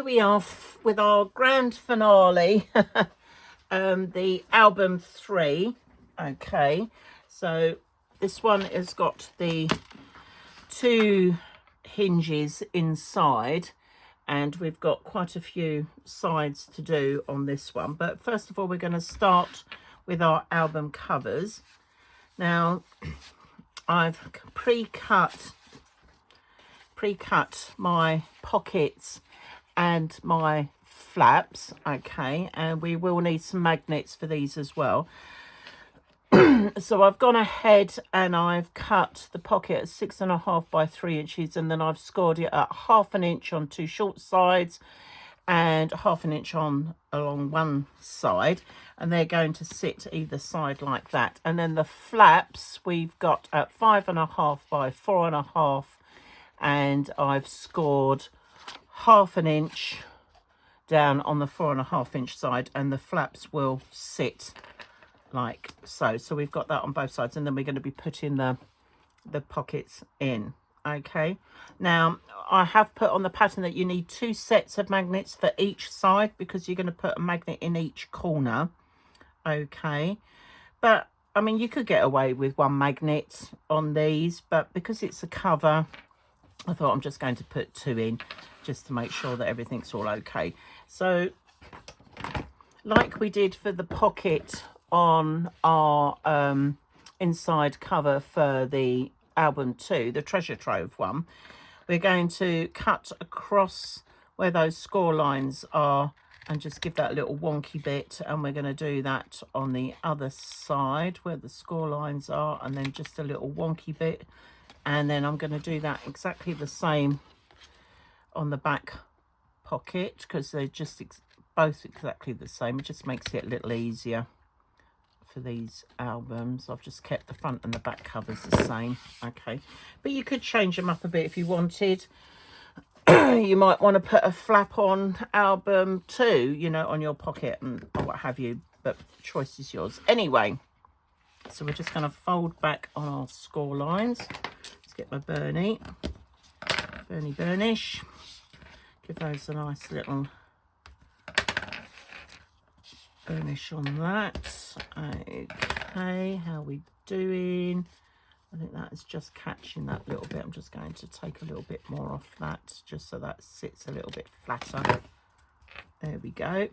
we are with our grand finale, the album 3. Okay, so this one has got the 2 hinges inside, and we've got quite a few sides to do on this one. But first of all, we're going to start with our album covers. Now, I've pre-cut my pockets and my flaps. Okay, and we will need some magnets for these as well. So I've gone ahead and I've cut the pocket at 6.5 by 3 inches, and then I've scored it at 1/2 inch on 2 short sides and 1/2 inch along one side, and they're going to sit either side like that. And then the flaps we've got at 5.5 by 4.5, and I've scored 1/2 inch down on the 4.5 inch side, and the flaps will sit like so. So we've got that on both sides, and then we're going to be putting the pockets in. Okay, now I have put on the pattern that you need 2 sets of magnets for each side, because you're going to put a magnet in each corner. Okay, but I mean, you could get away with 1 magnet on these, but because it's a cover, I thought I'm just going to put 2 in, just to make sure that everything's all okay. So like we did for the pocket on our inside cover for the album 2, the treasure trove one, we're going to cut across where those score lines are and just give that a little wonky bit, and we're going to do that on the other side where the score lines are, and then just a little wonky bit, and then I'm going to do that exactly the same on the back pocket, because they're just both exactly the same. It just makes it a little easier for these albums. I've just kept the front and the back covers the same. Okay, but you could change them up a bit if you wanted. You might want to put a flap on album 2, you know, on your pocket and what have you, but choice is yours. Anyway, so we're just going to fold back on our score lines. Let's get my burnish, give those a nice little burnish on that. Okay, how are we doing? I think that is just catching that little bit. I'm just going to take a little bit more off that, just so that sits a little bit flatter. There we go.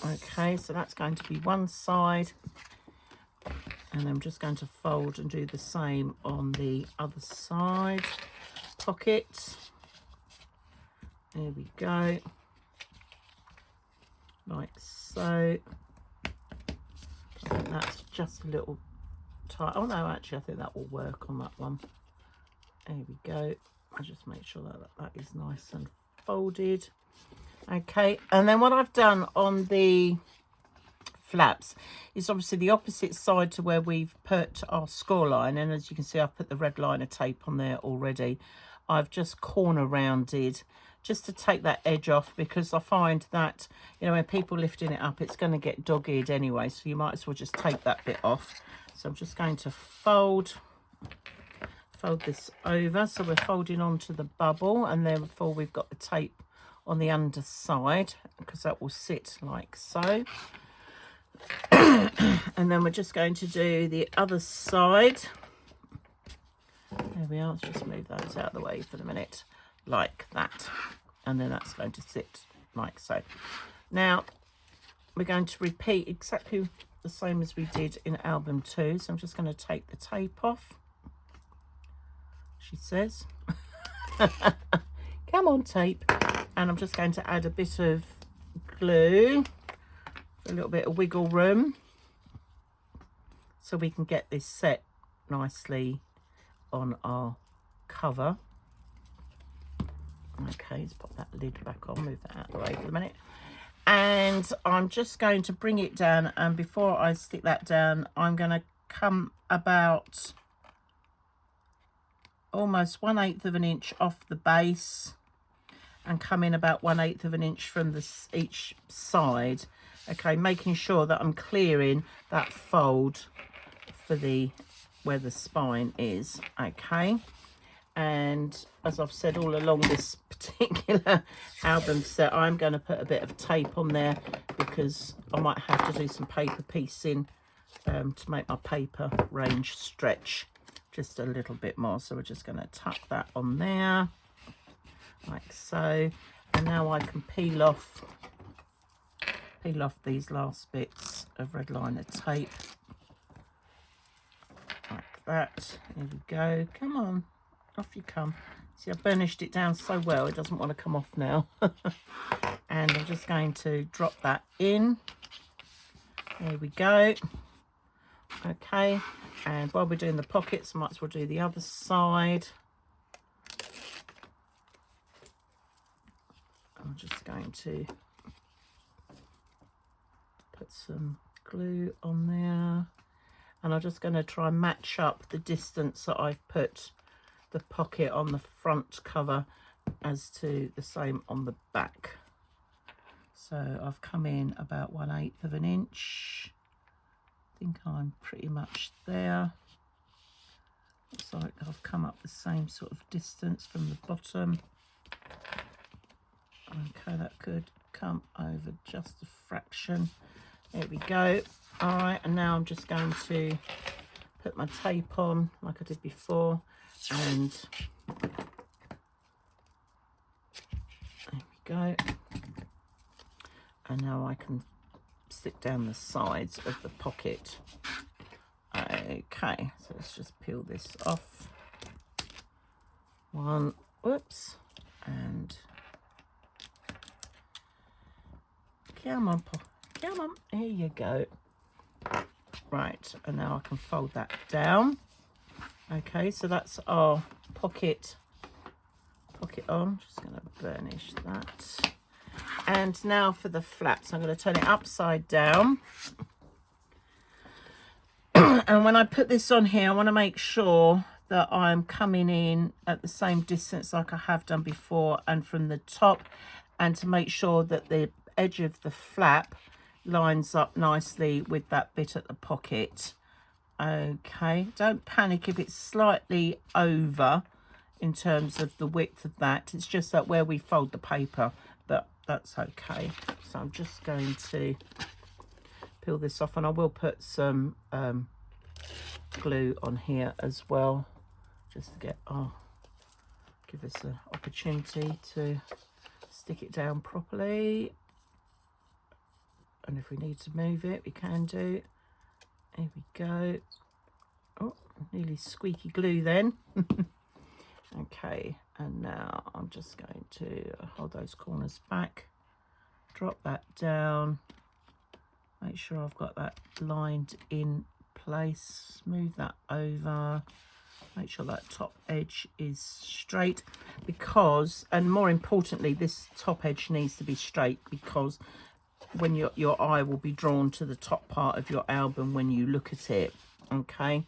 Okay, so that's going to be one side, and I'm just going to fold and do the same on the other side pocket. There we go, like so. I think that's just a little tight. Oh no, actually I think that will work on that one. There we go. I'll just make sure that that is nice and folded. Okay, and then what I've done on the flaps is obviously the opposite side to where we've put our score line, and as you can see, I've put the red line of tape on there already. I've just corner rounded just to take that edge off, because I find that, you know, when people lifting it up, it's going to get dogged anyway, so you might as well just take that bit off. So I'm just going to fold this over, so we're folding onto the bubble, and therefore we've got the tape on the underside, because that will sit like so. And then we're just going to do the other side. There we are. Let's just move those out of the way for the minute, like that, and then that's going to sit like so. Now we're going to repeat exactly the same as we did in album 2, so I'm just going to take the tape off, she says. Come on, tape. And I'm just going to add a bit of glue, a little bit of wiggle room, so we can get this set nicely on our cover. Okay, let's pop that lid back on, move that out of the way for a minute. And I'm just going to bring it down, and before I stick that down, I'm going to come about almost 1/8 of an inch off the base, and come in about 1/8 of an inch from each side. Okay, making sure that I'm clearing that fold for where the spine is. Okay, And as I've said all along this particular album set, I'm going to put a bit of tape on there because I might have to do some paper piecing to make my paper range stretch just a little bit more. So we're just going to tuck that on there like so. And now I can peel off these last bits of red liner tape like that. Here we go. Come on, off you come. See, I burnished it down so well it doesn't want to come off now. And I'm just going to drop that in. There we go. Okay, and while we're doing the pockets, I might as well do the other side. I'm just going to put some glue on there, and I'm just going to try and match up the distance that I've put the pocket on the front cover as to the same on the back. So I've come in about 1/8 of an inch. I think I'm pretty much there. Looks like I've come up the same sort of distance from the bottom. Okay, that could come over just a fraction. There we go. All right, and now I'm just going to put my tape on like I did before, and there we go. And now I can stick down the sides of the pocket. Okay, so let's just peel this off. One, whoops, and come on, come on, here you go. Right, and now I can fold that down. Okay, so that's our pocket on. Just going to burnish that. And now for the flaps, I'm going to turn it upside down. And when I put this on here, I want to make sure that I'm coming in at the same distance like I have done before and from the top, and to make sure that the edge of the flap lines up nicely with that bit at the pocket. Okay, don't panic if it's slightly over in terms of the width of that. It's just that where we fold the paper, but that's okay. So I'm just going to peel this off, and I will put some glue on here as well, just to get give us an opportunity to stick it down properly. And if we need to move it, we can do. Here we go. Oh, nearly squeaky glue then. Okay, and now I'm just going to hold those corners back, drop that down, make sure I've got that lined in place, smooth that over, make sure that top edge is straight, because, and more importantly, this top edge needs to be straight, because when your eye will be drawn to the top part of your album when you look at it. Okay,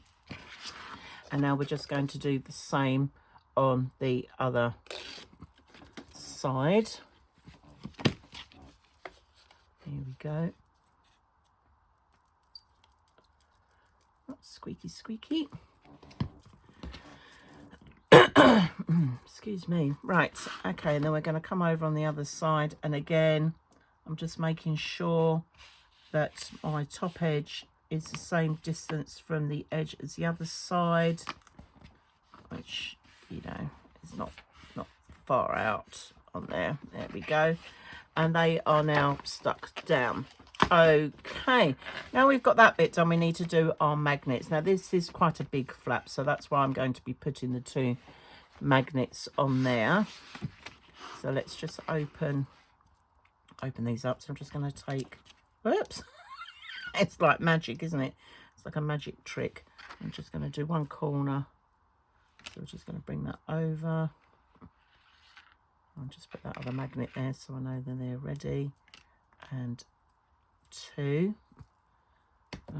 and now we're just going to do the same on the other side. Here we go. Oh, squeaky squeaky. Excuse me. Right, okay, and then we're going to come over on the other side, and again I'm just making sure that my top edge is the same distance from the edge as the other side, which, you know, is not far out on there. There we go. And they are now stuck down. Okay, now we've got that bit done, we need to do our magnets. Now this is quite a big flap, so that's why I'm going to be putting the 2 magnets on there. So let's just open these up. So I'm just going to take, whoops, it's like magic, isn't it? It's like a magic trick. I'm just going to do one corner. So we're just going to bring that over. I'll just put that other magnet there so I know that they're ready. And 2.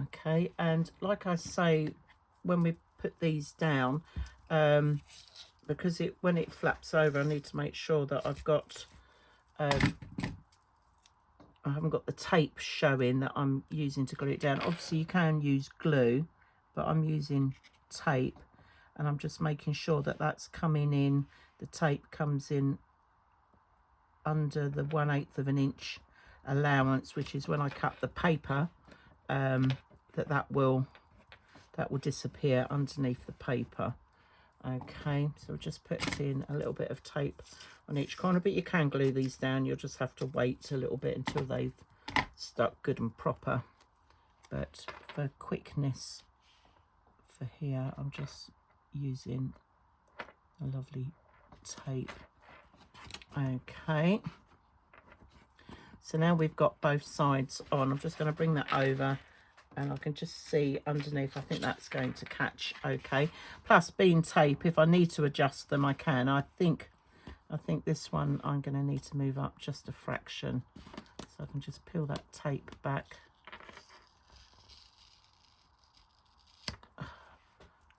Okay, and like I say, when we put these down, because when it flaps over, I need to make sure that I've got I haven't got the tape showing that I'm using to glue it down. Obviously you can use glue, but I'm using tape. and I'm just making sure that that's coming in, the tape comes in under the 1/8 of an inch allowance, which is when I cut the paper, that will disappear underneath the paper. Okay, so just put in a little bit of tape on each corner, but you can glue these down. You'll just have to wait a little bit until they've stuck good and proper. But for quickness for here, I'm just using a lovely tape. Okay, so now we've got both sides on. I'm just going to bring that over, and I can just see underneath. I think that's going to catch okay. Plus, being tape, if I need to adjust them, I can. I think this one I'm going to need to move up just a fraction, so I can just peel that tape back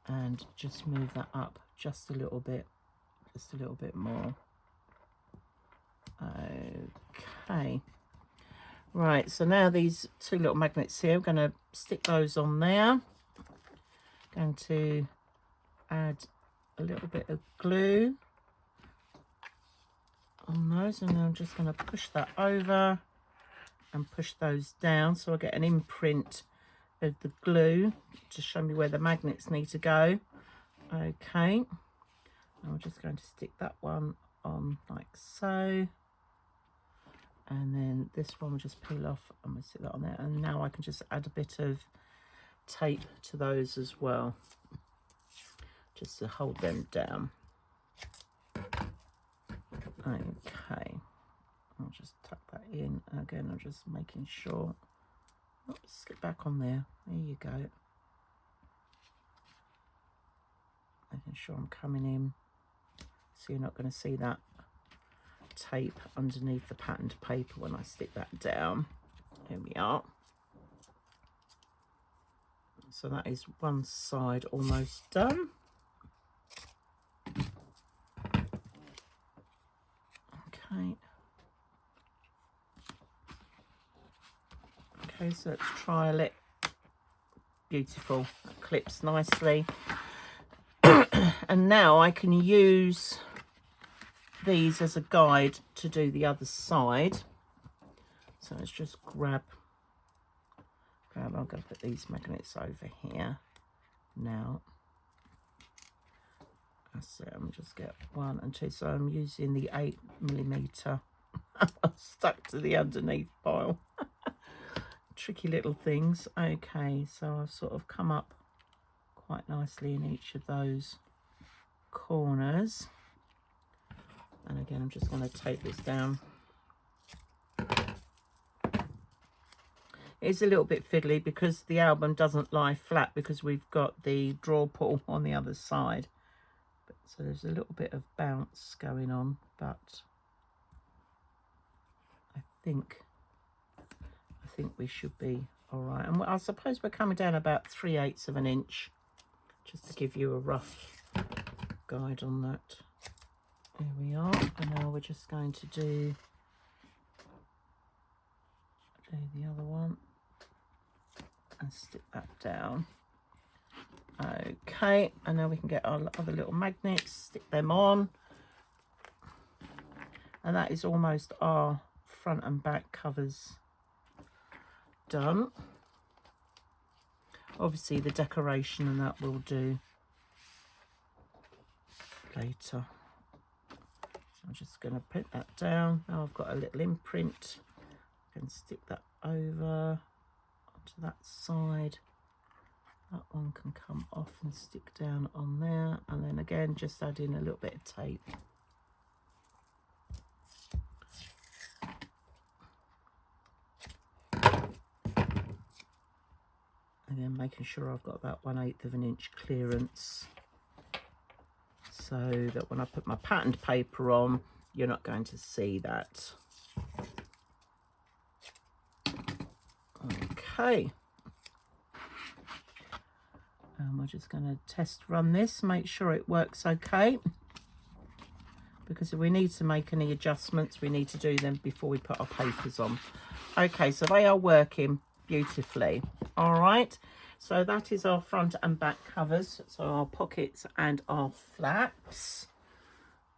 and just move that up just a little bit more. Okay, right, so now these two little magnets here, I'm going to stick those on there. Going to add a little bit of glue on those, and then I'm just going to push that over and push those down so I get an imprint of the glue to show me where the magnets need to go. Okay, I'm just going to stick that one on like so, and then this one will just peel off. I'm going to stick that on there, and now I can just add a bit of tape to those as well, just to hold them down. Okay, I'll just tuck that in. Again, I'm just making sure. Oh, skip back on there. There you go. Making sure I'm coming in, so you're not going to see that tape underneath the patterned paper when I stick that down. Here we are. So that is one side almost done. Okay. Okay, so let's trial it. Beautiful. That clips nicely. And now I can use these as a guide to do the other side. So let's just grab. I'm going to put these magnets over here now. That's it. I'm just get 1 and 2. So I'm using the 8mm. Stuck to the underneath pile. Tricky little things. Okay, so I've sort of come up quite nicely in each of those corners, and again I'm just going to tape this down. It's a little bit fiddly because the album doesn't lie flat because we've got the draw pull on the other side, so there's a little bit of bounce going on, but I think we should be all right. And I suppose we're coming down about 3/8 of an inch, just to give you a rough guide on that. There we are. And now we're just going to do the other one and stick that down. Okay, and now we can get our other little magnets, stick them on, and that is almost our front and back covers done. Obviously the decoration and that will do later. So I'm just going to put that down. Now I've got a little imprint. I can stick that over onto that side. That one can come off and stick down on there, and then again just add in a little bit of tape. Again, making sure I've got that 1/8 of an inch clearance, so that when I put my patterned paper on, you're not going to see that. Okay. And we're just going to test run this, make sure it works okay. Because if we need to make any adjustments, we need to do them before we put our papers on. Okay, so they are working beautifully. All right, So that is our front and back covers, so our pockets and our flaps.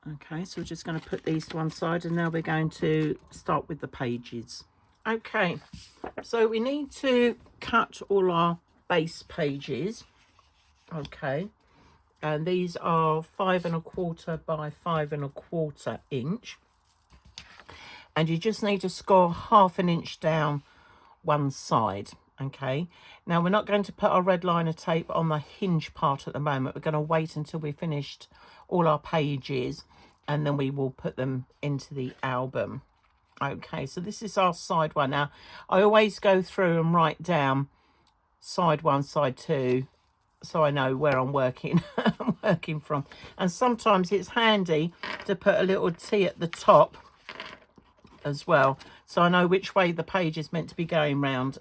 Okay, so we're just going to put these to one side, and now we're going to start with the pages. Okay, so we need to cut all our base pages. Okay, and these are 5 1/4 by 5 1/4 inch, and you just need to score 1/2 inch down one side. Okay, now we're not going to put our red liner tape on the hinge part at the moment. We're going to wait until we've finished all our pages, and then we will put them into the album. Okay, so this is our side one. Now I always go through and write down side 1, side 2, so I know where I'm working working from. And sometimes it's handy to put a little T at the top as well, so I know which way the page is meant to be going round.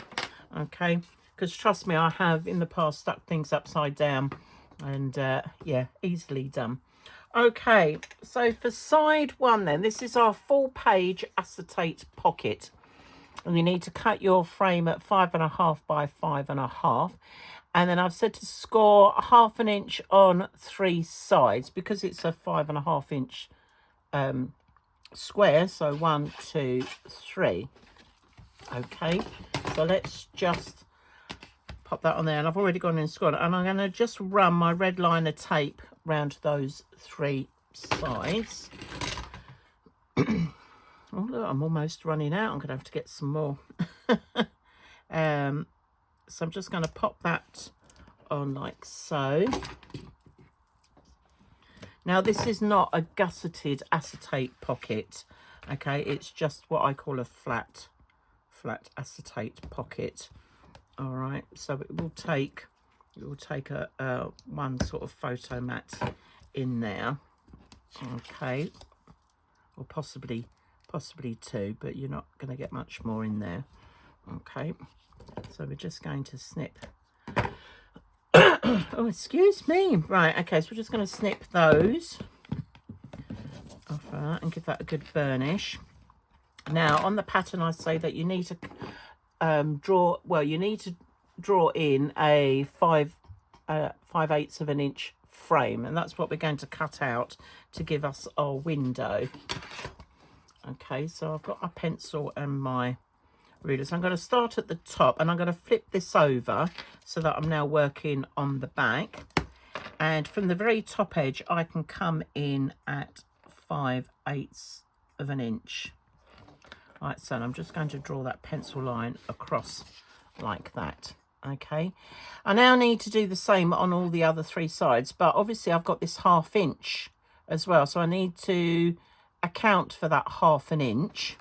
Okay, because trust me, I have in the past stuck things upside down, and yeah, easily done. Okay, so for side 1 then, this is our full page acetate pocket, and you need to cut your frame at 5 1/2 by 5 1/2, and then I've said to score 1/2 inch on 3 sides because it's a 5 1/2 inch square. So 1, 2, 3. Okay, so let's just pop that on there, and I've already gone and scored it, and I'm going to just run my red liner tape round those 3 sides. Oh look, I'm almost running out. I'm going to have to get some more. So I'm just going to pop that on like so. Now this is not a gusseted acetate pocket. Okay, it's just what I call a flat acetate pocket. All right, so it will take a one sort of photo mat in there. Okay, or possibly 2, but you're not going to get much more in there. Okay, so we're just going to snip. Oh, excuse me. Right, okay, so we're just going to snip those off that and give that a good burnish. Now on the pattern I say that you need to draw in a 5/8 of an inch frame, and that's what we're going to cut out to give us our window. Okay, so I've got my pencil and my ruler, so I'm going to start at the top, and I'm going to flip this over so that I'm now working on the back, and from the very top edge I can come in at 5/8 of an inch. Right, so I'm just going to draw that pencil line across like that. Okay, I now need to do the same on all the other 3 sides, but obviously I've got this 1/2 inch as well, so I need to account for that 1/2 inch.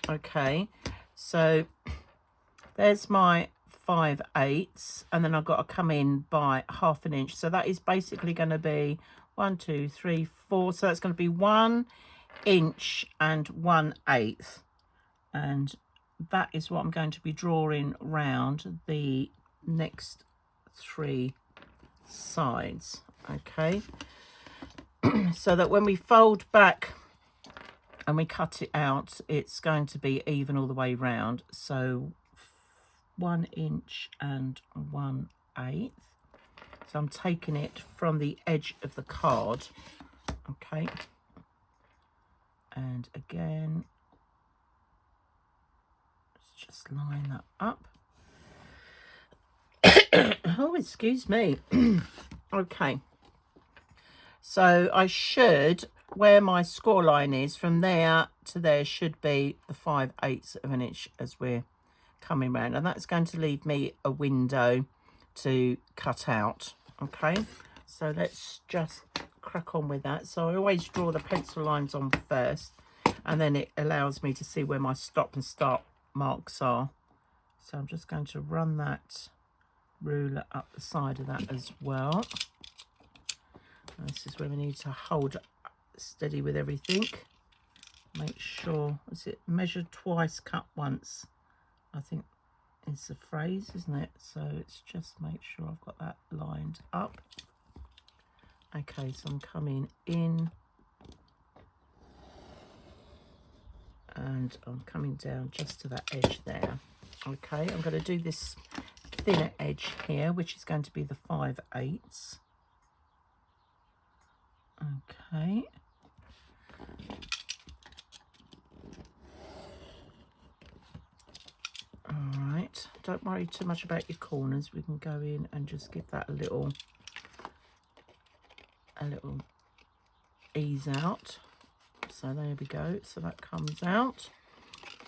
Okay, so there's my 5/8, and then I've got to come in by 1/2 inch, so that is basically going to be 1, 2, 3, 4, so that's going to be 1 inch and 1/8. And that is what I'm going to be drawing round the next 3 sides. Okay, so that when we fold back and we cut it out, it's going to be even all the way round. So 1 inch and 1/8. So I'm taking it from the edge of the card. Okay, and again, just line that up. Oh, excuse me. Okay, so I should, where my score line is, from there to there should be the 5/8 of an inch as we're coming round, and that's going to leave me a window to cut out. Okay, so let's just crack on with that. So I always draw the pencil lines on first, and then it allows me to see where my stop and start marks are. So I'm just going to run that ruler up the side of that as well. And this is where we need to hold steady with everything. Make sure, is it measured twice, cut once, I think is the phrase, isn't it? So it's just make sure I've got that lined up. Okay, so I'm coming in and I'm coming down just to that edge there. Okay, I'm going to do this thinner edge here, which is going to be the 5/8. Okay. All right, don't worry too much about your corners. We can go in and just give that a little ease out. So there we go. So that comes out,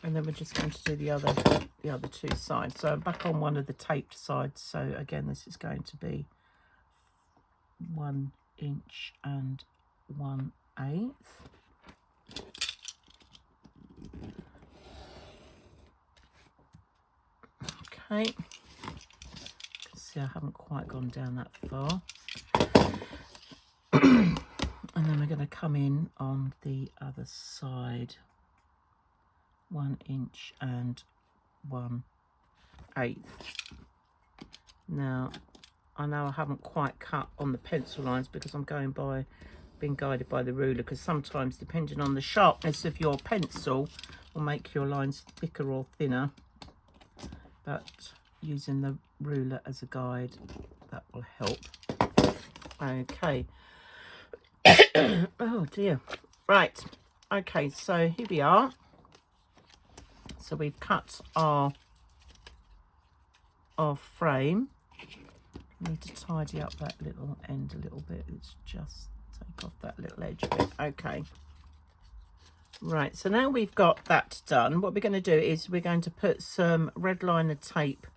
and then we're just going to do the other two sides. So I'm back on one of the taped sides. So again, this is going to be 1 inch and 1/8. Okay, you can see I haven't quite gone down that far. And then we're going to come in on the other side, 1 inch and 1/8. Now, I know I haven't quite cut on the pencil lines because I'm being guided by the ruler, because sometimes, depending on the sharpness of your pencil, will make your lines thicker or thinner. But using the ruler as a guide, that will help. Okay. Oh dear. Right. Okay, so here we are. So we've cut our frame. I need to tidy up that little end a little bit. Let's just take off that little edge bit. Okay. Right, so now we've got that done, what we're going to do is we're going to put some red liner tape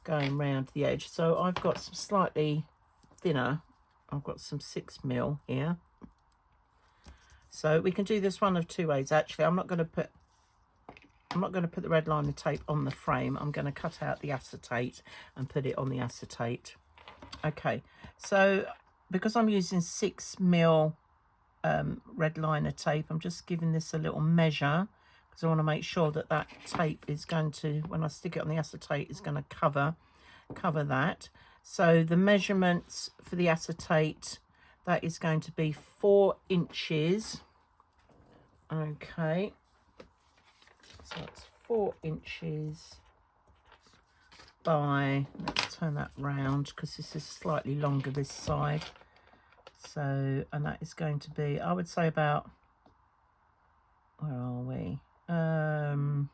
going round the edge. So I've got some slightly thinner, I've got some 6mm here. So we can do this one of two ways. Actually, I'm not going to put the red liner tape on the frame. I'm going to cut out the acetate and put it on the acetate. Okay, so because I'm using 6mm red liner tape, I'm just giving this a little measure because I want to make sure that that tape is going to, when I stick it on the acetate, is going to cover that. So the measurements for the acetate, that is going to be 4 inches. Okay, so it's 4 inches by, let's turn that round because this is slightly longer this side. So, and that is going to be, I would say about, where are we? I'd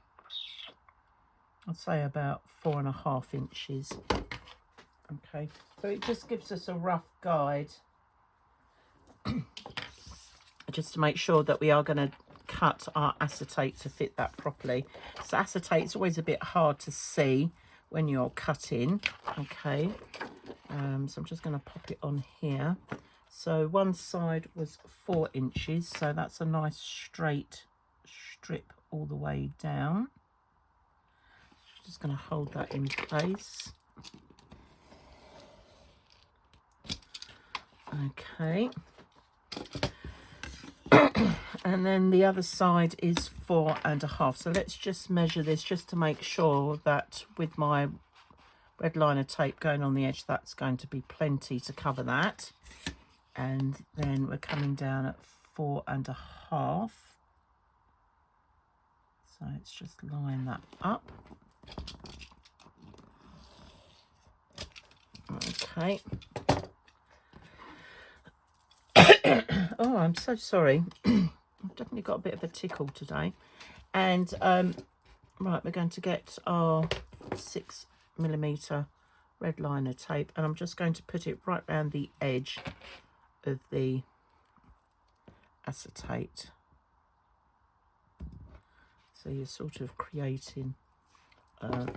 say about 4.5 inches. Okay, so it just gives us a rough guide just to make sure that we are going to cut our acetate to fit that properly. So acetate's always a bit hard to see when you're cutting. Okay, so I'm just going to pop it on here. So one side was 4 inches, so that's a nice straight strip all the way down. Just going to hold that in place. Okay. And then the other side is 4.5. So let's just measure this just to make sure that with my red liner tape going on the edge, that's going to be plenty to cover that. And then we're coming down at 4.5. So let's just line that up. Okay. Oh, I'm so sorry. I've definitely got a bit of a tickle today. And right, we're going to get our 6mm red liner tape, and I'm just going to put it right around the edge of the acetate. So you're sort of creating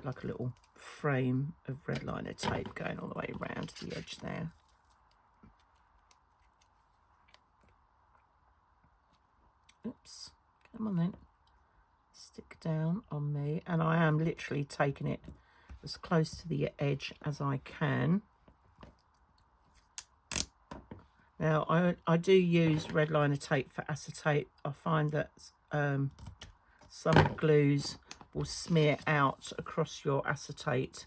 like a little frame of red liner tape going all the way around the edge there. Oops, come on then, stick down on me, and I am literally taking it as close to the edge as I can. Now I do use red liner tape for acetate. I find that some glues will smear out across your acetate,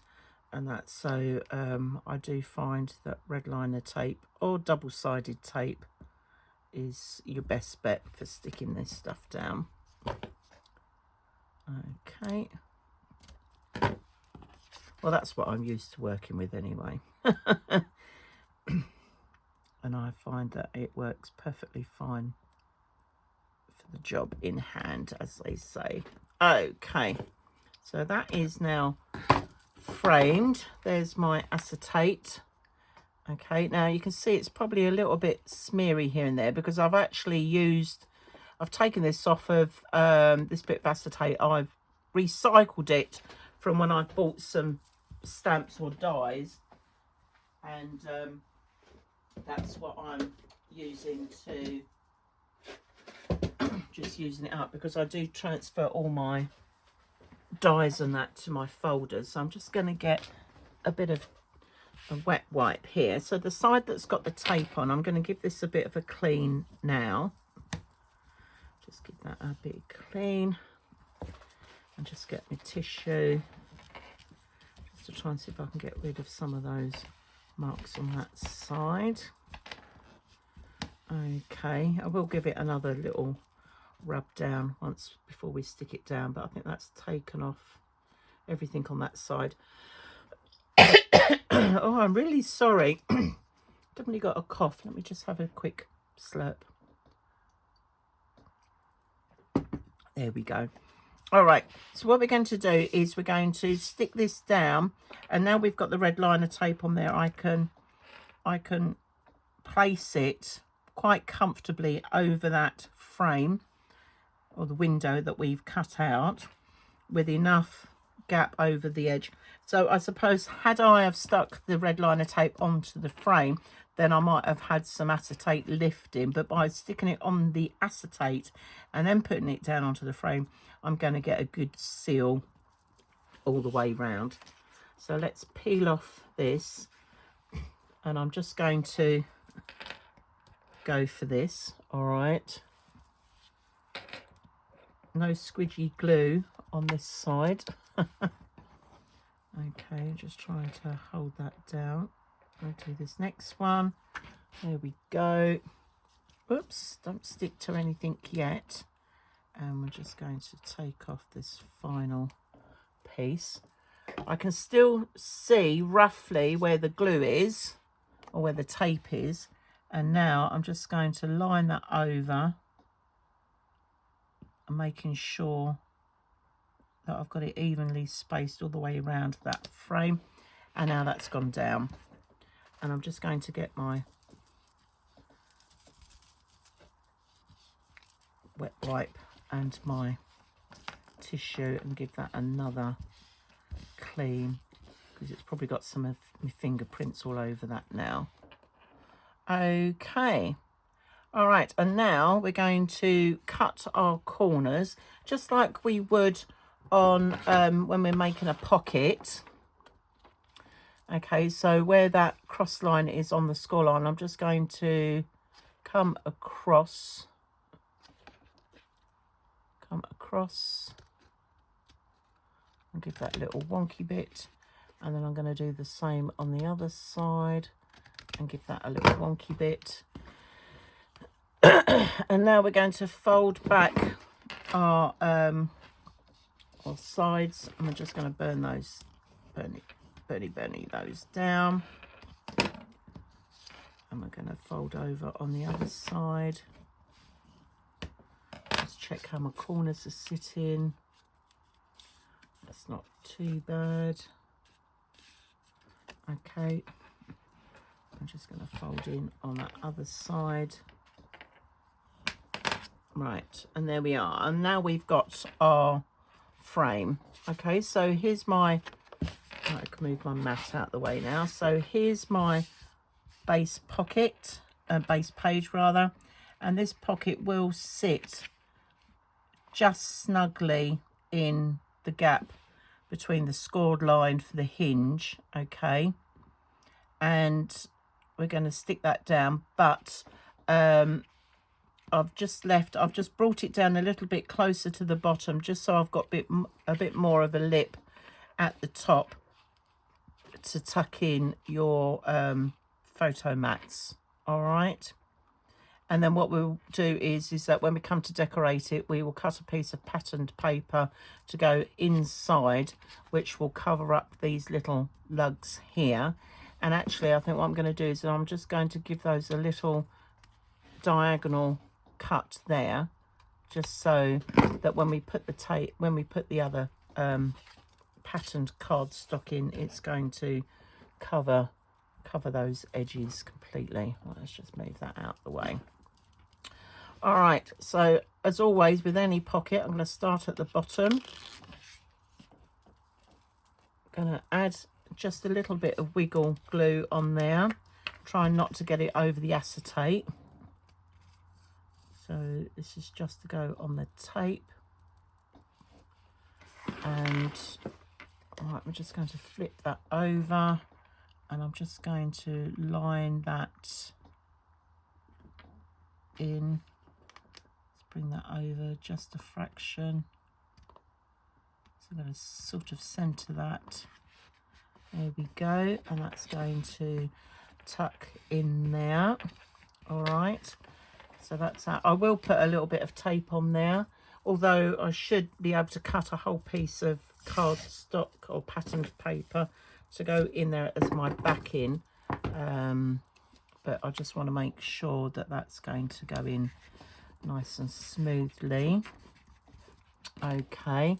and that's so I do find that red liner tape or double-sided tape is your best bet for sticking this stuff down. Okay. Well, that's what I'm used to working with anyway. And I find that it works perfectly fine for the job in hand, as they say. Okay, so that is now framed. There's my acetate. Okay, now you can see it's probably a little bit smeary here and there because I've taken this off of this bit of acetate. I've recycled it from when I bought some stamps or dies, and that's what I'm using to just using it up, because I do transfer all my dies and that to my folders. So I'm just going to get a bit of a wet wipe here. So the side that's got the tape on, I'm going to give this a bit of a clean now. Just give that a bit clean and just get my tissue just to try and see if I can get rid of some of those marks on that side. Okay, I will give it another little rub down once before we stick it down, but I think that's taken off everything on that side. Oh, I'm really sorry. Definitely got a cough. Let me just have a quick slurp. There we go. All right, so what we're going to do is we're going to stick this down, and now we've got the red liner tape on there, I can place it quite comfortably over that frame or the window that we've cut out with enough gap over the edge. So I suppose had I have stuck the red liner tape onto the frame, then I might have had some acetate lifting, but by sticking it on the acetate and then putting it down onto the frame, I'm going to get a good seal all the way round. So let's peel off this, and I'm just going to go for this. All right, no squidgy glue on this side. Okay, just trying to hold that down. I'll do this next one. There we go. Oops, don't stick to anything yet. And we're just going to take off this final piece. I can still see roughly where the glue is, or where the tape is. And now I'm just going to line that over and making sure that I've got it evenly spaced all the way around that frame. And now that's gone down. And I'm just going to get my wet wipe and my tissue and give that another clean, because it's probably got some of my fingerprints all over that now. Okay, all right, and now we're going to cut our corners just like we would on when we're making a pocket. Okay, so where that cross line is on the score line, I'm just going to come across and give that little wonky bit, and then I'm going to do the same on the other side and give that a little wonky bit. And now we're going to fold back our sides, and we're just going to burn those, burny those down, and we're going to fold over on the other side. Just check how my corners are sitting. That's not too bad. Okay, I'm just going to fold in on that other side. Right, and there we are, and now we've got our frame. Okay, so here's my, I can move my mat out the way now. So here's my base pocket, base page rather, and this pocket will sit just snugly in the gap between the scored line for the hinge. Okay, and we're going to stick that down, but I've just brought it down a little bit closer to the bottom, just so I've got a bit more of a lip at the top to tuck in your photo mats. All right, And then what we'll do is that when we come to decorate it, we will cut a piece of patterned paper to go inside, which will cover up these little lugs here. And actually, I think what I'm going to do is that I'm just going to give those a little diagonal cut there, just so that when we put the other patterned cardstock in, it's going to cover those edges completely. Well, let's just move that out of the way. All right, so as always with any pocket, I'm going to start at the bottom. I'm going to add just a little bit of wiggle glue on there, trying not to get it over the acetate. So this is just to go on the tape. And all right, I'm just going to flip that over, and I'm just going to line that in. Bring that over just a fraction. So I'm going to sort of centre that. There we go, and that's going to tuck in there. All right, so that's that. I will put a little bit of tape on there, although I should be able to cut a whole piece of cardstock or patterned paper to go in there as my backing. But I just want to make sure that that's going to go in nice and smoothly. Okay,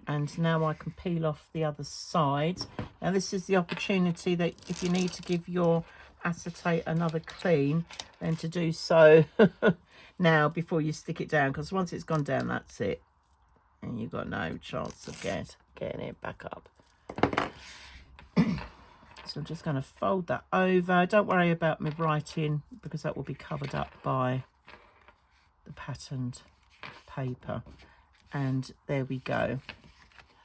and now I can peel off the other side. Now this is the opportunity that if you need to give your acetate another clean, then to do so now before you stick it down, because once it's gone down, that's it, and you've got no chance of getting it back up. So I'm just going to fold that over. Don't worry about me writing, because that will be covered up by the patterned paper. And there we go.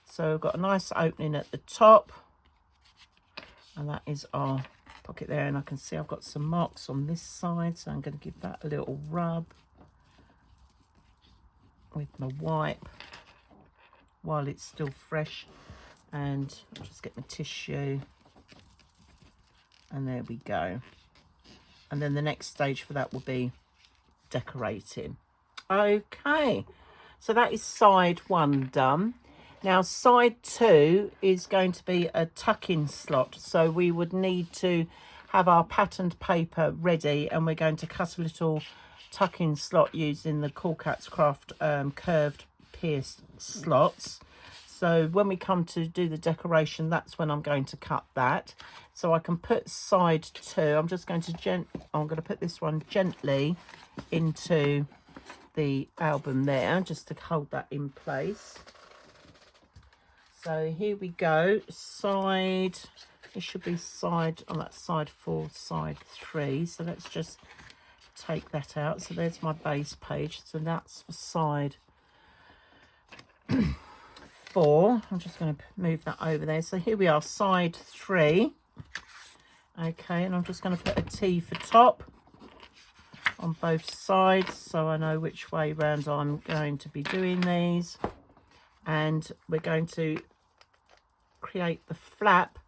So we've got a nice opening at the top, and that is our pocket there. And I can see I've got some marks on this side, so I'm going to give that a little rub with my wipe while it's still fresh. And I'll just get my tissue, and there we go. And then the next stage for that will be decorating. Okay, so that is side one done. Now side two is going to be a tuck-in slot, so we would need to have our patterned paper ready, and we're going to cut a little tuck-in slot using the Cool Cats Craft curved pierced slots. So when we come to do the decoration, that's when I'm going to cut that. So I can put side two. I'm just going to put this one gently into the album there, just to hold that in place. So here we go. Side, it should be side on that side 4, side 3. So let's just take that out. So there's my base page. So that's for side 4. I'm just going to move that over there. So here we are, side 3. Okay, and I'm just going to put a T for top on both sides, so I know which way round I'm going to be doing these. And we're going to create the flap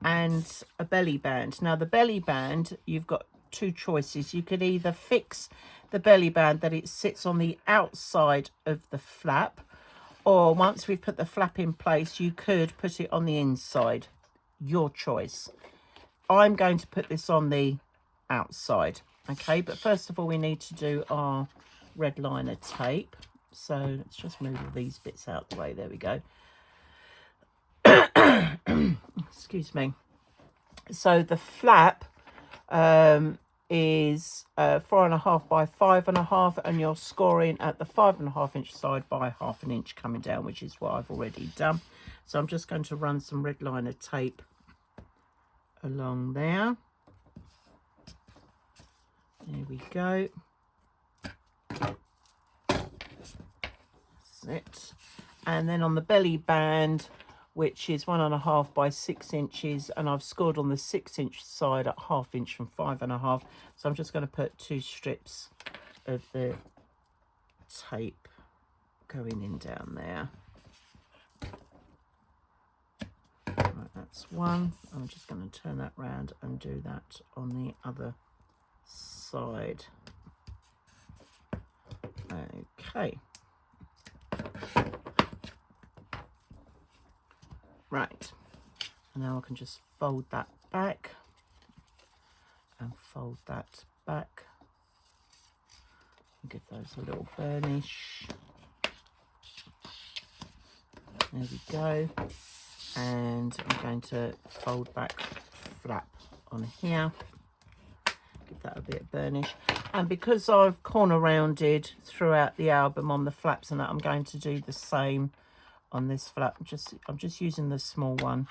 and a belly band. Now the belly band, you've got two choices. You could either fix the belly band that it sits on the outside of the flap, or once we've put the flap in place, you could put it on the inside. Your choice. I'm going to put this on the outside. Okay, but first of all, we need to do our red liner tape. So let's just move all these bits out the way. There we go. Excuse me. So the flap is 4.5 by 5.5, and you're scoring at the 5.5 inch side by 1/2 inch coming down, which is what I've already done. So I'm just going to run some red liner tape along there. There we go. That's it. And then on the belly band, which is 1.5 by 6 inches, and I've scored on the 6 inch side at 1/2 inch from 5.5. So I'm just going to put 2 strips of the tape going in down there. Right, that's one. I'm just going to turn that round and do that on the other side. Okay. Right. And now I can just fold that back and fold that back. Give those a little burnish. There we go. And I'm going to fold back flap on here. Give that a bit of burnish. And because I've corner rounded throughout the album on the flaps and that, I'm going to do the same on this flap. I'm just using the small one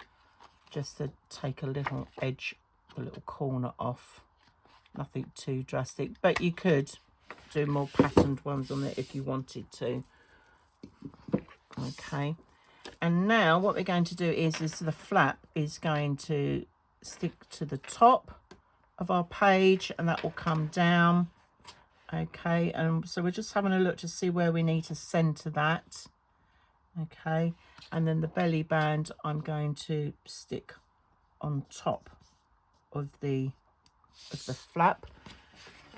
just to take a little edge, a little corner off. Nothing too drastic, but you could do more patterned ones on it if you wanted to. Okay, and now what we're going to do is the flap is going to stick to the top of our page and that will come down. Okay, and so we're just having a look to see where we need to center that. Okay, and then the belly band I'm going to stick on top of the flap,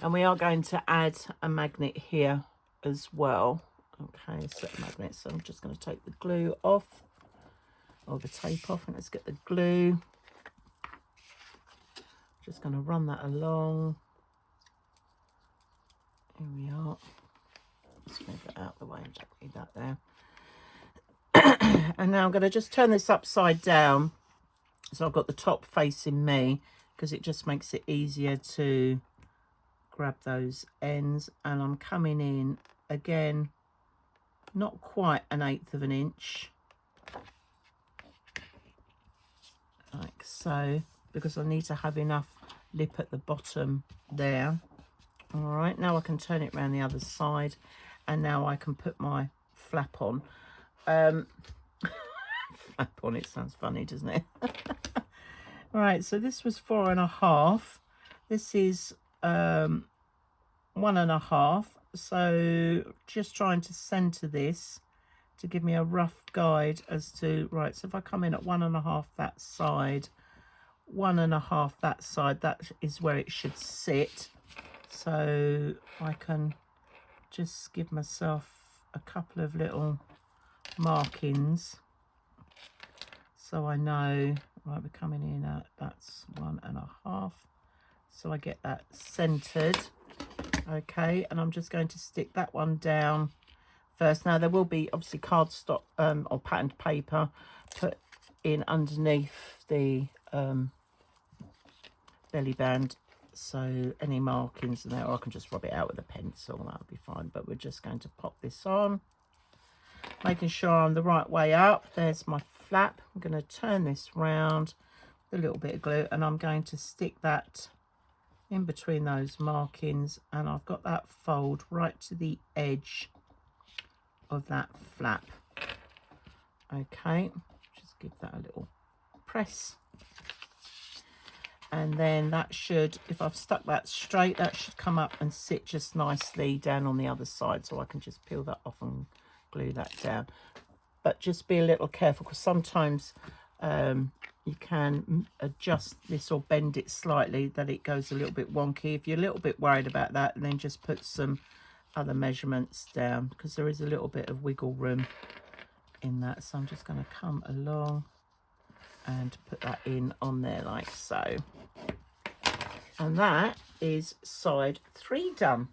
and we are going to add a magnet here as well. Okay, set magnet. So I'm just going to take the glue off, or the tape off, and let's get the glue. Just going to run that along. Here we are. Let's move it out of the way. I don't need that there. And now I'm going to just turn this upside down, so I've got the top facing me, because it just makes it easier to grab those ends. And I'm coming in again, not quite 1/8 of an inch, like so, because I need to have enough lip at the bottom there. All right, now I can turn it around the other side, and now I can put my flap on. Flap on, it sounds funny, doesn't it? All right, so this was 4.5. This is 1.5. So just trying to center this to give me a rough guide as to, right, so if I come in at 1.5 that side, 1.5 that side, that is where it should sit. So I can just give myself a couple of little markings so I know, right, we're coming in at, that's 1.5. So I get that centered. Okay, and I'm just going to stick that one down first. Now there will be obviously cardstock or patterned paper put in underneath the belly band, so any markings in there, or I can just rub it out with a pencil, that'll be fine. But we're just going to pop this on, making sure I'm the right way up. There's my flap. I'm going to turn this round with a little bit of glue, and I'm going to stick that in between those markings, and I've got that fold right to the edge of that flap. Okay, just give that a little press, and then that should, if I've stuck that straight, that should come up and sit just nicely down on the other side. So I can just peel that off and glue that down. But just be a little careful, because sometimes you can adjust this or bend it slightly that it goes a little bit wonky. If you're a little bit worried about that, then just put some other measurements down, because there is a little bit of wiggle room in that. So I'm just going to come along and put that in on there like so. And that is side 3 done.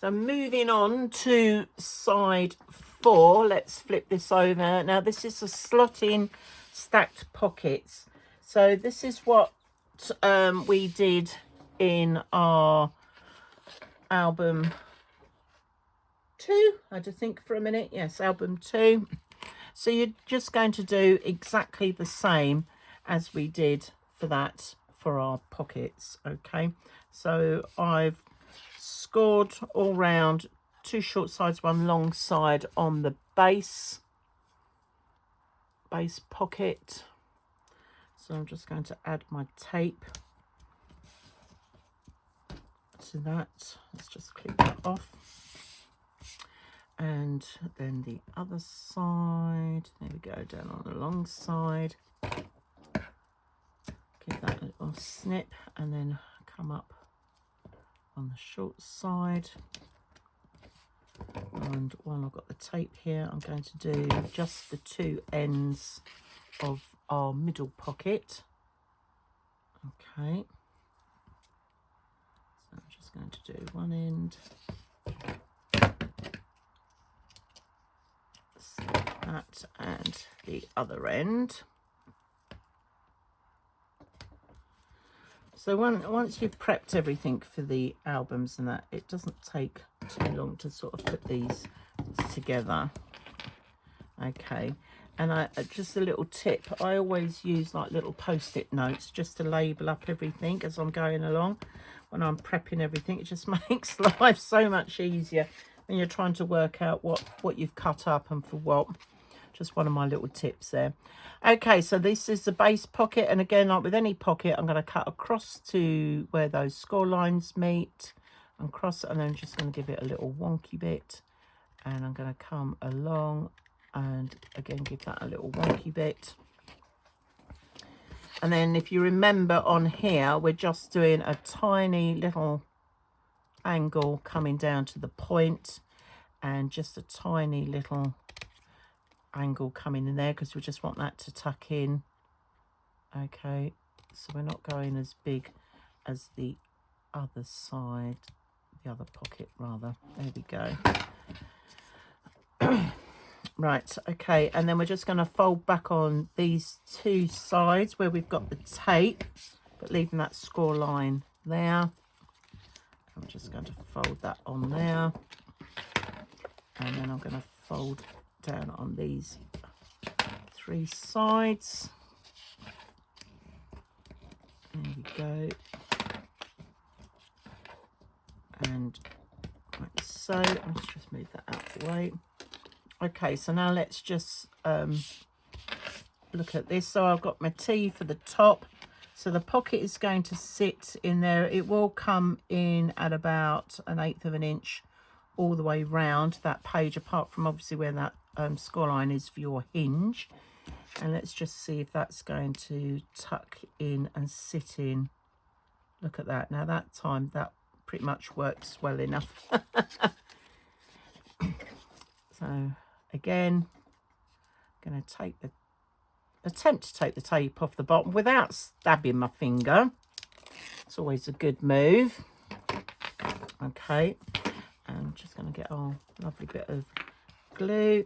So moving on to side 4, let's flip this over. Now this is a slot-in stacked pockets. So this is what we did in our album 2. I had to think for a minute. Yes, album 2. So you're just going to do exactly the same as we did for that for our pockets. Okay, so I've scored all round, 2 short sides, 1 long side on the base pocket. So I'm just going to add my tape to that. Let's just clip that off. And then the other side, there we go, down on the long side. Give that a little snip, and then come up on the short side. And while I've got the tape here, I'm going to do just the two ends of our middle pocket. Okay. So I'm just going to do one end. That and the other end. So once you've prepped everything for the albums and that, it doesn't take too long to sort of put these together. Okay, and just a little tip, I always use like little post-it notes just to label up everything as I'm going along. When I'm prepping everything, it just makes life so much easier when you're trying to work out what you've cut up and for what. Just one of my little tips there. Okay, so this is the base pocket, and again, like with any pocket, I'm going to cut across to where those score lines meet and cross it, and then I'm just going to give it a little wonky bit, and I'm going to come along and again give that a little wonky bit. And then if you remember on here, we're just doing a tiny little angle coming down to the point, and just a tiny little angle coming in there because we just want that to tuck in. Okay, so we're not going as big as the other side, the other pocket rather. There we go. Right, okay, and then we're just going to fold back on these two sides where we've got the tape, but leaving that score line there. I'm just going to fold that on there, and then I'm going to fold down on these three sides. There we go. And like so. Let's just move that out of the way. Okay, so now let's just look at this. So I've got my T for the top. So the pocket is going to sit in there. It will come in at about 1/8 of an inch all the way round that page, apart from obviously where that score line is for your hinge. And let's just see if that's going to tuck in and sit in. Look at that. Now that time that pretty much works well enough. So again, I'm going to take the attempt to take the tape off the bottom without stabbing my finger. It's always a good move. Okay, I'm just going to get our lovely bit of glue,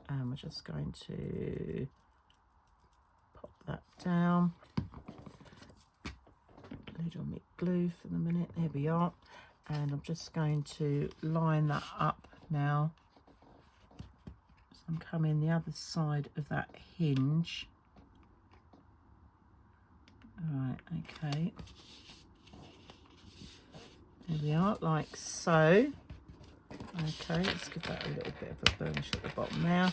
and we're just going to pop that down. Lid on my glue for the minute. There we are. And I'm just going to line that up now. So I'm coming the other side of that hinge. All right, okay. There we are, like so. Okay, let's give that a little bit of a burnish at the bottom there.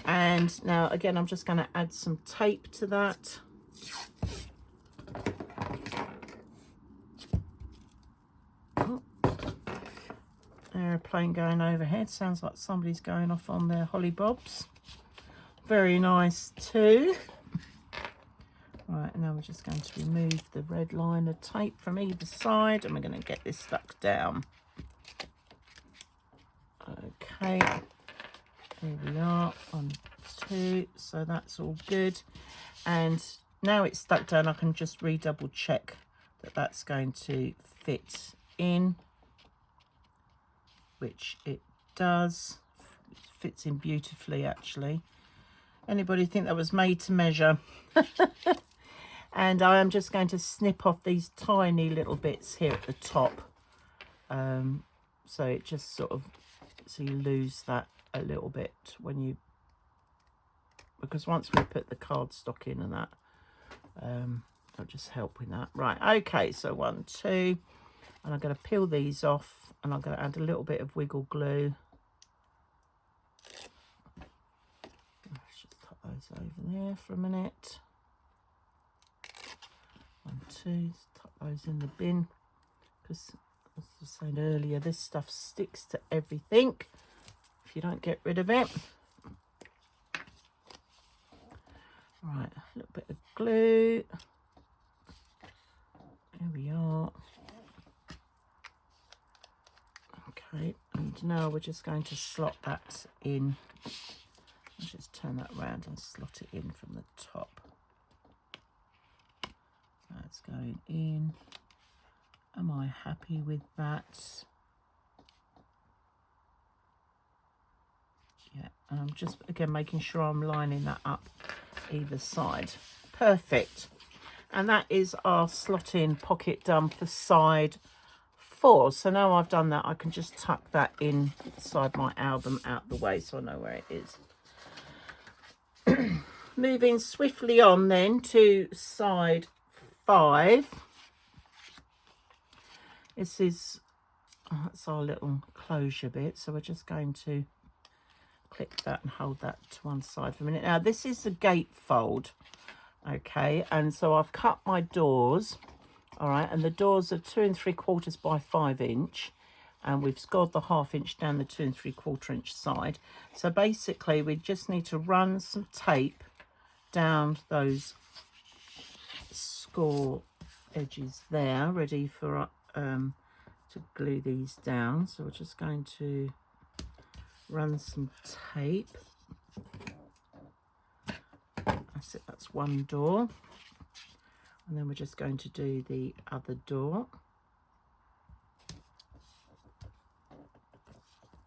And now again, I'm just going to add some tape to that. Oh, aeroplane going overhead. Sounds like somebody's going off on their hollybobs. Very nice too. Right, and now we're just going to remove the red line of tape from either side, and we're going to get this stuck down. Okay, here we are, 1, 2, so that's all good. And now it's stuck down, I can just redouble check that that's going to fit in, which it does. It fits in beautifully, actually. Anybody think that was made to measure? And I am just going to snip off these tiny little bits here at the top. So it just sort of, so you lose that a little bit when you, because once we put the cardstock in and that, that'll just help with that. Right, okay, so 1, 2, and I'm going to peel these off, and I'm going to add a little bit of wiggle glue. Let's just put those over there for a minute. 1, 2, tuck those in the bin, because as I was saying earlier, this stuff sticks to everything if you don't get rid of it. Right, a little bit of glue. There we are. Okay, and now we're just going to slot that in. Let's just turn that around and slot it in from the top. So it's going in. Am I happy with that? Yeah, and I'm just, again, making sure I'm lining that up either side. Perfect. And that is our slot-in pocket done for side 4. So now I've done that, I can just tuck that inside my album out the way so I know where it is. Moving swiftly on then to side 5. This is, that's our little closure bit. So we're just going to click that and hold that to one side for a minute. Now this is the gatefold. Okay, and so I've cut my doors, all right, and the doors are 2 3/4 by 5 inch, and we've scored the 1/2 inch down the 2 3/4 inch side. So basically we just need to run some tape down those score edges there, ready for to glue these down. So we're just going to run some tape. That's it, that's one door, and then we're just going to do the other door.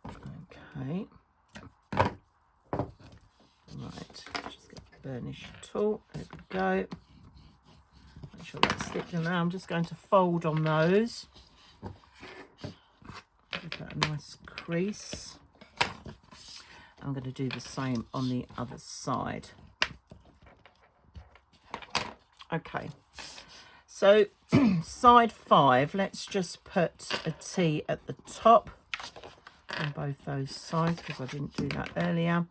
Okay, right, just get the burnish tool, there we go, make sure that's sticks in there. I'm just going to fold on those, give that a nice crease. I'm going to do the same on the other side. Okay, so side 5, let's just put a T at the top on both those sides because I didn't do that earlier.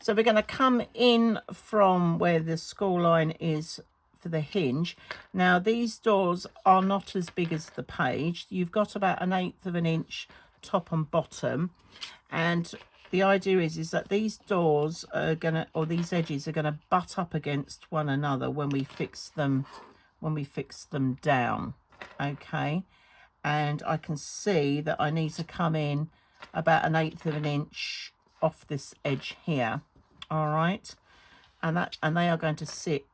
So we're going to come in from where the score line is for the hinge. Now these doors are not as big as the page. You've got about 1/8 of an inch top and bottom, and the idea is that these doors are gonna, or these edges are gonna butt up against one another when we fix them down. Okay, and I can see that I need to come in about 1/8 of an inch off this edge here. All right, and they are going to sit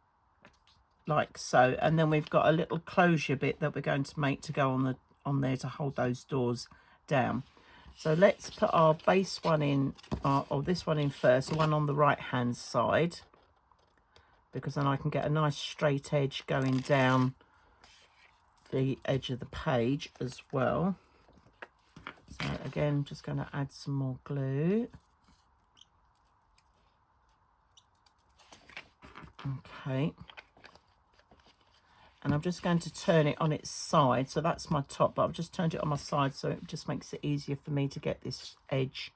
like so, and then we've got a little closure bit that we're going to make to go on there to hold those doors down. So let's put our base one in, or this one in first, the one on the right hand side, because then I can get a nice straight edge going down the edge of the page as well. So again, I'm just going to add some more glue. Okay. And I'm just going to turn it on its side. So that's my top, but I've just turned it on my side so it just makes it easier for me to get this edge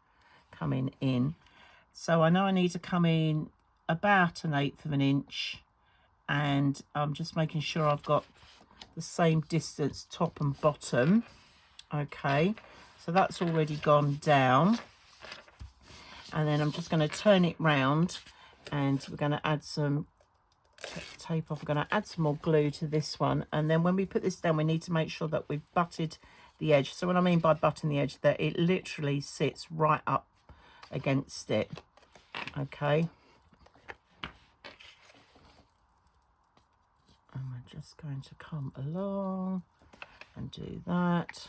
coming in. So I know I need to come in about 1/8 of an inch, and I'm just making sure I've got the same distance top and bottom. Okay, so that's already gone down. And then I'm just going to turn it round, and we're going to add some tape off. We're going to add some more glue to this one, and then when we put this down we need to make sure that we've butted the edge. So what I mean by butting the edge, that it literally sits right up against it. Okay, and we're just going to come along and do that.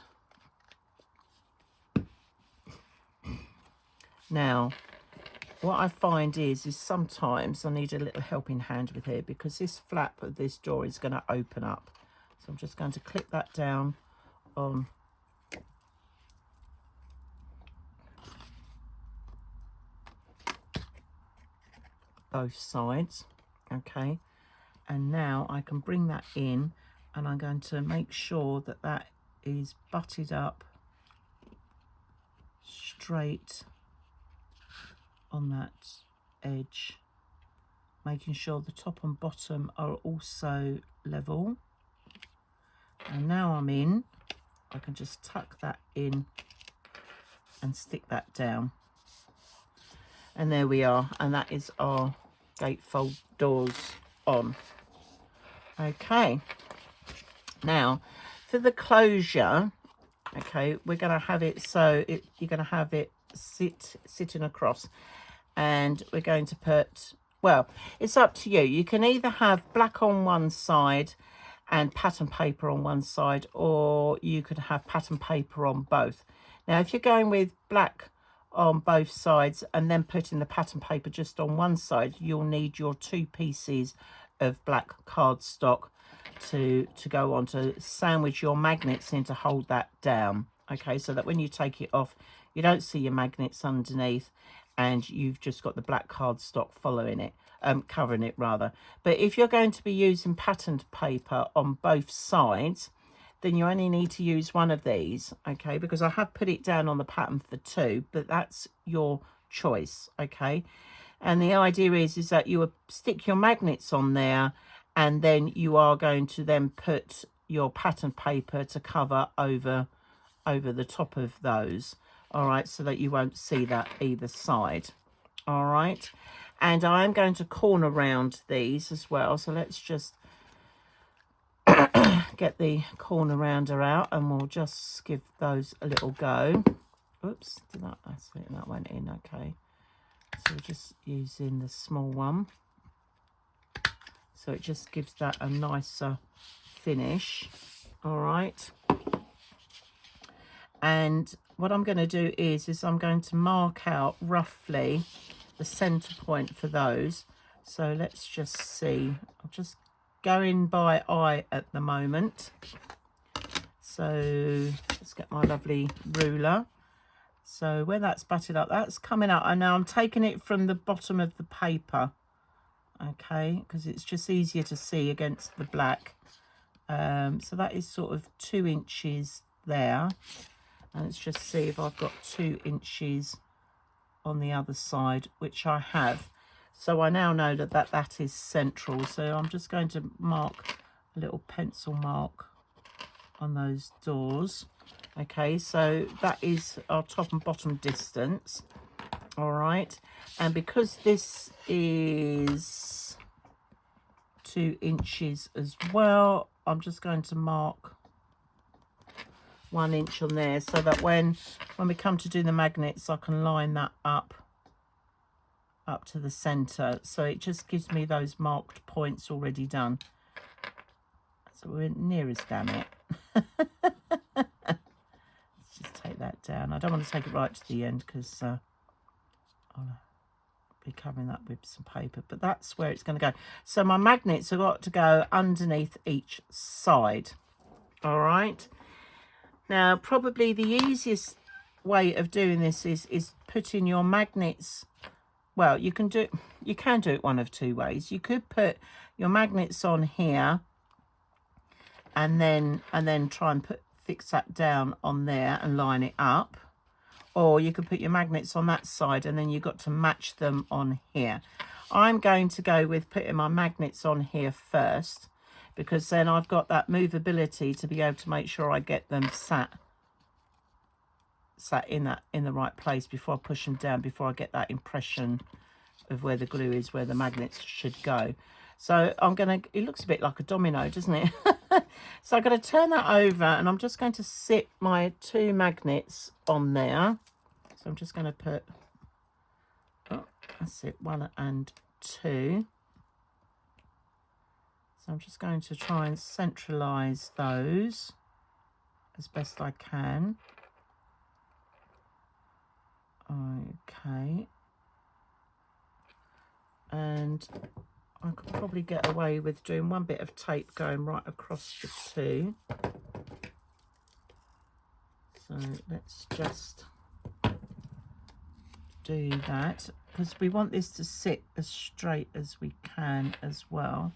Now what I find is sometimes I need a little helping hand with here, because this flap of this door is going to open up. So I'm just going to clip that down on both sides. Okay, and now I can bring that in, and I'm going to make sure that that is butted up straight on that edge, making sure the top and bottom are also level. And now I'm in, I can just tuck that in and stick that down, and there we are, and that is our gatefold doors on. Okay, now for the closure, Okay, we're going to have it so you're going to have it sitting across, and we're going to put, well, it's up to you. You can either have black on one side and pattern paper on one side, or you could have pattern paper on both. Now, if you're going with black on both sides and then putting the pattern paper just on one side, you'll need your 2 pieces of black cardstock to go on to sandwich your magnets in to hold that down. Okay, so that when you take it off, you don't see your magnets underneath, and you've just got the black cardstock following it, covering it rather. But if you're going to be using patterned paper on both sides, then you only need to use one of these, okay, because I have put it down on the pattern for 2, but that's your choice, okay. And the idea is that you will stick your magnets on there, and then you are going to then put your pattern paper to cover over the top of those, all right, so that you won't see that either side, all right. And I'm going to corner round these as well, so let's just get the corner rounder out, and we'll just give those a little go. Oops, that's it, that went in, okay. So we're just using the small one, so it just gives that a nicer finish, all right. And what I'm going to do is I'm going to mark out roughly the center point for those. So let's just see, I'm just going by eye at the moment. So let's get my lovely ruler. So where that's batted up, that's coming up, and now I'm taking it from the bottom of the paper, okay, because it's just easier to see against the black. So that is sort of 2 inches there, and let's just see if I've got 2 inches on the other side, which I have. So I now know that is central. So I'm just going to mark a little pencil mark on those doors. Okay, so that is our top and bottom distance, all right. And because this is 2 inches as well, I'm just going to mark 1 inch on there, so that when we come to do the magnets, I can line that up to the center. So it just gives me those marked points already done. So we're near as damn it. Just take that down. I don't want to take it right to the end because I'll be covering that with some paper, but that's where it's going to go. So my magnets have got to go underneath each side, all right. Now probably the easiest way of doing this is putting your magnets, well, you can do it one of 2 ways. You could put your magnets on here and then try and fix that down on there and line it up, or you could put your magnets on that side and then you've got to match them on here. I'm going to go with putting my magnets on here first, because then I've got that movability to be able to make sure I get them sat in the right place before I push them down, before I get that impression of where the glue is, where the magnets should go. So it looks a bit like a domino, doesn't it? So I'm going to turn that over, and I'm just going to sit my 2 magnets on there. So I'm just going to put, that's it, 1 and 2. So I'm just going to try and centralize those as best I can. Okay. And I could probably get away with doing 1 bit of tape going right across the 2. So let's just do that, because we want this to sit as straight as we can as well.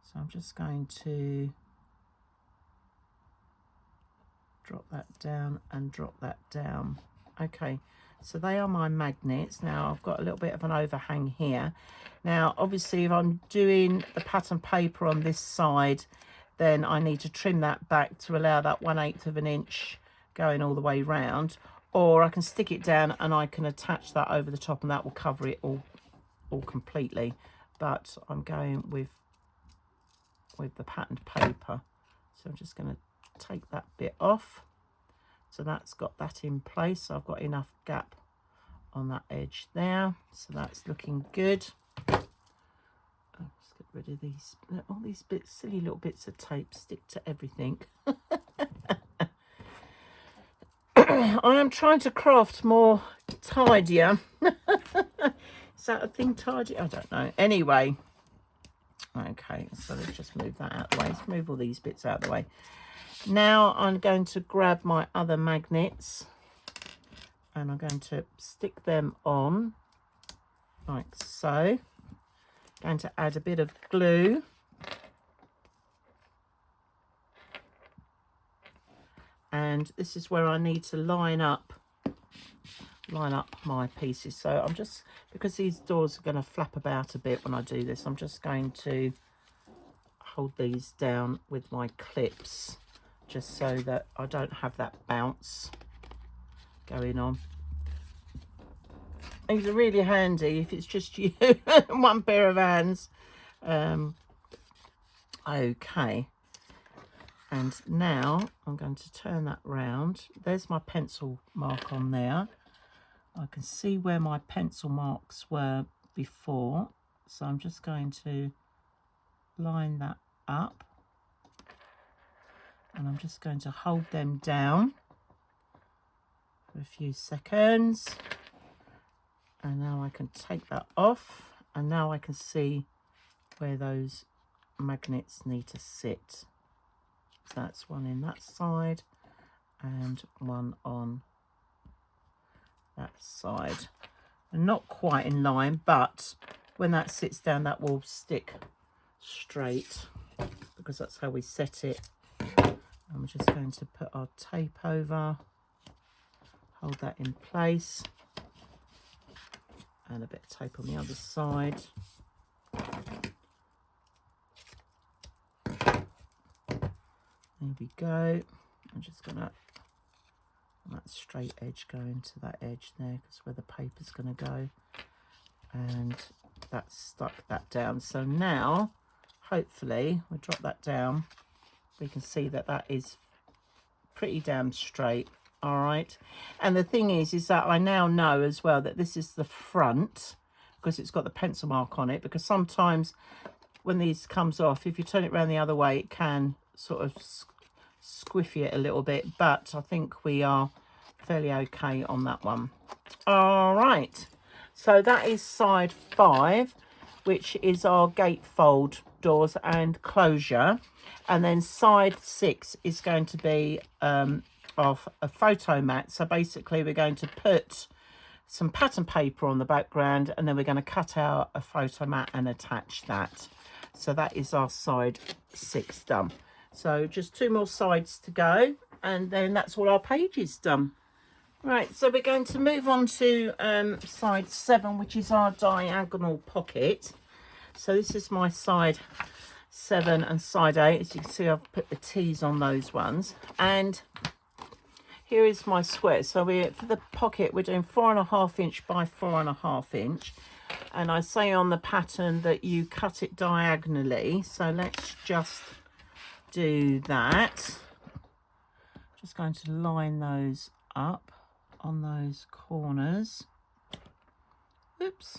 So I'm just going to drop that down and drop that down. Okay, so they are my magnets. Now I've got a little bit of an overhang here. Now obviously if I'm doing the pattern paper on this side, then I need to trim that back to allow that 1/8 of an inch going all the way round, or I can stick it down and I can attach that over the top and that will cover it all completely. But I'm going with the patterned paper, so I'm just going to take that bit off, So that's got that in place. So I've got enough gap on that edge there. So that's looking good. Oh, let's get rid of these, all these bits, silly little bits of tape stick to everything. I am trying to craft more tidier. Is that a thing, tidy? I don't know. Anyway, okay, so let's just move that out of the way. Let's move all these bits out of the way. Now I'm going to grab my other magnets and I'm going to stick them on like so. Going to add a bit of glue. And this is where I need to line up my pieces. So I'm just, because these doors are going to flap about a bit when I do this, I'm just going to hold these down with my clips just so that I don't have that bounce going on. These are really handy if it's just you and one pair of hands. Okay. And now I'm going to turn that round. There's my pencil mark on there. I can see where my pencil marks were before. So I'm just going to line that up. And I'm just going to hold them down for a few seconds. And now I can take that off. And now I can see where those magnets need to sit. So that's one in that side and one on that side. And not quite in line, but when that sits down, that will stick straight because that's how we set it. I'm just going to put our tape over, hold that in place, and a bit of tape on the other side. There we go. I'm just gonna, that straight edge go into that edge there because where the paper's gonna go, and that's stuck that down. So now hopefully we'll drop that down. We can see that that is pretty damn straight. All right. And the thing is that I now know as well that this is the front because it's got the pencil mark on it, because sometimes when these comes off, if you turn it around the other way, it can sort of squiffy it a little bit, but I think we are fairly okay on that one. All right, so that is side 5, which is our gatefold doors and closure, and then side 6 is going to be of a photo mat. So basically we're going to put some pattern paper on the background, and then we're going to cut out a photo mat and attach that. So that is our side 6 done. So just 2 more sides to go, and then that's all our pages done. Right, so we're going to move on to side 7, which is our diagonal pocket. So this is my side 7 and side 8. As you can see, I've put the T's on those ones. And here is my square. So for the pocket, we're doing 4.5 inch by 4.5 inch. And I say on the pattern that you cut it diagonally. So let's just do that. Just going to line those up on those corners. Oops.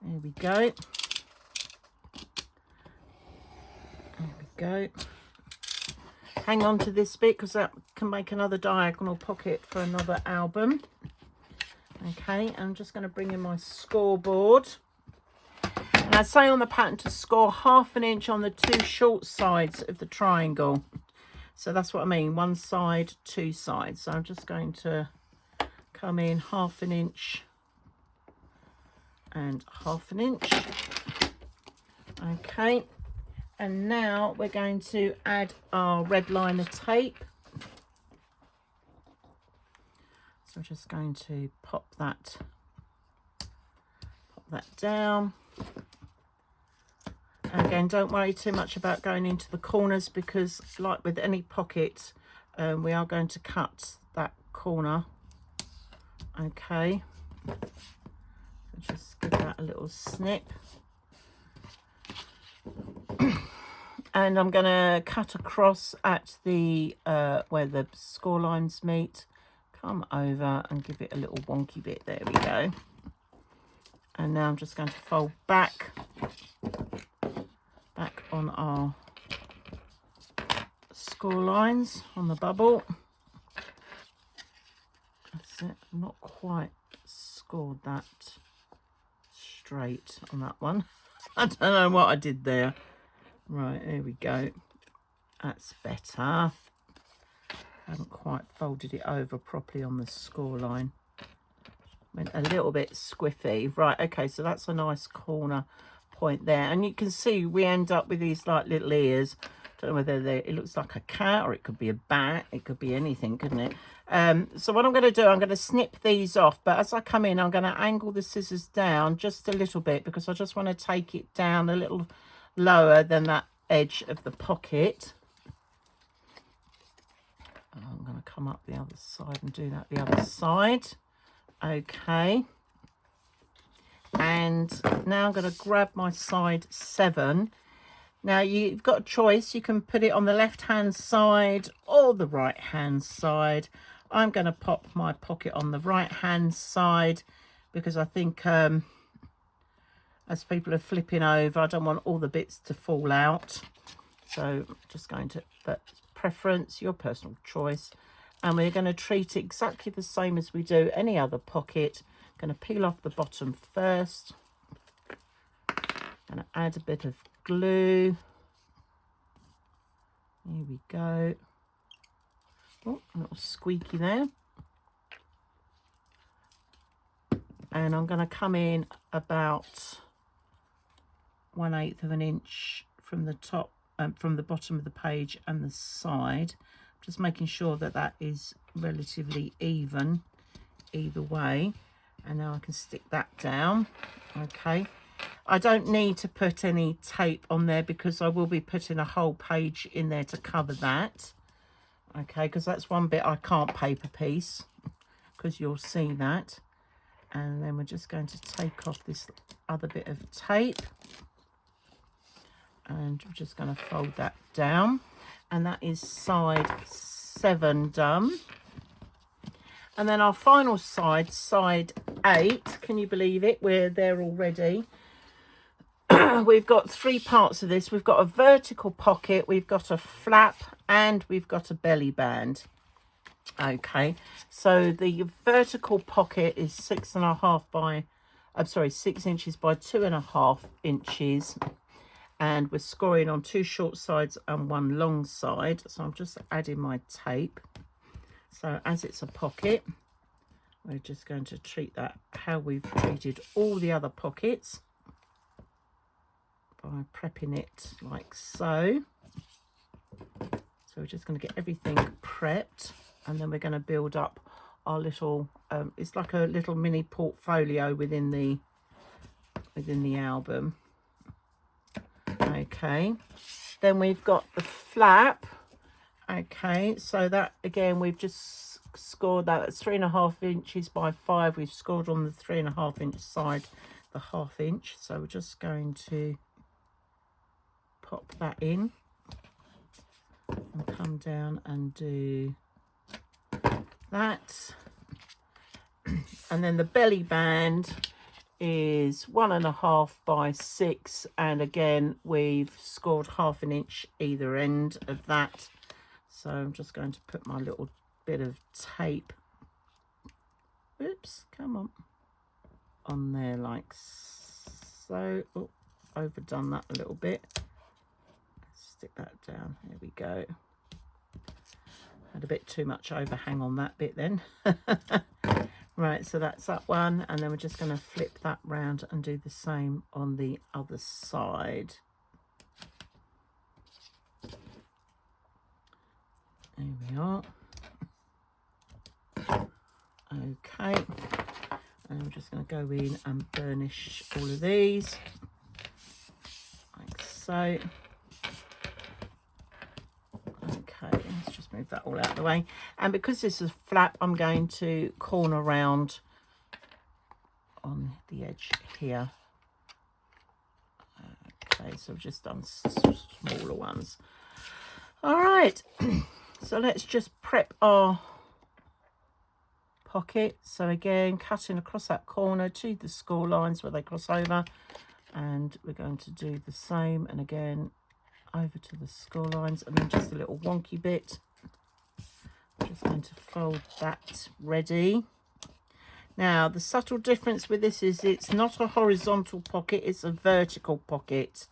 There we go. There we go. Hang on to this bit because that can make another diagonal pocket for another album. Okay, I'm just going to bring in my scoreboard. And I say on the pattern to score 1/2 inch on the 2 short sides of the triangle. So that's what I mean, 1 side, 2 sides. So I'm just going to come in 1/2 inch and 1/2 inch. Okay, and now we're going to add our red liner tape. So I'm just going to pop that down. And again, don't worry too much about going into the corners, because like with any pocket, we are going to cut that corner. Okay, so just give that a little snip. And I'm going to cut across at the where the score lines meet. Come over and give it a little wonky bit. There we go. And now I'm just going to fold back on our score lines on the bubble. That's it. I'm not quite scored that straight on that one. I don't know what I did there. Right, there we go. That's better. I haven't quite folded it over properly on the score line. Went a little bit squiffy. Right, okay, so that's a nice corner point there. And you can see we end up with these like little ears. Don't know whether it looks like a cat or it could be a bat. It could be anything, couldn't it? So what I'm going to do, I'm going to snip these off. But as I come in, I'm going to angle the scissors down just a little bit because I just want to take it down a little lower than that edge of the pocket. I'm going to come up the other side and do that the other side. Okay. And now I'm going to grab my side 7. Now you've got a choice. You can put it on the left hand side or the right hand side. I'm going to pop my pocket on the right hand side because I think as people are flipping over, I don't want all the bits to fall out. So I'm just going to, but preference, your personal choice. And we're going to treat it exactly the same as we do any other pocket. Going to peel off the bottom first. Going to add a bit of glue. Here we go. Oh, a little squeaky there. And I'm going to come in about 1/8 of an inch from the top, from the bottom of the page and the side. Just making sure that that is relatively even either way. And now I can stick that down. Okay. I don't need to put any tape on there because I will be putting a whole page in there to cover that. Okay, because that's one bit I can't paper piece because you'll see that. And then we're just going to take off this other bit of tape. And we're just going to fold that down. And that is side 7 done. And then our final side, side 8. Can you believe it? We're there already. We've got 3 parts of this. We've got a vertical pocket, we've got a flap, and we've got a belly band. Okay, so the vertical pocket is 6 inches by 2.5 inches. And we're scoring on 2 short sides and 1 long side. So I'm just adding my tape. So as it's a pocket, we're just going to treat that how we've treated all the other pockets by prepping it like so. So we're just going to get everything prepped, and then we're going to build up our little it's like a little mini portfolio within the album. Okay, then we've got the flap. Okay, so that again we've just scored that at 3.5 inches by 5. We've scored on the 3.5 inch side the 1/2 inch, so we're just going to pop that in and come down and do that. And then the belly band is 1.5 by 6, and again we've scored 1/2 inch either end of that. So I'm just going to put my little bit of tape, oops, come on there like so. Oh, overdone that a little bit. Stick that down, there we go. Had a bit too much overhang on that bit then. Right, so that's that one, and then we're just going to flip that round and do the same on the other side. There we are. Okay, and I'm just going to go in and burnish all of these like so. Okay, let's just move that all out of the way. And because this is flap, I'm going to corner round on the edge here. Okay, so I've just done smaller ones. does. All right, so let's just prep our pocket. So again, cutting across that corner to the score lines where they cross over, and we're going to do the same, and again over to the score lines, and then just a little wonky bit. I'm just going to fold that ready. Now the subtle difference with this is it's not a horizontal pocket, it's a vertical pocket.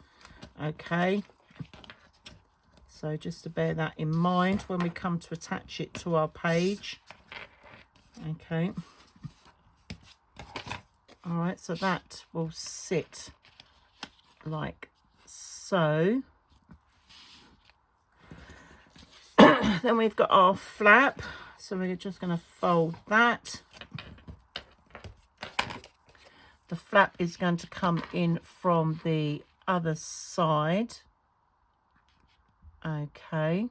Okay, so just to bear that in mind when we come to attach it to our page. Okay, all right, so that will sit like so. Then we've got our flap, so we're just going to fold that. The flap is going to come in from the other side. Okay,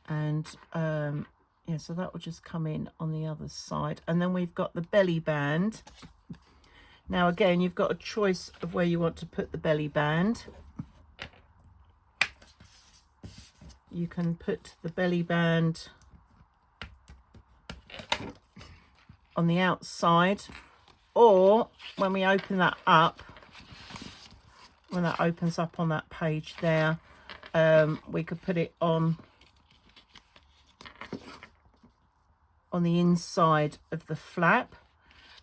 and yeah, so that will just come in on the other side, and then we've got the belly band. Now again, you've got a choice of where you want to put the belly band. You can put the belly band on the outside, or when we open that up, when that opens up on that page there, we could put it on the inside of the flap.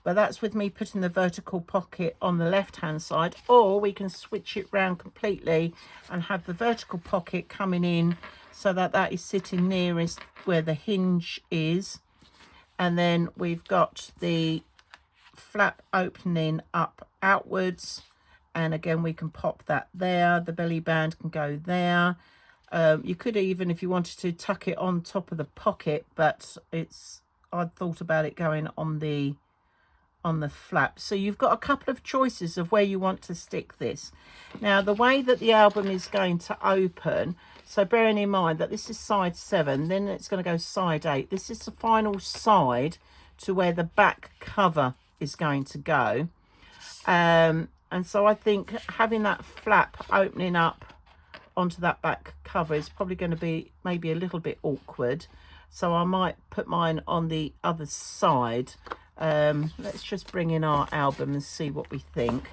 But that's with me putting the vertical pocket on the left hand side, or we can switch it round completely and have the vertical pocket coming in so that that is sitting nearest where the hinge is, and then we've got the flap opening up outwards, and again we can pop that there. The belly band can go there. You could even, if you wanted to, tuck it on top of the pocket, but I'd thought about it going on the flap. So you've got a couple of choices of where you want to stick this. Now the way that the album is going to open, so bearing in mind that this is side 7, then it's going to go side 8. This is the final side to where the back cover is going to go, and so I think having that flap opening up onto that back cover is probably going to be maybe a little bit awkward, so I might put mine on the other side. Let's just bring in our album and see what we think,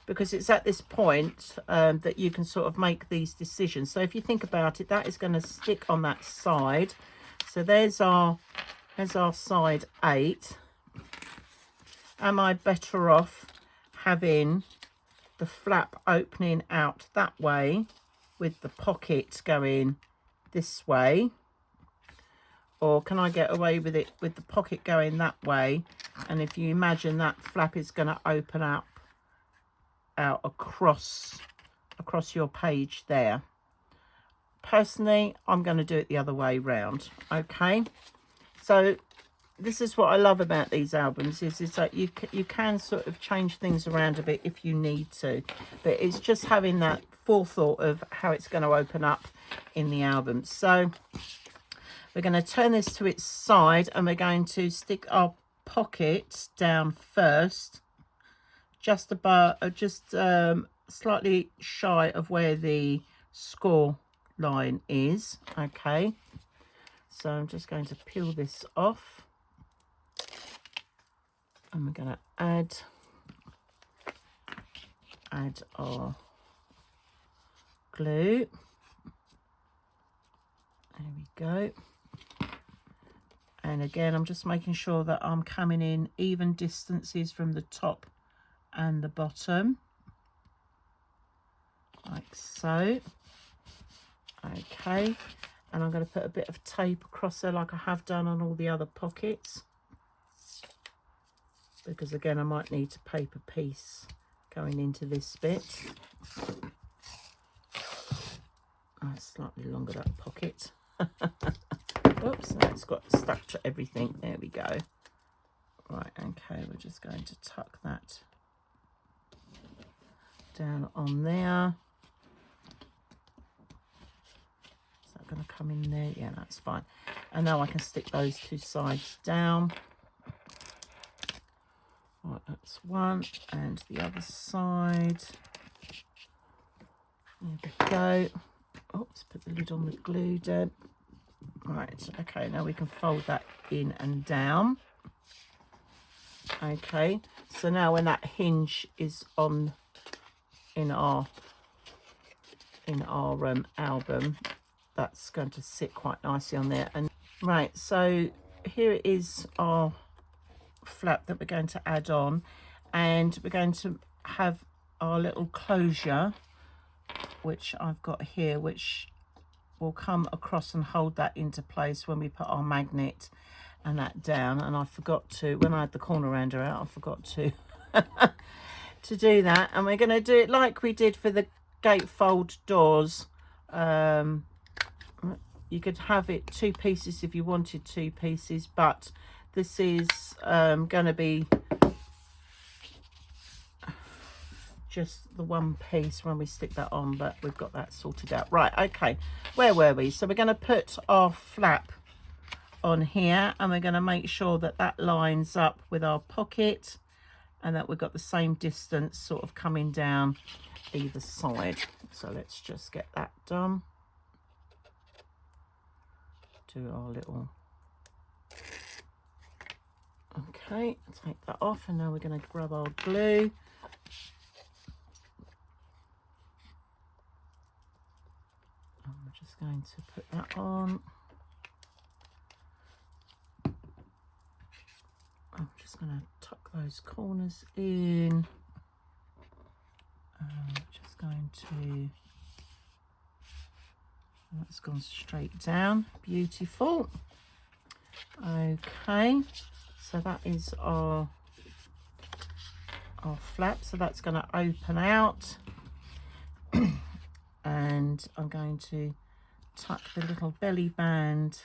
because it's at this point that you can sort of make these decisions. So if you think about it, that is going to stick on that side. So there's our side 8. Am I better off having the flap opening out that way with the pocket going this way, or can I get away with it with the pocket going that way? And if you imagine that flap is going to open out across your page there. Personally, I'm going to do it the other way round. Okay, so this is what I love about these albums, is that you can sort of change things around a bit if you need to, but it's just having that forethought of how it's going to open up in the album. So we're going to turn this to its side, and we're going to stick our pocket down first, just about slightly shy of where the score line is. Okay, so I'm just going to peel this off, and we're going to add our glue. There we go. And again, I'm just making sure that I'm coming in even distances from the top and the bottom, like so. Okay, and I'm going to put a bit of tape across there like I have done on all the other pockets, because again I might need a paper piece going into this bit. Oh, it's slightly longer, that pocket. Oops, that's got stuck to everything. There we go. Right, okay, we're just going to tuck that down on there. Is that going to come in there? Yeah, that's fine. And now I can stick those two sides down. Right, That's one, and the other side. There we go. Oh, let's put the lid on the glue, Deb. Right, okay, now we can fold that in and down. Okay, so now when that hinge is on in our album, that's going to sit quite nicely on there. And right, so here is our flap that we're going to add on, and we're going to have our little closure, which I've got here, which will come across and hold that into place when we put our magnet and that down. And I forgot to, when I had the corner rounder out, I forgot to to do that. And we're going to do it like we did for the gatefold doors. You could have it 2 pieces if you wanted 2 pieces, but this is going to be just the 1 piece when we stick that on, but we've got that sorted out. Right, okay, where were we? So we're going to put our flap on here, and we're going to make sure that that lines up with our pocket, and that we've got the same distance sort of coming down either side. So let's just get that done. Do our little, okay, take that off, and now we're going to grab our glue. I'm just going to put that on. I'm just going to tuck those corners in. I'm just going to, that's gone straight down. Beautiful. Okay, so that is our flap. So that's going to open out. And I'm going to tuck the little belly band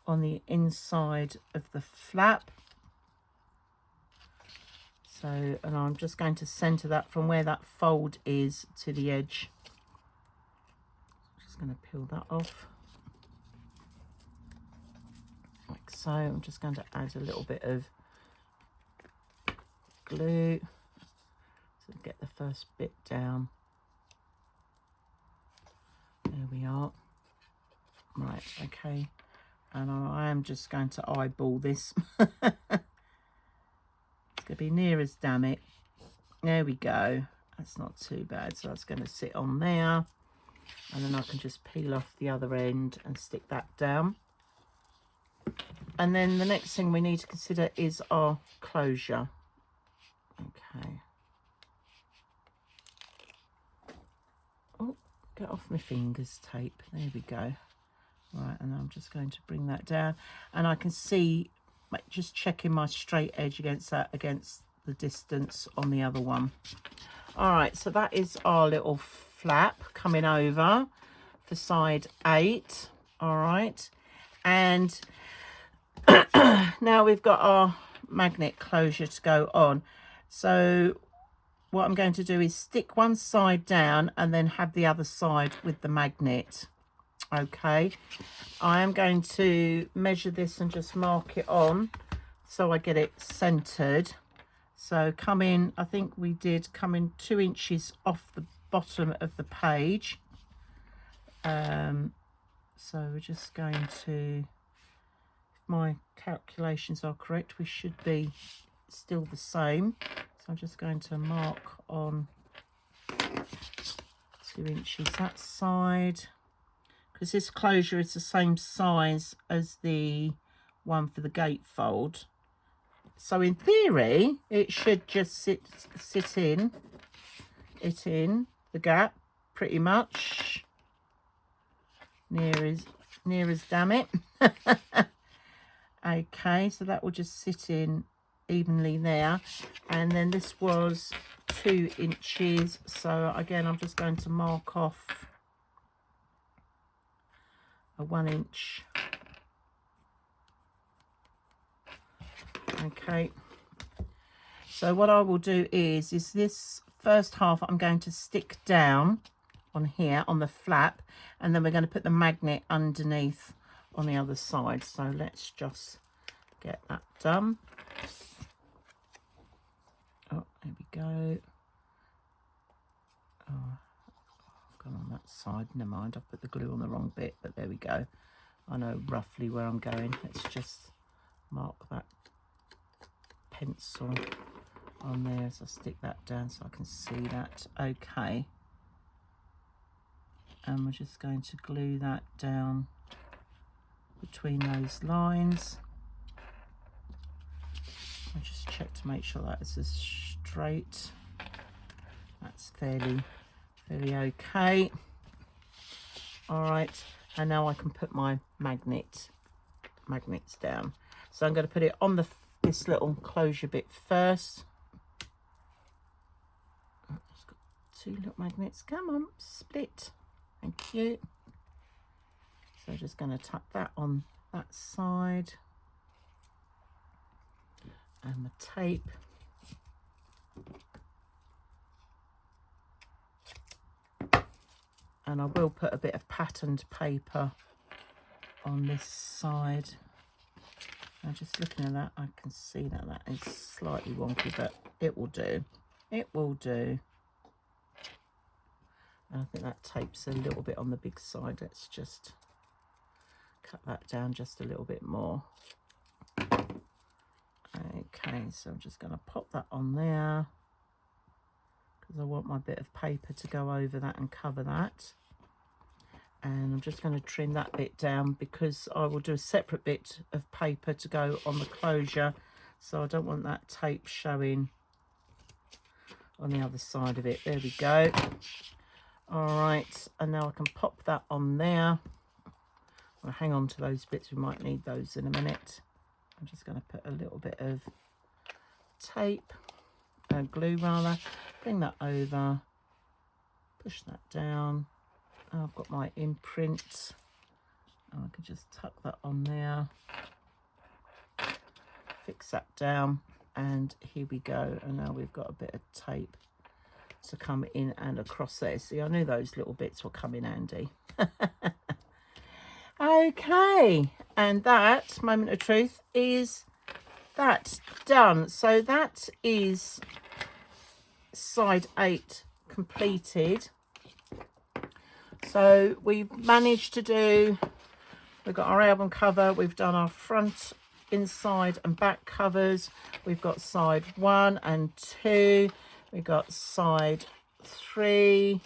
on the inside of the flap. So, and I'm just going to center that from where that fold is to the edge. Just going to peel that off like so. I'm just going to add a little bit of glue to get the first bit down. There we are. Right, okay, and I am just going to eyeball this. It's going to be near as damn it. There we go. That's not too bad. So that's going to sit on there, and then I can just peel off the other end and stick that down. And then the next thing we need to consider is our closure. Okay. Oh, get off my fingers tape. There we go. Right, and I'm just going to bring that down, and I can see, just checking my straight edge against that, against the distance on the other one. All right, so that is our little flap coming over for side 8. All right, and now we've got our magnet closure to go on. So what I'm going to do is stick one side down and then have the other side with the magnet. Okay, I am going to measure this and just mark it on so I get it centered. So come in, I think we did come in 2 inches off the bottom of the page. So we're just going to, if my calculations are correct, we should be still the same. So I'm just going to mark on 2 inches that side, because this closure is the same size as the one for the gatefold. So in theory, it should just sit in the gap pretty much. Near as damn it. Okay, so that will just sit in evenly there. And then this was 2 inches. So again, I'm just going to mark off a 1 inch. Okay, so what I will do is this first half I'm going to stick down on here on the flap, and then we're going to put the magnet underneath on the other side. So let's just get that done. There we go. Oh, I've gone on that side. Never mind, I've put the glue on the wrong bit, but there we go. I know roughly where I'm going. Let's just mark that pencil on there as I stick that down so I can see that. Okay. And we're just going to glue that down between those lines. I just check to make sure that is as straight. That's fairly okay. All right, and now I can put my magnets down. So I'm going to put it on this little closure bit first. Oh, it's got 2 little magnets. Come on, split. Thank you. So I'm just going to tuck that on that side. And the tape. And I will put a bit of patterned paper on this side. Now just looking at that, I can see that that is slightly wonky, but it will do. It will do. And I think that tape's a little bit on the big side. Let's just cut that down just a little bit more. Okay, so I'm just going to pop that on there because I want my bit of paper to go over that and cover that. And I'm just going to trim that bit down because I will do a separate bit of paper to go on the closure. So I don't want that tape showing on the other side of it. There we go. All right, and now I can pop that on there. I'll hang on to those bits. We might need those in a minute. I'm just going to put a little bit of tape, glue rather, bring that over, push that down. I've got my imprint. I can just tuck that on there, fix that down, and here we go. And now we've got a bit of tape to come in and across there. See, I knew those little bits will come in handy. Okay, and that moment of truth is that done. So that is side 8 completed. So we've managed to do, we've got our album cover, we've done our front, inside and back covers, we've got side 1 and 2, we've got side 3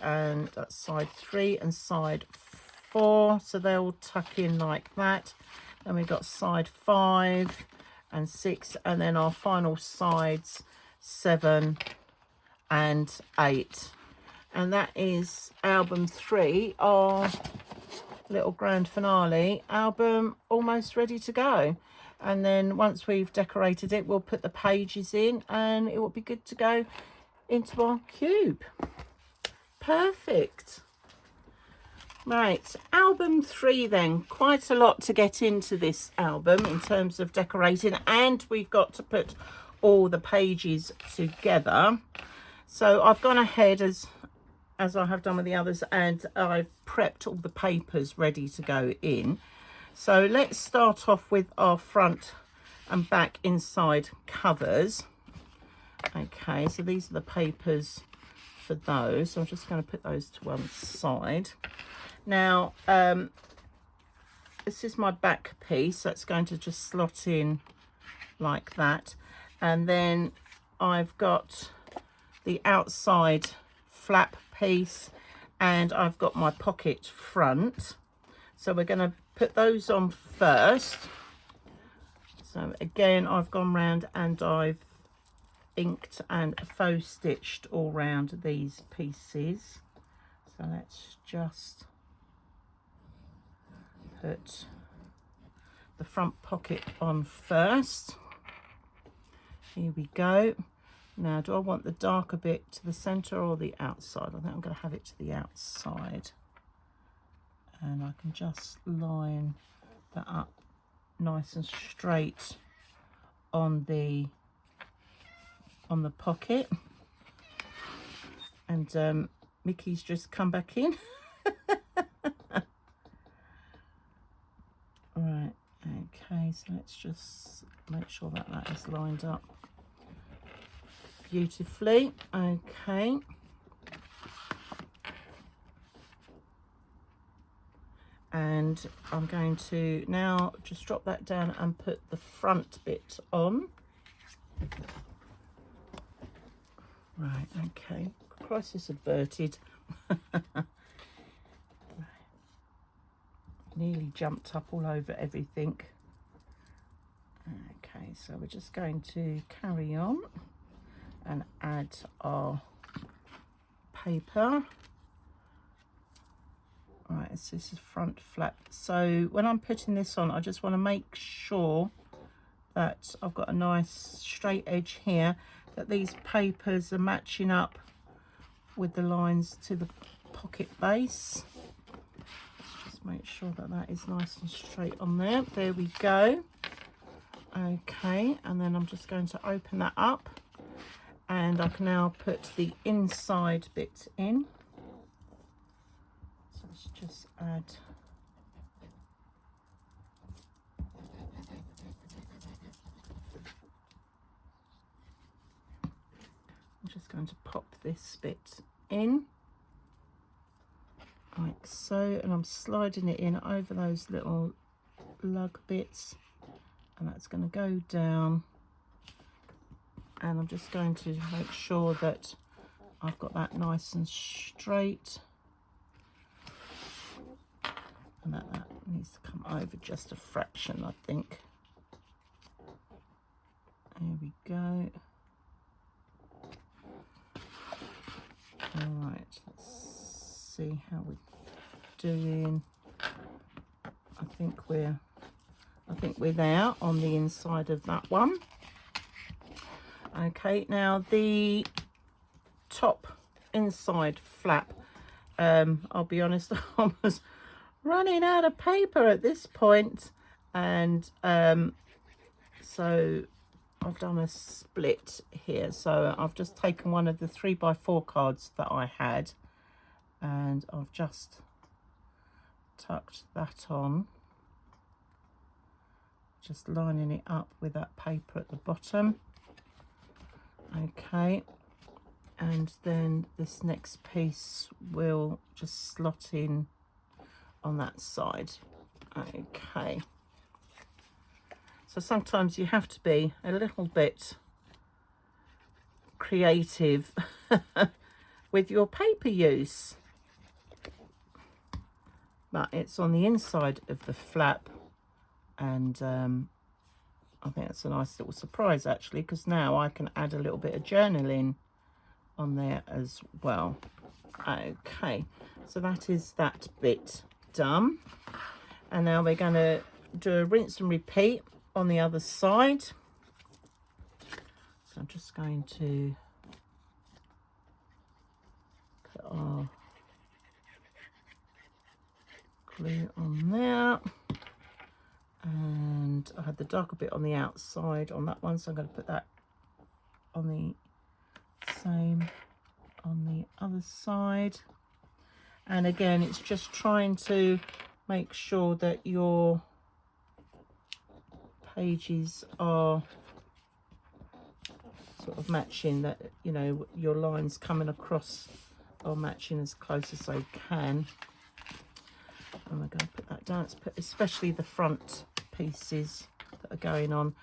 and that's side 3 and side 4, so they all tuck in like that. Then we've got side 5 and 6, and then our final sides 7 and 8. And that is album 3, our little grand finale album, almost ready to go. And then once we've decorated it, we'll put the pages in and it will be good to go into our cube. Perfect. Right, album 3 then. Quite a lot to get into this album in terms of decorating, and we've got to put all the pages together. So I've gone ahead as I have done with the others, and I've prepped all the papers ready to go in. So let's start off with our front and back inside covers. Okay, so these are the papers for those. So I'm just going to put those to one side. Now, this is my back piece. That's going to just slot in like that. And then I've got the outside flap piece, and I've got my pocket front. So we're going to put those on first. So again, I've gone round and I've inked and faux stitched all round these pieces. So let's just put the front pocket on first. Here we go. Now, do I want the darker bit to the centre or the outside? I think I'm going to have it to the outside. And I can just line that up nice and straight on the pocket. And Mickey's just come back in. Right, okay, so let's just make sure that that is lined up beautifully. Okay. And I'm going to now just drop that down and put the front bit on. Right, okay. Crisis averted. Nearly jumped up all over everything. Okay, so we're just going to carry on and add our paper. Right, so this is front flap. So when I'm putting this on, I just want to make sure that I've got a nice straight edge here, that these papers are matching up with the lines to the pocket base. Let's just make sure that that is nice and straight on there. There we go. Okay, and then I'm just going to open that up, and I can now put the inside bit in. So let's just add I'm just going to pop this bit in like so, and I'm sliding it in over those little lug bits, and that's going to go down, and I'm just going to make sure that I've got that nice and straight, and that needs to come over just a fraction, I think. There we go. All right, let's see how we're doing. I think we're there on the inside of that one. Okay, now the top inside flap, I'll be honest, I was running out of paper at this point, and so I've done a split here. So I've just taken one of the 3x4 cards that I had, and I've just tucked that on, just lining it up with that paper at the bottom. Okay, and then this next piece will just slot in on that side. Okay, so sometimes you have to be a little bit creative with your paper use, but it's on the inside of the flap, and I think that's a nice little surprise actually, because now I can add a little bit of journaling on there as well. Okay, so that is that bit done, and now we're going to do a rinse and repeat on the other side. So I'm just going to put our glue on there, and I had the darker bit on the outside on that one, so I'm going to put that on the same on the other side. And again, it's just trying to make sure that your pages are sort of matching, that you know your lines coming across are matching as close as they can. And we're going to put that down. It's especially the front pieces that are going on.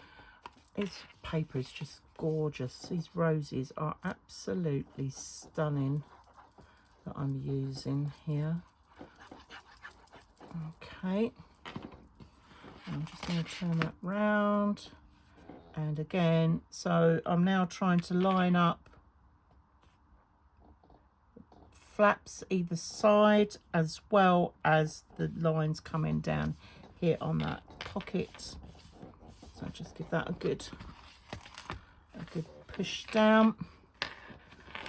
This paper is just gorgeous. These roses are absolutely stunning that I'm using here. Okay, I'm just going to turn that round, and again, so I'm now trying to line up flaps either side, as well as the lines coming down here on that pocket. So just give that a good push down.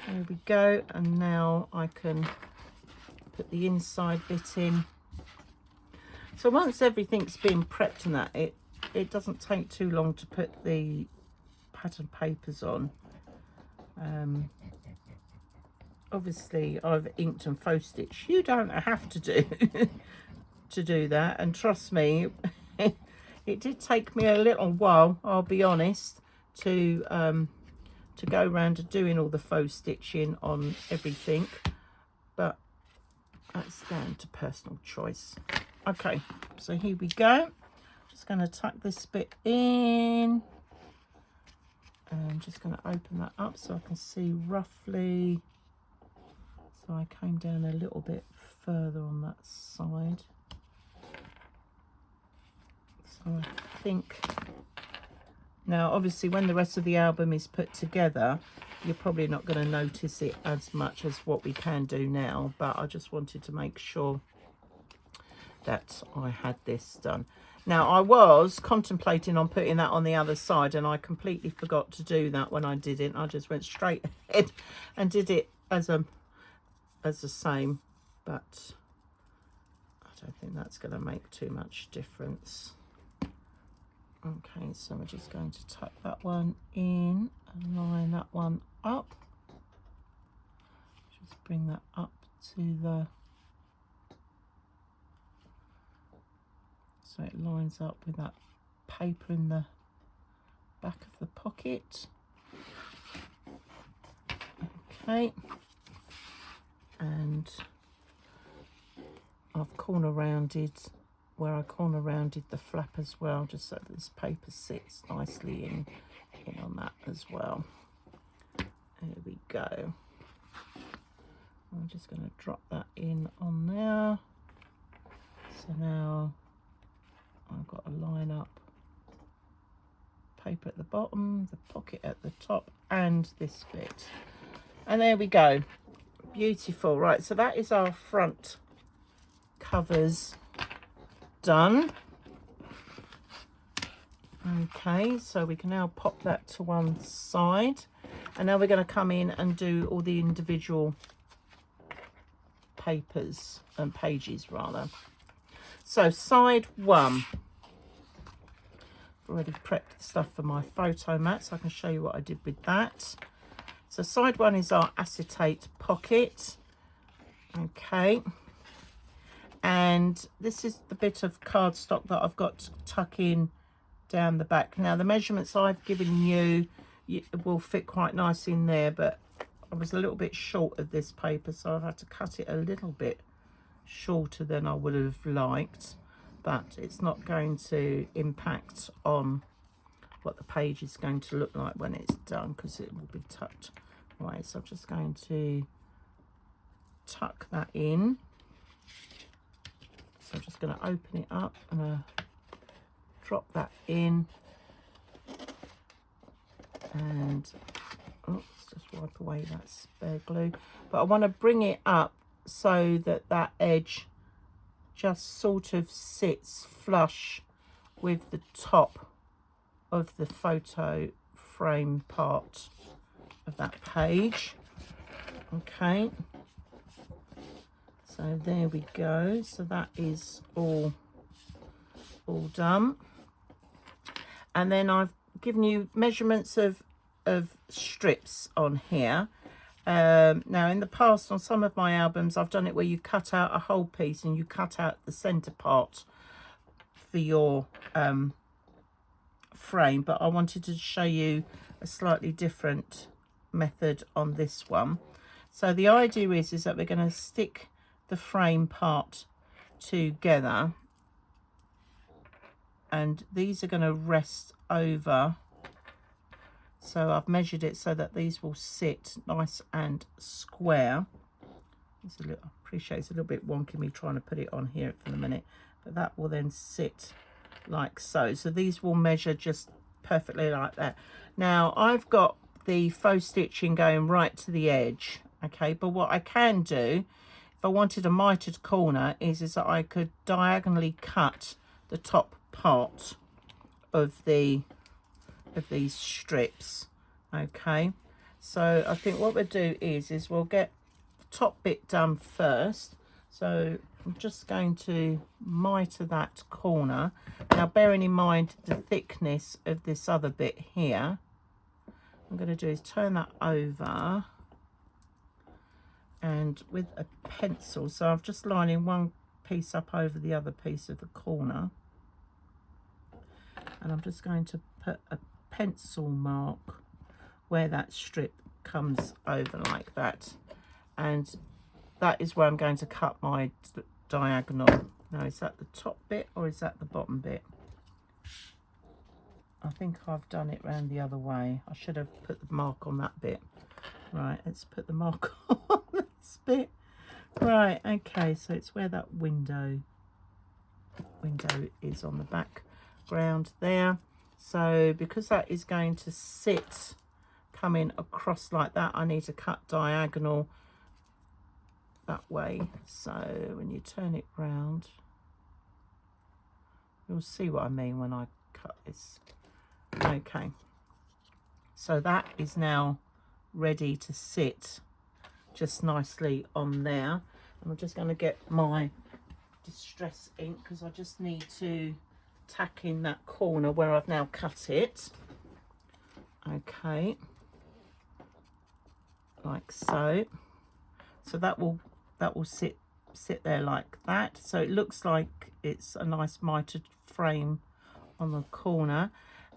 There we go, and now I can put the inside bit in. So once everything's been prepped and that, it doesn't take too long to put the pattern papers on. Obviously I've inked and faux stitched. You don't have to do that, and trust me, it did take me a little while, I'll be honest, to to go around and doing all the faux stitching on everything, but that's down to personal choice. Okay, so here we go. Just going to tuck this bit in. And I'm just going to open that up so I can see roughly. So I came down a little bit further on that side. So I think now obviously when the rest of the album is put together, you're probably not going to notice it as much as what we can do now, but I just wanted to make sure that I had this done. Now I was contemplating on putting that on the other side, and I completely forgot to do that when I did it. I just went straight ahead and did it as the same, but I don't think that's going to make too much difference. Okay, so we're just going to tuck that one in and line that one up. Just bring that up to the, so it lines up with that paper in the back of the pocket. Okay, and I've corner rounded where I corner rounded the flap as well, just so that this paper sits nicely in on that as well. There we go. I'm just going to drop that in on there. So now I've got a line up paper at the bottom, the pocket at the top, and this bit. And there we go. Beautiful. Right, so that is our front covers done. Okay, so we can now pop that to one side, and now we're going to come in and do all the individual papers and pages rather. So side one, I've already prepped stuff for my photo mat, so I can show you what I did with that. So side one is our acetate pocket. Okay, and this is the bit of cardstock that I've got to tuck in down the back. Now the measurements I've given you will fit quite nice in there, but I was a little bit short of this paper, so I've had to cut it a little bit shorter than I would have liked, but it's not going to impact on what the page is going to look like when it's done, because it will be tucked away. So I'm just going to tuck that in. So I'm just going to open it up and drop that in, and let's just wipe away that spare glue. But I want to bring it up so that that edge just sort of sits flush with the top of the photo frame part of that page. Okay, so there we go. So that is all done. And then I've given you measurements of strips on here. Now in the past on some of my albums I've done it where you cut out a whole piece and you cut out the center part for your frame, but I wanted to show you a slightly different method on this one. So the idea is that we're going to stick the frame part together, and these are going to rest over. So I've measured it so that these will sit nice and square. It's a little, I appreciate it's a little bit wonky me trying to put it on here for the minute, but that will then sit like so. So these will measure just perfectly like that. Now I've got the faux stitching going right to the edge, okay, but what I can do if I wanted a mitered corner is that I could diagonally cut the top part of these strips. Okay, so I think what we'll do is we'll get the top bit done first. So I'm just going to miter that corner. Now bearing in mind the thickness of this other bit here, I'm going to do is turn that over, and with a pencil, so I'm just lining one piece up over the other piece of the corner, and I'm just going to put a pencil mark where that strip comes over like that, and that is where I'm going to cut my diagonal. Now, is that the top bit or is that the bottom bit? I think I've done it round the other way. I should have put the mark on that bit. Right, let's put the mark on this bit. Right, okay, so it's where that window is on the background there. So because that is going to sit coming across like that, I need to cut diagonal that way. So when you turn it round, you'll see what I mean when I cut this. Okay, so that is now ready to sit just nicely on there. And I'm just going to get my distress ink because I just need to tack in that corner where I've now cut it. Okay, like so. So that will sit there like that. So it looks like it's a nice mitered frame on the corner.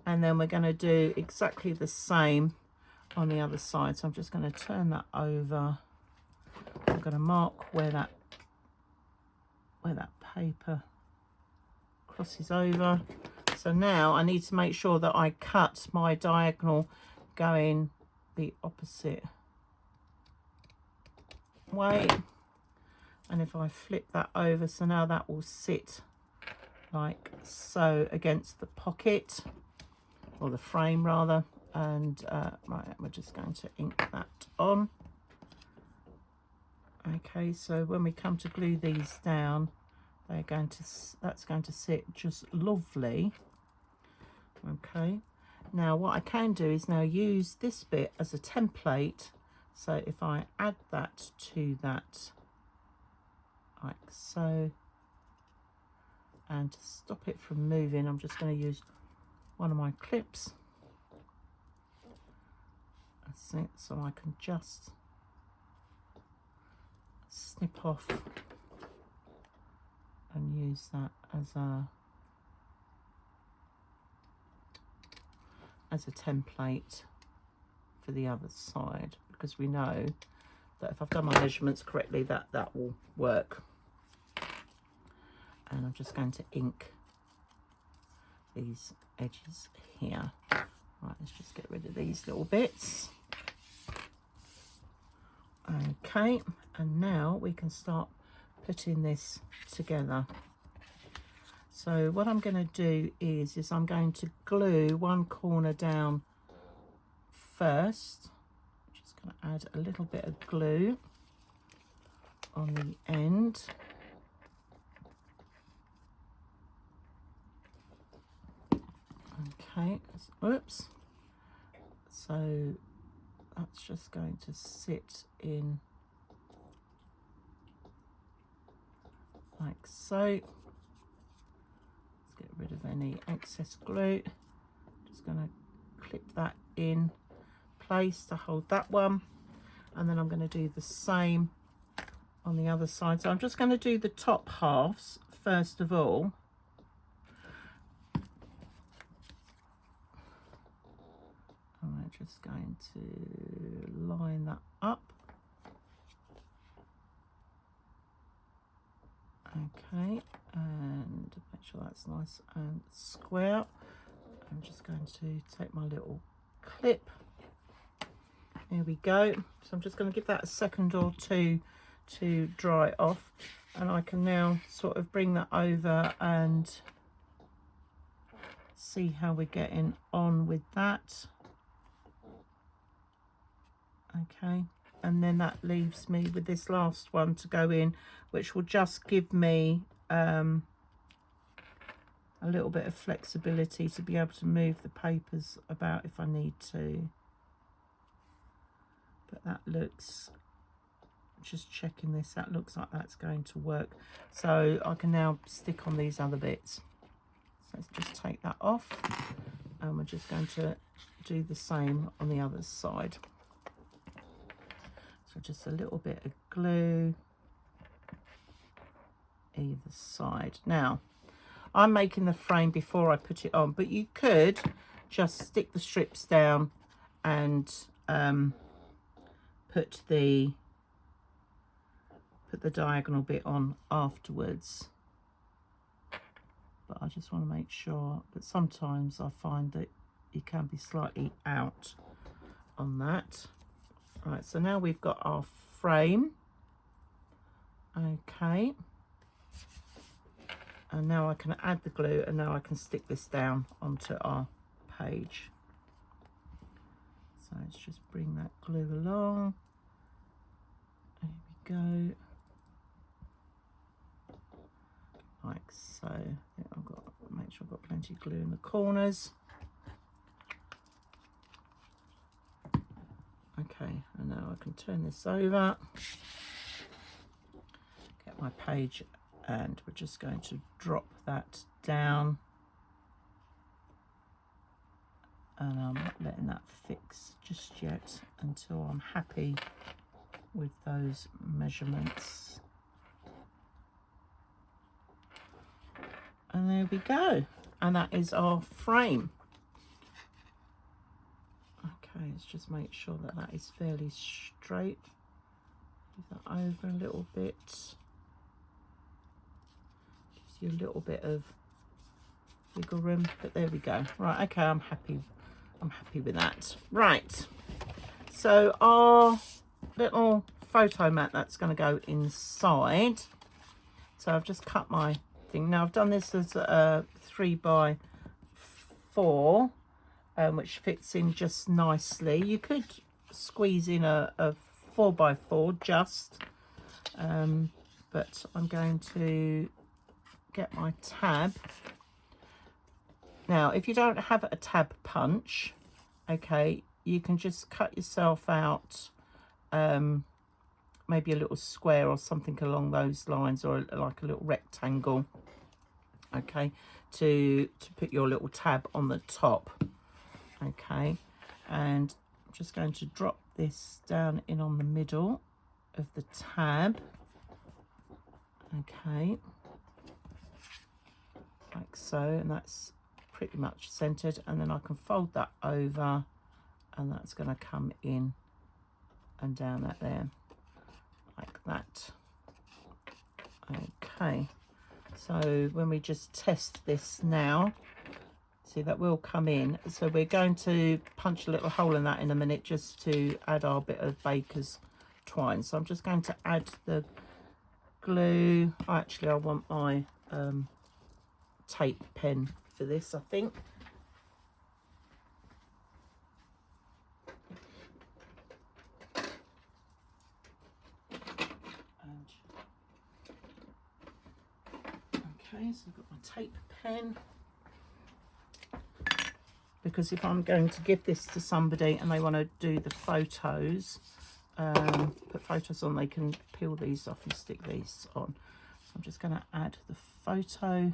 And then we're going to do exactly the same on the other side. So I'm just going to turn that over. I'm going to mark where that paper crosses over. So now I need to make sure that I cut my diagonal going the opposite way. And if I flip that over, so now that will sit like so against the pocket, or the frame rather. And right, we're just going to ink that on. Okay, so when we come to glue these down, that's going to sit just lovely. Okay, now what I can do is now use this bit as a template. So if I add that to that like so, and to stop it from moving, I'm just going to use one of my clips. That's it, so I can just snip off and use that as a template for the other side, because we know that if I've done my measurements correctly, that will work. And I'm just going to ink these edges here. Right, let's just get rid of these little bits. Okay, and now we can start putting this together. So what I'm going to do is I'm going to glue one corner down first. I'm just going to add a little bit of glue on the end. Okay, oops. So that's just going to sit in like so. Let's get rid of any excess glue. Just going to clip that in place to hold that one, and then I'm going to do the same on the other side. So I'm just going to do the top halves first of all. I'm just going to line that up. Okay, and make sure that's nice and square. I'm just going to take my little clip. There we go. So I'm just going to give that a second or two to dry off, and I can now sort of bring that over and see how we're getting on with that. Okay, and then that leaves me with this last one to go in, which will just give me a little bit of flexibility to be able to move the papers about if I need to. But that looks, just checking this, that looks like that's going to work. So I can now stick on these other bits. So let's just take that off, and we're just going to do the same on the other side. So just a little bit of glue either side. Now, I'm making the frame before I put it on, but you could just stick the strips down and put the diagonal bit on afterwards, but I just want to make sure. But sometimes I find that you can be slightly out on that. Right, so now we've got our frame. Okay, and now I can add the glue, and now I can stick this down onto our page. So let's just bring that glue along. There we go. Like so. Yeah, I've got to make sure I've got plenty of glue in the corners. Okay, and now I can turn this over, get my page, and we're just going to drop that down, and I'm not letting that fix just yet until I'm happy with those measurements. And there we go, and that is our frame. Okay, let's just make sure that that is fairly straight. Move that over a little bit. Gives you a little bit of wiggle room, but there we go. Right, okay, I'm happy with that. Right, so our little photo mat, that's going to go inside. So I've just cut my thing. Now I've done this as a 3x4, which fits in just nicely. You could squeeze in a 4x4 just, but I'm going to get my tab. Now, if you don't have a tab punch, okay, you can just cut yourself out maybe a little square or something along those lines, or like a little rectangle, okay, to put your little tab on the top. Okay, and I'm just going to drop this down in on the middle of the tab. Okay, like so, and that's pretty much centered, and then I can fold that over, and that's going to come in and down that there like that. Okay, so when we just test this now, see, that will come in. So we're going to punch a little hole in that in a minute just to add our bit of baker's twine. So I'm just going to add the glue. Actually, I want my tape pen for this, I think. Okay, so I've got my tape pen, because if I'm going to give this to somebody and they want to do the photos, put photos on, they can peel these off and stick these on. So I'm just going to add the photo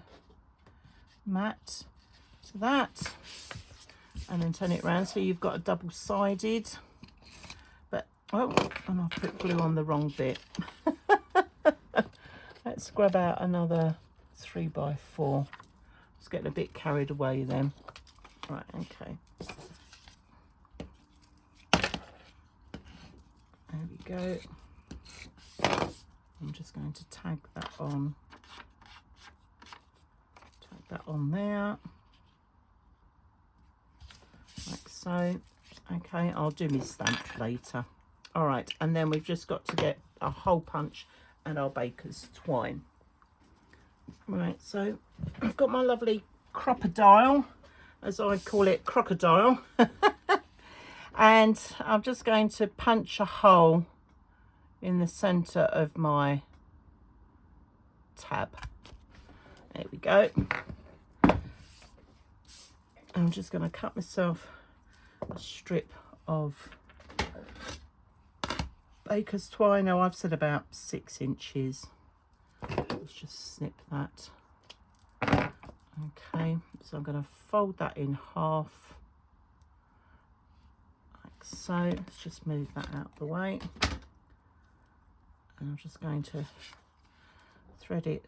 mat to that, and then turn it around so you've got a double-sided. But oh, and I put glue on the wrong bit. Let's grab out another 3x4. Just getting a bit carried away then. Right, okay. There we go. I'm just going to tag that on. Tag that on there. Like so. Okay, I'll do my stamp later. All right, and then we've just got to get a hole punch and our baker's twine. Right, so I've got my lovely crocodile, as I call it, crocodile. And I'm just going to punch a hole in the center of my tab. There we go. I'm just going to cut myself a strip of baker's twine. Now I've said about 6 inches. Let's just snip that. Okay, so I'm going to fold that in half, like so. Let's just move that out of the way, and I'm just going to thread it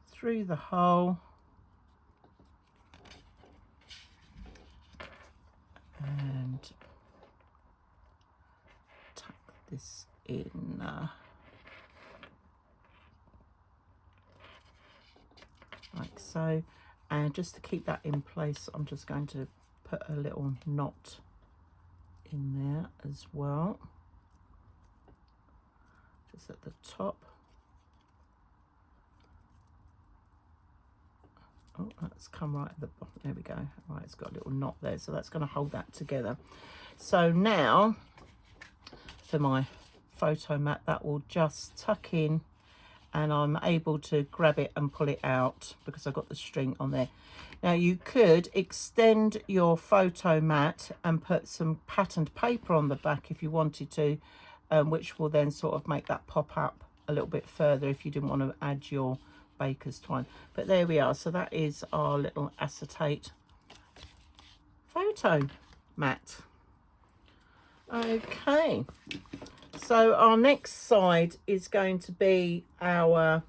through the hole, and this in like so. And just to keep that in place, I'm just going to put a little knot in there as well, just at the top. Oh, that's come right at the bottom. There we go. Right, it's got a little knot there, so that's going to hold that together. So now for my photo mat, that will just tuck in, and I'm able to grab it and pull it out because I've got the string on there. Now you could extend your photo mat and put some patterned paper on the back if you wanted to, which will then sort of make that pop up a little bit further if you didn't want to add your baker's twine. But there we are. So that is our little acetate photo mat. Okay, so our next side is going to be our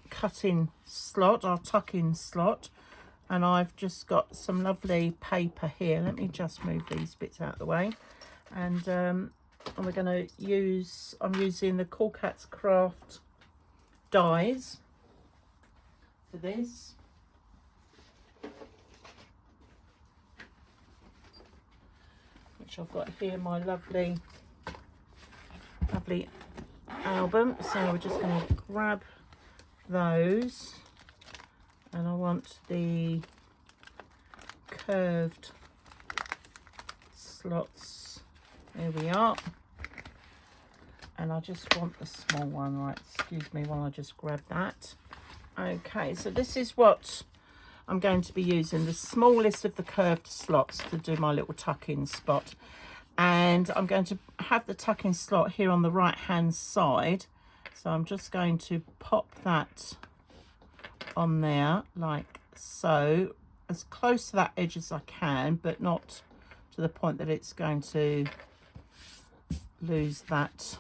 cut-in slot, our tuck-in slot, and I've just got some lovely paper here. Let me just move these bits out of the way, and we're going to use, I'm using the Cool Cats Craft dies for this. Which I've got here, my lovely album. So we're just going to grab those, and I want the curved slots. There we are. And I just want the small one, right? Excuse me while I just grab that. Okay, so this is what I'm going to be using, the smallest of the curved slots to do my little tuck-in spot. And I'm going to have the tuck-in slot here on the right hand side. So I'm just going to pop that on there like so, as close to that edge as I can, but not to the point that it's going to lose that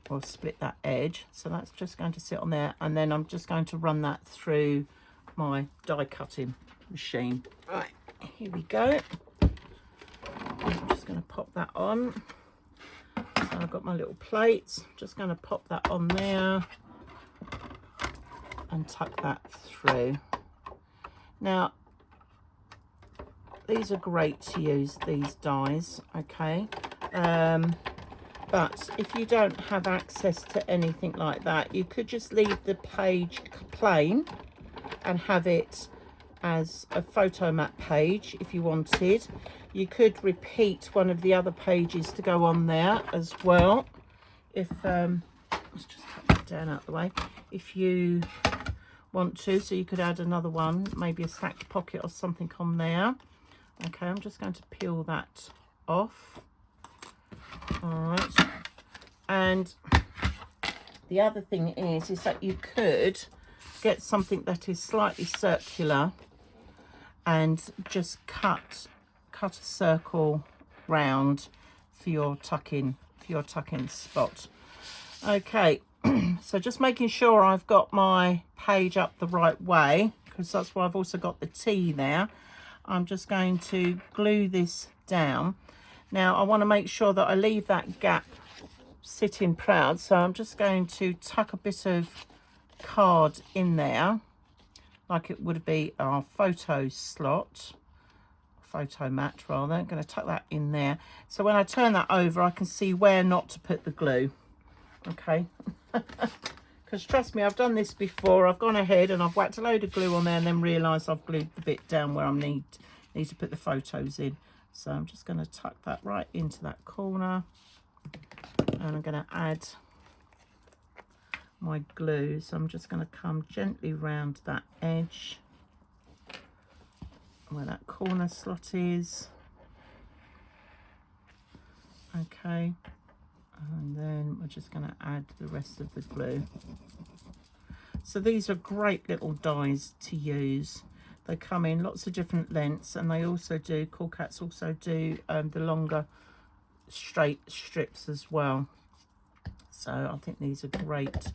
or split that edge. So that's just going to sit on there, and then I'm just going to run that through my die cutting machine. Right, here we go. I'm just going to pop that on. So I've got my little plates, just going to pop that on there and tuck that through. Now these are great to use, these dies, okay, but if you don't have access to anything like that, you could just leave the page plain and have it as a photo mat page if you wanted. You could repeat one of the other pages to go on there as well. If let's just tuck that down out of the way if you want to. So you could add another one, maybe a stacked pocket or something on there. Okay, I'm just going to peel that off. All right, and the other thing is that you could get something that is slightly circular and just cut a circle round for your tuck-in spot. Okay, so just making sure I've got my page up the right way, because that's why I've also got the T there. I'm just going to glue this down. Now I want to make sure that I leave that gap sitting proud, so I'm just going to tuck a bit of card in there like it would be our photo slot, photo mat rather. I'm going to tuck that in there, so when I turn that over I can see where not to put the glue. Okay, because trust me, I've done this before. I've gone ahead and I've whacked a load of glue on there and then realised I've glued the bit down where I need to put the photos in. So I'm just going to tuck that right into that corner, and I'm going to add my glue. So I'm just going to come gently round that edge where that corner slot is. Okay, and then we're just going to add the rest of the glue. So these are great little dies to use. They come in lots of different lengths, and they also do, Cool Cats also do the longer straight strips as well. So I think these are great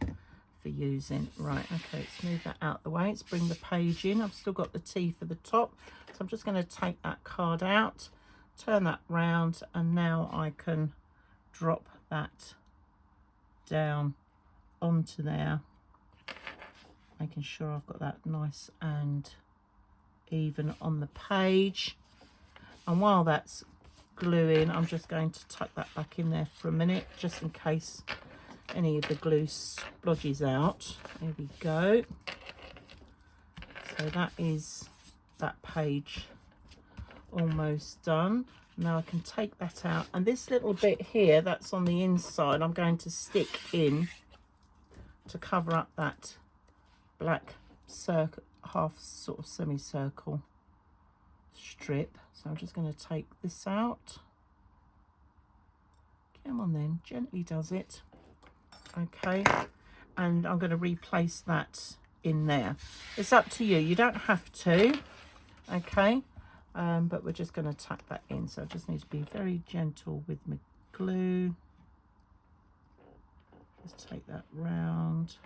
for using. Right, okay, let's move that out the way. Let's bring the page in. I've still got the T for the top, so I'm just going to take that card out turn that round, and now I can drop that down onto there, making sure I've got that nice and even on the page. And while that's gluing, I'm just going to tuck that back in there for a minute, just in case any of the glue splodges out. There we go. So that is that page almost done. Now I can take that out, and this little bit here that's on the inside I'm going to stick in to cover up that black circle, half sort of semicircle strip. So I'm just going to take this out. Come on then, gently does it. Okay, and I'm going to replace that in there. It's up to you, you don't have to. Okay, but we're just going to tuck that in, so I just need to be very gentle with my glue. Just take that round.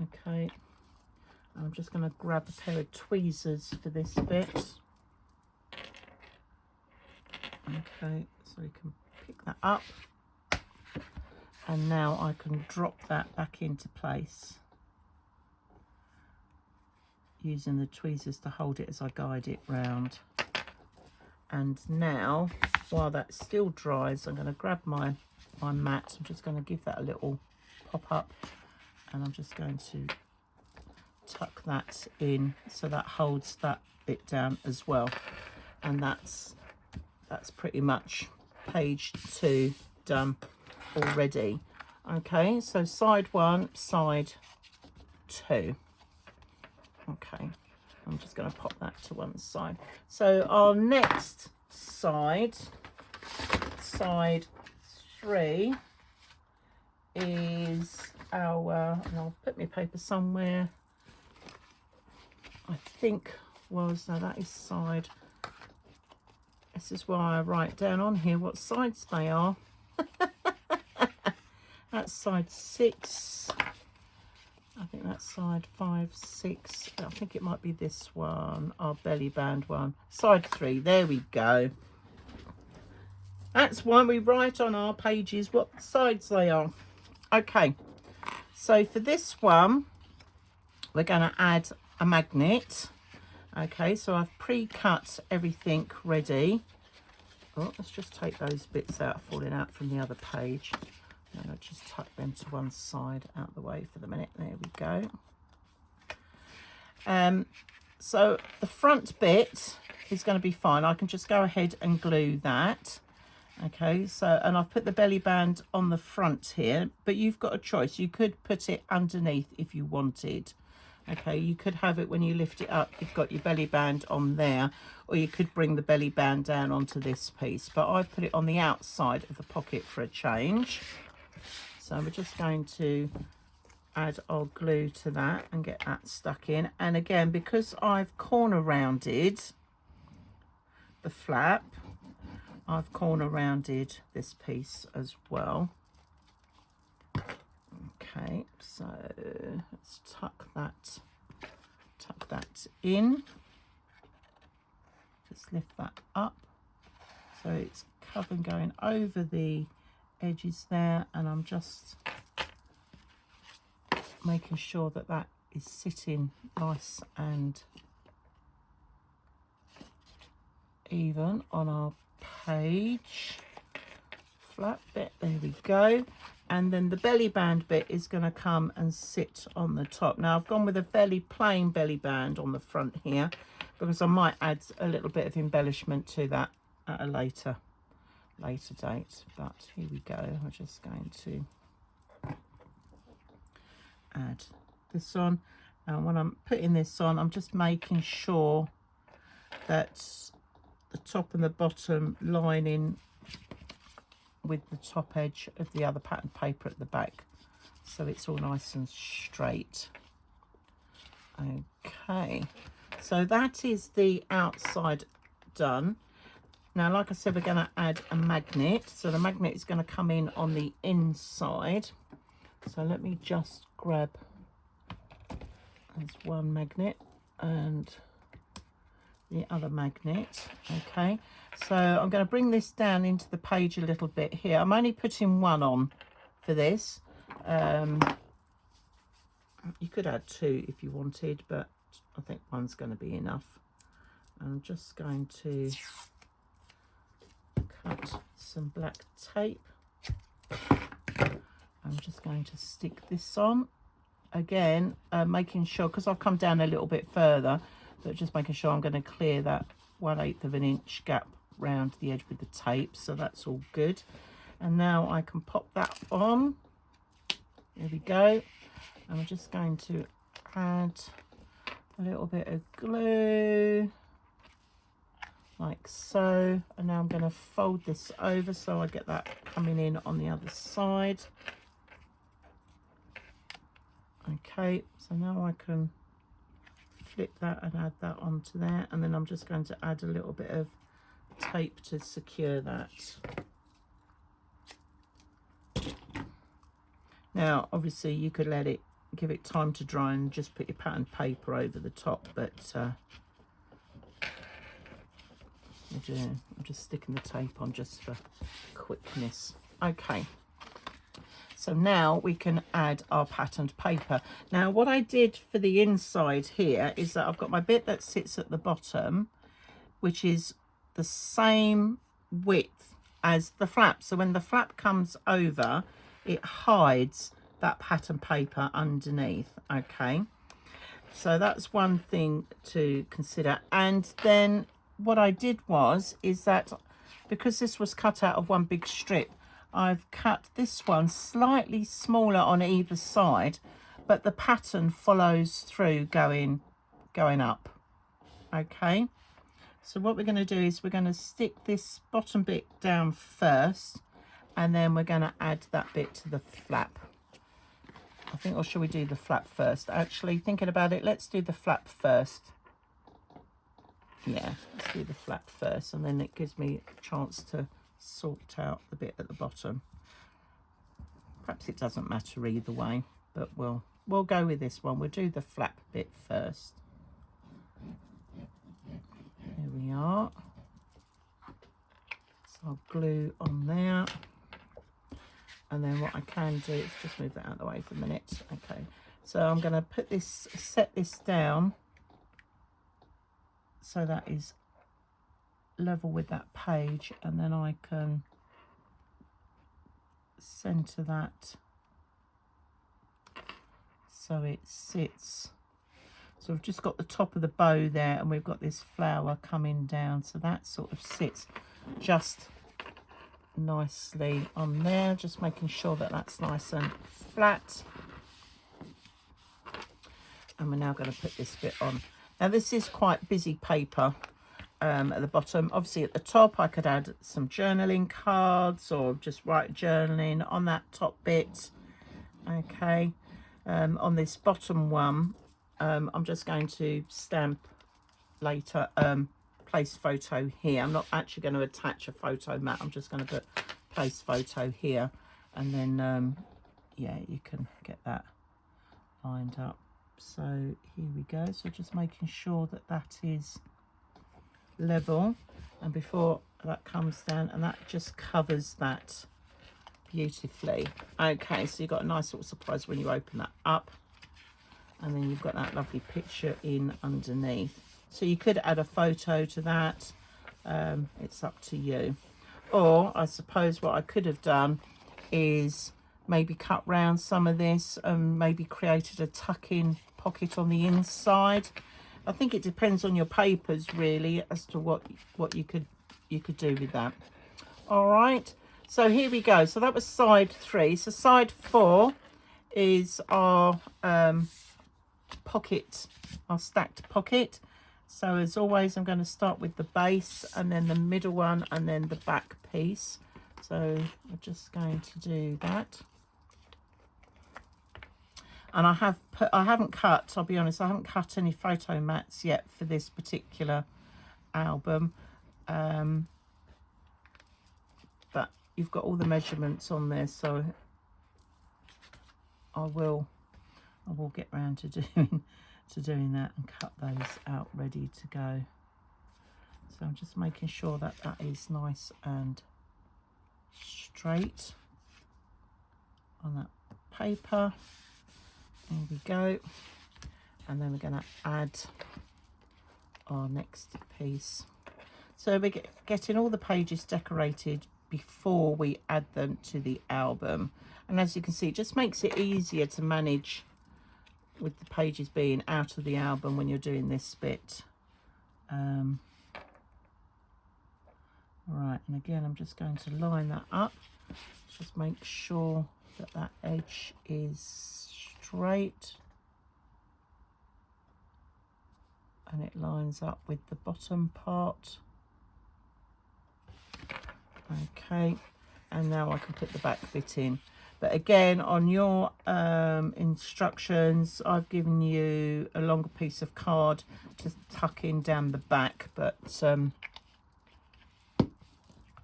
Okay, I'm just going to grab a pair of tweezers for this bit. Okay, so you can pick that up, and now I can drop that back into place using the tweezers to hold it as I guide it round. And now, while that still dries, I'm going to grab my mat. I'm just going to give that a little pop up, and I'm just going to tuck that in so that holds that bit down as well. And that's pretty much page 2 done already. Okay, so side 1, side 2. Okay, I'm just going to pop that to one side. So our next side, side 3, is our, and I'll put my paper somewhere, I think was, no, that is side, this is why I write down on here what sides they are. That's side 6. I think that's side 5, 6. I think it might be this one, our belly band one. Side 3, there we go. That's why we write on our pages what sides they are. Okay, so for this one, we're going to add a magnet. Okay, so I've pre-cut everything ready. Oh, let's just take those bits out falling out from the other page. And I'll just tuck them to one side out of the way for the minute. There we go. So the front bit is going to be fine. I can just go ahead and glue that. Okay, so, and I've put the belly band on the front here, but you've got a choice. You could put it underneath if you wanted. Okay, you could have it when you lift it up, you've got your belly band on there, or you could bring the belly band down onto this piece, but I put it on the outside of the pocket for a change. So we're just going to add our glue to that and get that stuck in. And again, because I've corner rounded the flap, I've corner rounded this piece as well. Okay, so let's tuck that in. Just lift that up so it's covering, going over the edges there, and I'm just making sure that that is sitting nice and even on our page. Flat bit, there we go. And then the belly band bit is going to come and sit on the top. Now I've gone with a fairly plain belly band on the front here because I might add a little bit of embellishment to that at a later date, but here we go. I'm just going to add this on, and when I'm putting this on, I'm just making sure that the top and the bottom lining with the top edge of the other pattern paper at the back, so it's all nice and straight. Okay, so that is the outside done. Now, like I said, we're going to add a magnet. So the magnet is going to come in on the inside. So let me just grab, there's one magnet and the other magnet. Okay, So I'm going to bring this down into the page a little bit here. I'm only putting one on for this. You could add two if you wanted, but I think one's going to be enough. I'm just going to cut some black tape. I'm just going to stick this on again, making sure, because I've come down a little bit further, but just making sure I'm going to clear that 1/8 of an inch gap round the edge with the tape, so that's all good. And now I can pop that on. There we go. I'm just going to add a little bit of glue like so, and now I'm going to fold this over so I get that coming in on the other side. Okay, so now I can flip that and add that onto there, and then I'm just going to add a little bit of tape to secure that. Now obviously you could give it time to dry and just put your pattern paper over the top, but I'm just sticking the tape on just for quickness. Okay, so now we can add our patterned paper. Now what I did for the inside here is that I've got my bit that sits at the bottom, which is the same width as the flap. So when the flap comes over, it hides that pattern paper underneath. Okay, so that's one thing to consider. And then what I did is that because this was cut out of one big strip, I've cut this one slightly smaller on either side, but the pattern follows through going up. Okay, so what we're going to do is we're going to stick this bottom bit down first, and then we're going to add that bit to the flap. I think, or shall we do the flap first? Actually, thinking about it, let's do the flap first. Yeah, let's do the flap first, and then it gives me a chance to sort out the bit at the bottom. Perhaps it doesn't matter either way, but we'll go with this one. We'll do the flap bit first. There we are. So I'll glue on there. And then what I can do is just move that out of the way for a minute. Okay, so I'm going to put this, set this down so that is level with that page, and then I can center that so it sits. So we've just got the top of the bow there, and we've got this flower coming down, so that sort of sits just nicely on there, just making sure that that's nice and flat. And we're now going to put this bit on. Now this is quite busy paper at the bottom. Obviously at the top I could add some journaling cards or just write journaling on that top bit. Okay, on this bottom one I'm just going to stamp later place photo here. I'm not actually going to attach a photo mat, I'm just going to put place photo here, and then yeah, you can get that lined up. So here we go, so just making sure that that is level, and before that comes down, and that just covers that beautifully. Okay, so you've got a nice little surprise when you open that up, and then you've got that lovely picture in underneath. So you could add a photo to that, it's up to you. Or I suppose what I could have done is maybe cut round some of this and maybe created a tuck-in pocket on the inside. I think it depends on your papers really as to what you could do with that. All right, so here we go. So that was side 3. So side 4 is our pocket, our stacked pocket. So as always, I'm going to start with the base and then the middle one and then the back piece. So we're just going to do that. And I haven't cut, I'll be honest, I haven't cut any photo mats yet for this particular album. But you've got all the measurements on there, so I will get round to doing that and cut those out ready to go. So I'm just making sure that that is nice and straight on that paper. There we go. And then we're going to add our next piece. So we're getting all the pages decorated before we add them to the album. And as you can see, it just makes it easier to manage with the pages being out of the album when you're doing this bit. Right, and again, I'm just going to line that up. Just make sure that that edge is straight. And it lines up with the bottom part. Okay, and now I can put the back bit in. But again, on your instructions, I've given you a longer piece of card to tuck in down the back, but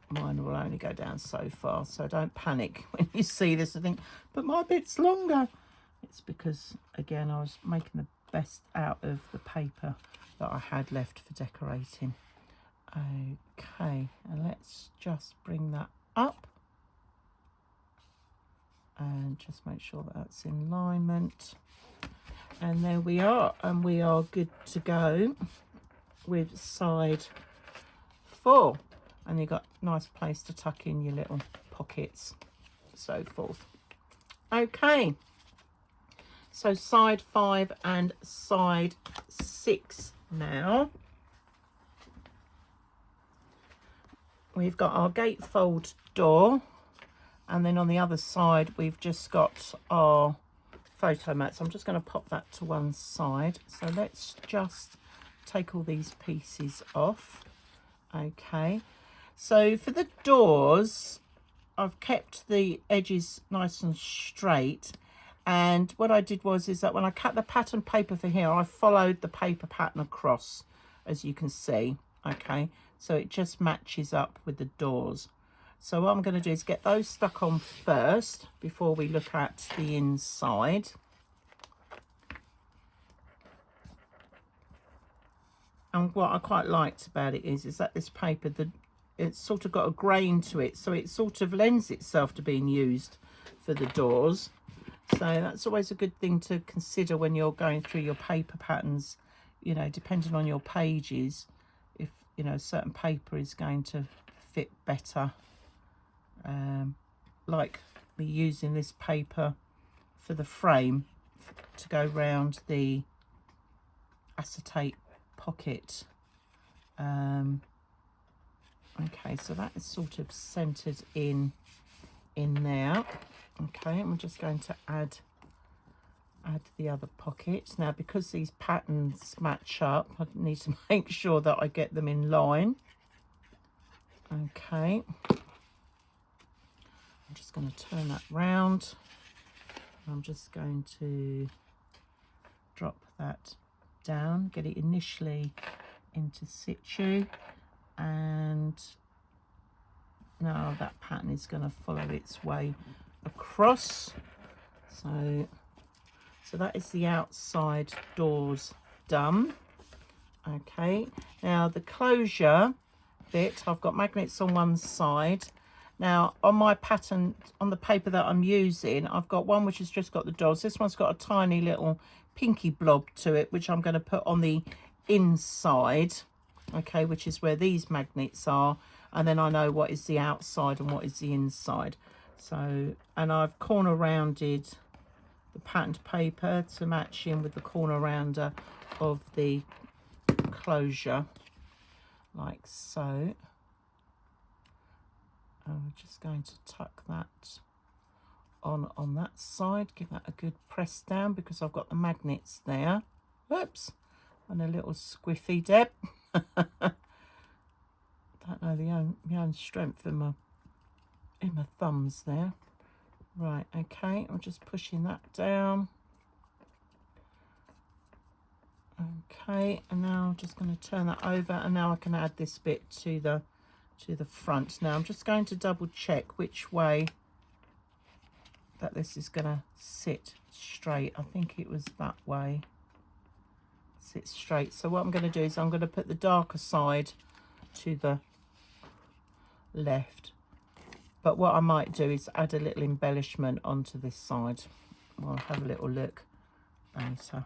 mine will only go down so far, so don't panic when you see this and think, but my bit's longer. It's because, again, I was making the best out of the paper that I had left for decorating. Okay, and let's just bring that up and just make sure that that's in alignment. And there we are, and we are good to go with side 4. And you've got a nice place to tuck in your little pockets, so forth. Okay, so side 5 and side 6 now. We've got our gatefold door, and then on the other side we've just got our photo mat. So I'm just going to pop that to one side. So let's just take all these pieces off. Okay, so for the doors, I've kept the edges nice and straight, and what I did is that when I cut the pattern paper for here, I followed the paper pattern across, as you can see. Okay, so it just matches up with the doors. So what I'm going to do is get those stuck on first before we look at the inside. And what I quite liked about it is that this paper, it's sort of got a grain to it, so it sort of lends itself to being used for the doors. So that's always a good thing to consider when you're going through your paper patterns, you know, depending on your pages, if, you know, certain paper is going to fit better. Like me using this paper for the frame to go round the acetate pocket. Okay, so that is sort of centered in there. Okay, and we're just going to add the other pockets. Now, because these patterns match up, I need to make sure that I get them in line. Okay, I'm just going to turn that round. I'm just going to drop that down, get it initially into situ, and now that pattern is going to follow its way across. So that is the outside doors done. Okay, now the closure bit, I've got magnets on one side. Now on my pattern, on the paper that I'm using, I've got one which has just got the doors. This one's got a tiny little pinky blob to it, which I'm going to put on the inside, okay, which is where these magnets are, and then I know what is the outside and what is the inside. So, and I've corner rounded the patterned paper to match in with the corner rounder of the closure, like so. I'm just going to tuck that on that side, give that a good press down because I've got the magnets there. Whoops, and a little squiffy, Deb. Don't know my own strength in my thumbs there. Right, okay, I'm just pushing that down. Okay, and now I'm just going to turn that over, and now I can add this bit to the front. Now I'm just going to double check which way that this is going to sit straight. I think it was that way. Sit straight. So what I'm going to do is I'm going to put the darker side to the left. But what I might do is add a little embellishment onto this side. I'll have a little look later.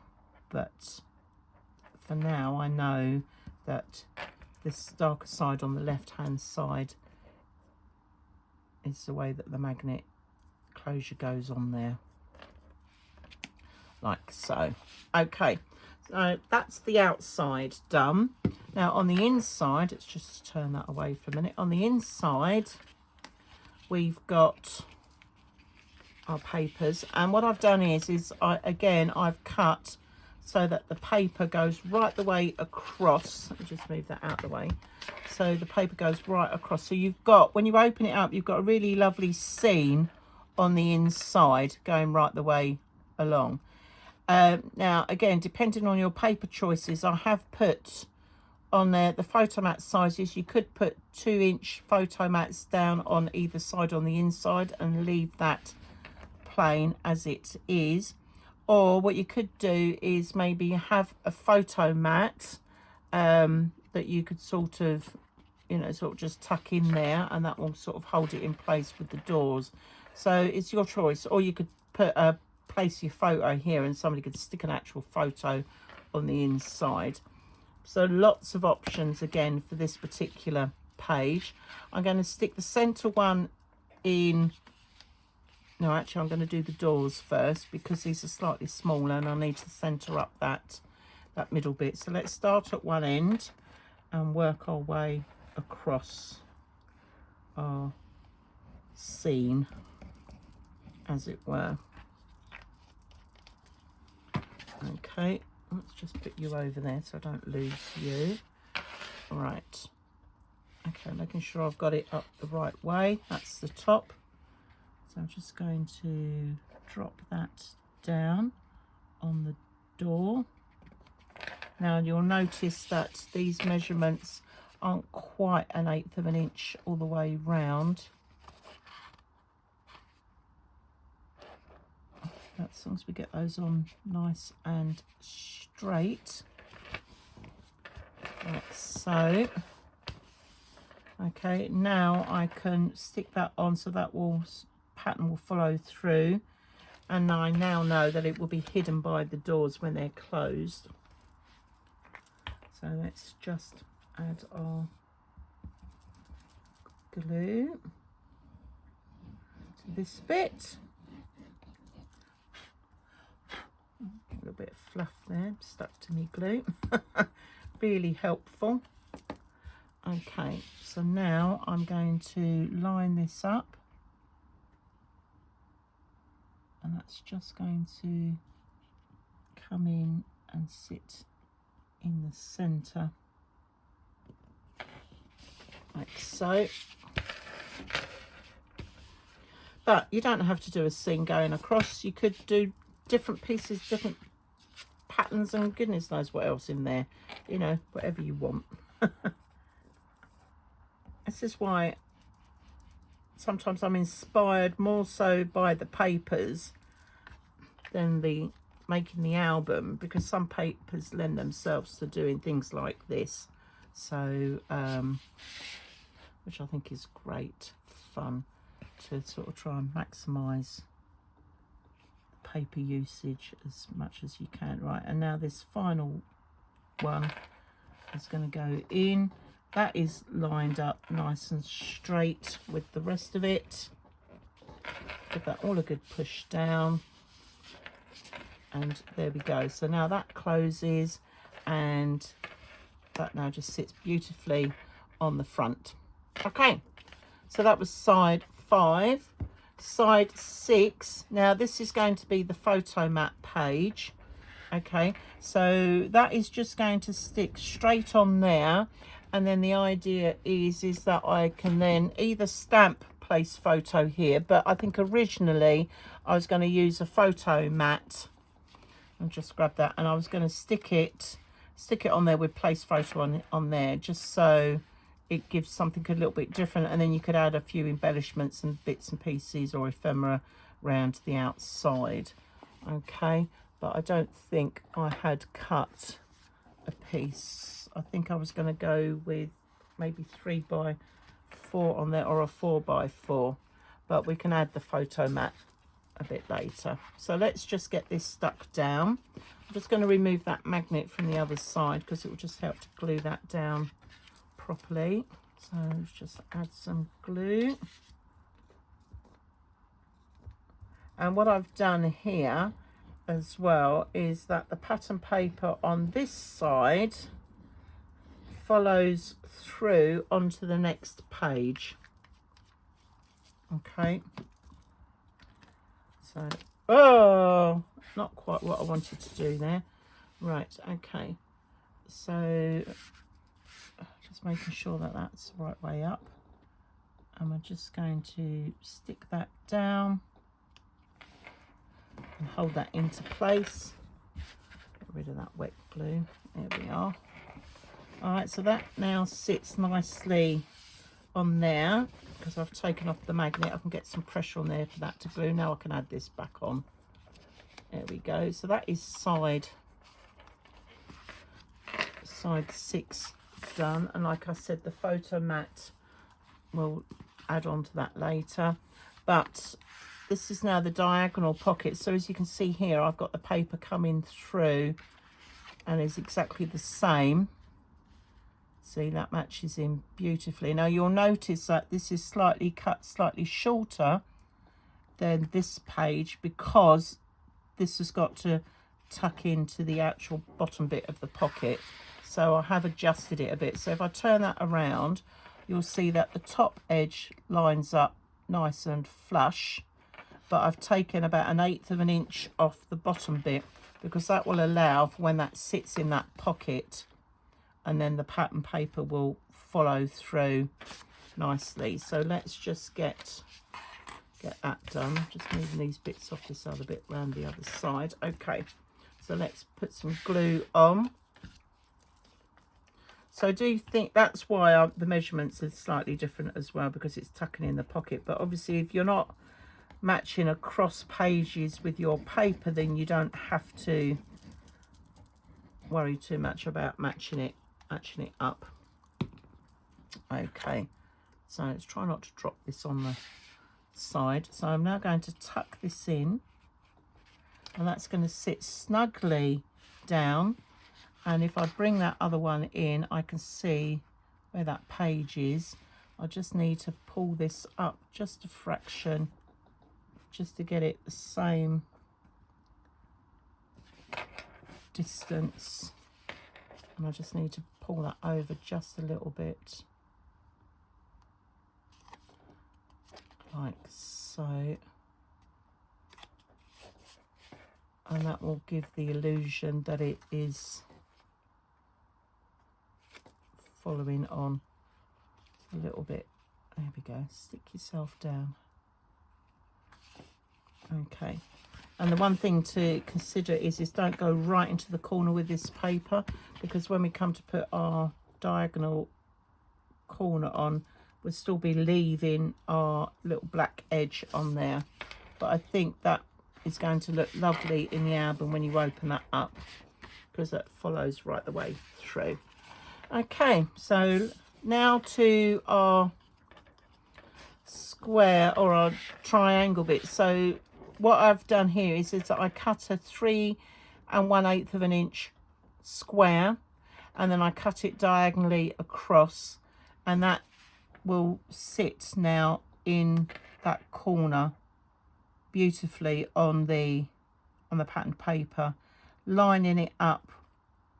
But for now, I know that this darker side on the left-hand side is the way that the magnet closure goes on there. Like so. Okay, so that's the outside done. Now on the inside, let's just turn that away for a minute. On the inside, we've got our papers, and what I've done is I've cut so that the paper goes right the way across. Let me just move that out of the way. So the paper goes right across. So you've got, when you open it up, you've got a really lovely scene on the inside going right the way along. Now, again, depending on your paper choices, I have put on there the photo mat sizes. You could put 2-inch photo mats down on either side on the inside and leave that plain as it is. Or what you could do is maybe have a photo mat that you could sort of, you know, sort of just tuck in there, and that will sort of hold it in place with the doors. So it's your choice. Or you could put place your photo here and somebody could stick an actual photo on the inside. So lots of options again for this particular page. I'm going to stick the center one in. No, actually I'm going to do the doors first because these are slightly smaller and I need to center up that middle bit. So let's start at one end and work our way across our scene, as it were. Okay, let's just put you over there so I don't lose you. Right. Okay, making sure I've got it up the right way. That's the top. So I'm just going to drop that down on the door. Now you'll notice that these measurements aren't quite 1/8 of an inch all the way round. As long as we get those on nice and straight, like so. Okay, now I can stick that on so that pattern will follow through, and I now know that it will be hidden by the doors when they're closed. So let's just add our glue to this bit. A little bit of fluff there stuck to me glue. Really helpful. Okay, so now I'm going to line this up, and that's just going to come in and sit in the center like so. But you don't have to do a seam going across. You could do different pieces, different patterns, and goodness knows what else in there, you know, whatever you want. This is why sometimes I'm inspired more so by the papers than making the album, because some papers lend themselves to doing things like this. So which I think is great fun, to sort of try and maximize paper usage as much as you can. Right, and now this final one is going to go in. That is lined up nice and straight with the rest of it. Give that all a good push down, and there we go. So now that closes, and that now just sits beautifully on the front. Okay, so that was side 5. Side 6, now this is going to be the photo mat page. Okay, so that is just going to stick straight on there, and then the idea is that I can then either stamp place photo here, but I think originally I was going to use a photo mat and just grab that, and I was going to stick it on there with place photo on there, just so it gives something a little bit different, and then you could add a few embellishments and bits and pieces or ephemera around the outside. Okay, but I don't think I had cut a piece. I think I was going to go with maybe 3x4 on there, or a 4x4, but we can add the photo mat a bit later. So let's just get this stuck down. I'm just going to remove that magnet from the other side because it will just help to glue that down properly. So let's just add some glue. And what I've done here as well is that the pattern paper on this side follows through onto the next page. Okay. So, oh, not quite what I wanted to do there. Right, okay. So, just making sure that that's the right way up. And we're just going to stick that down and hold that into place. Get rid of that wet glue. There we are. All right, so that now sits nicely on there because I've taken off the magnet. I can get some pressure on there for that to glue. Now I can add this back on. There we go. So that is side 6 done. And like I said, the photo mat will add on to that later. But this is now the diagonal pocket. So as you can see here, I've got the paper coming through and it's exactly the same. See, that matches in beautifully. Now you'll notice that this is slightly cut, slightly shorter than this page because this has got to tuck into the actual bottom bit of the pocket. So I have adjusted it a bit. So if I turn that around, you'll see that the top edge lines up nice and flush, but I've taken about 1/8 of an inch off the bottom bit because that will allow for when that sits in that pocket, and then the pattern paper will follow through nicely. So let's just get that done. Just moving these bits off this other bit around the other side. Okay, so let's put some glue on. So do you think that's why the measurements are slightly different as well, because it's tucking in the pocket. But obviously if you're not matching across pages with your paper, then you don't have to worry too much about matching it up. Okay, so let's try not to drop this on the side. So I'm now going to tuck this in, and that's going to sit snugly down. And if I bring that other one in, I can see where that page is. I just need to pull this up just a fraction, just to get it the same distance. And I just need to pull that over just a little bit, like so. And that will give the illusion that it is following on a little bit. There we go. Stick yourself down. Okay. And the one thing to consider is don't go right into the corner with this paper, because when we come to put our diagonal corner on, we'll still be leaving our little black edge on there. But I think that is going to look lovely in the album when you open that up, because that follows right the way through. Okay, so now to our square or our triangle bit. So what I've done here is that I cut a 3 1/8 of an inch square, and then I cut it diagonally across, and that will sit now in that corner beautifully on the pattern paper, lining it up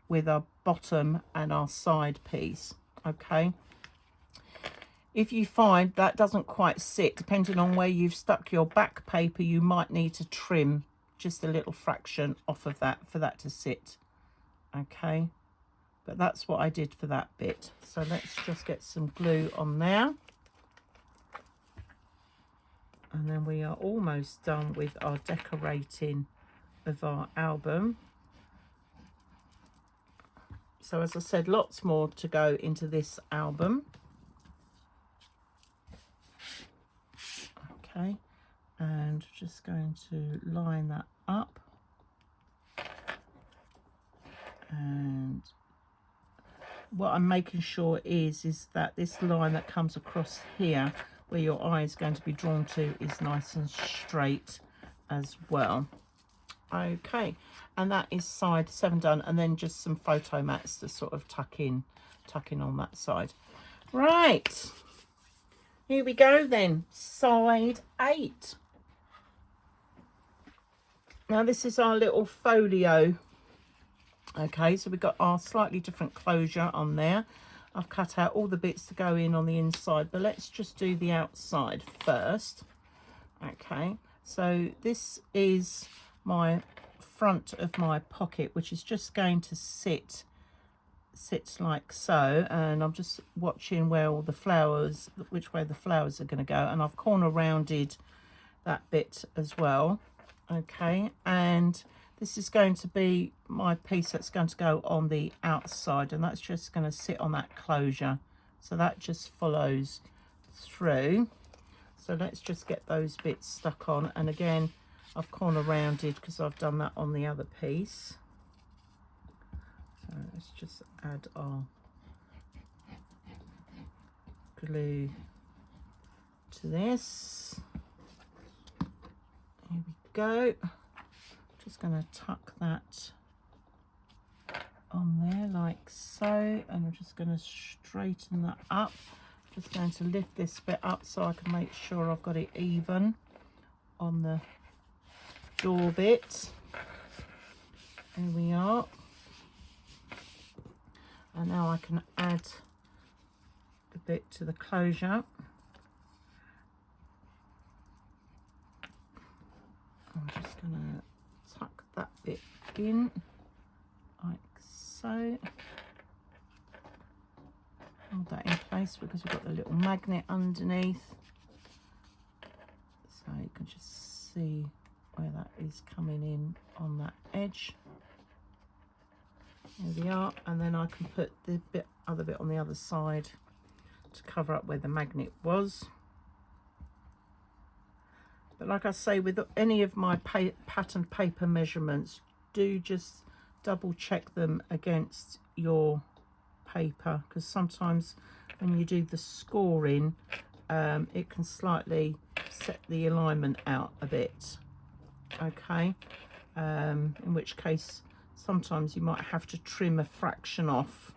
with our bottom and our side piece. Okay, if you find that doesn't quite sit, depending on where you've stuck your back paper, you might need to trim just a little fraction off of that for that to sit. Okay, but that's what I did for that bit. So let's just get some glue on there, and then we are almost done with our decorating of our album. So as I said, lots more to go into this album. Okay, and just going to line that up and what I'm making sure is that this line that comes across here where your eye is going to be drawn to is nice and straight as well. Okay, and that is side 7 done, and then just some photo mats to sort of tuck in on that side. Right, here we go then, side 8. Now this is our little folio. Okay, so we've got our slightly different closure on there. I've cut out all the bits to go in on the inside, but let's just do the outside first. Okay, so this is my front of my pocket, which is just going to sit like so, and I'm just watching where all the flowers, which way the flowers are going to go, and I've corner rounded that bit as well. Okay, and this is going to be my piece that's going to go on the outside, and that's just going to sit on that closure, so that just follows through. So let's just get those bits stuck on, and again I've corner rounded because I've done that on the other piece. So let's just add our glue to this. Here we go. Just going to tuck that on there like so, and I'm just going to straighten that up. Just going to lift this bit up so I can make sure I've got it even on the door bit. There we are. And now I can add a bit to the closure. I'm just going to tuck that bit in like so. Hold that in place because we've got the little magnet underneath, so you can just see where that is coming in on that edge. There we are, and then I can put the other bit on the other side to cover up where the magnet was. But like I say, with any of my pattern paper measurements, do just double check them against your paper, because sometimes when you do the scoring, it can slightly set the alignment out a bit. Okay, in which case sometimes you might have to trim a fraction off.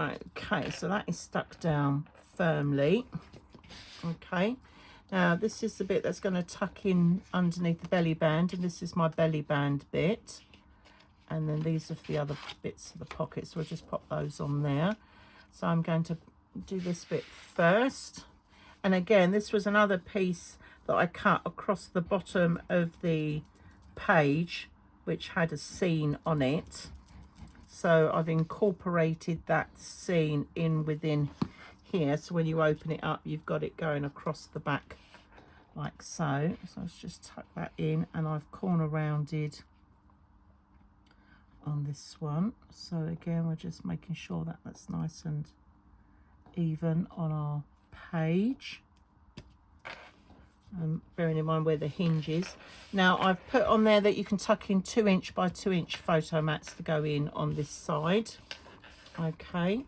Okay, so that is stuck down firmly. Okay, now this is the bit that's going to tuck in underneath the belly band, and this is my belly band bit, and then these are the other bits of the pocket, so we'll just pop those on there. So I'm going to do this bit first, and again this was another piece that I cut across the bottom of the page which had a scene on it, so I've incorporated that scene in within here, so when you open it up you've got it going across the back like so. So let's just tuck that in, and I've corner rounded on this one, so again we're just making sure that that's nice and even on our page, bearing in mind where the hinge is. Now I've put on there that you can tuck in 2" by 2" photo mats to go in on this side. Okay,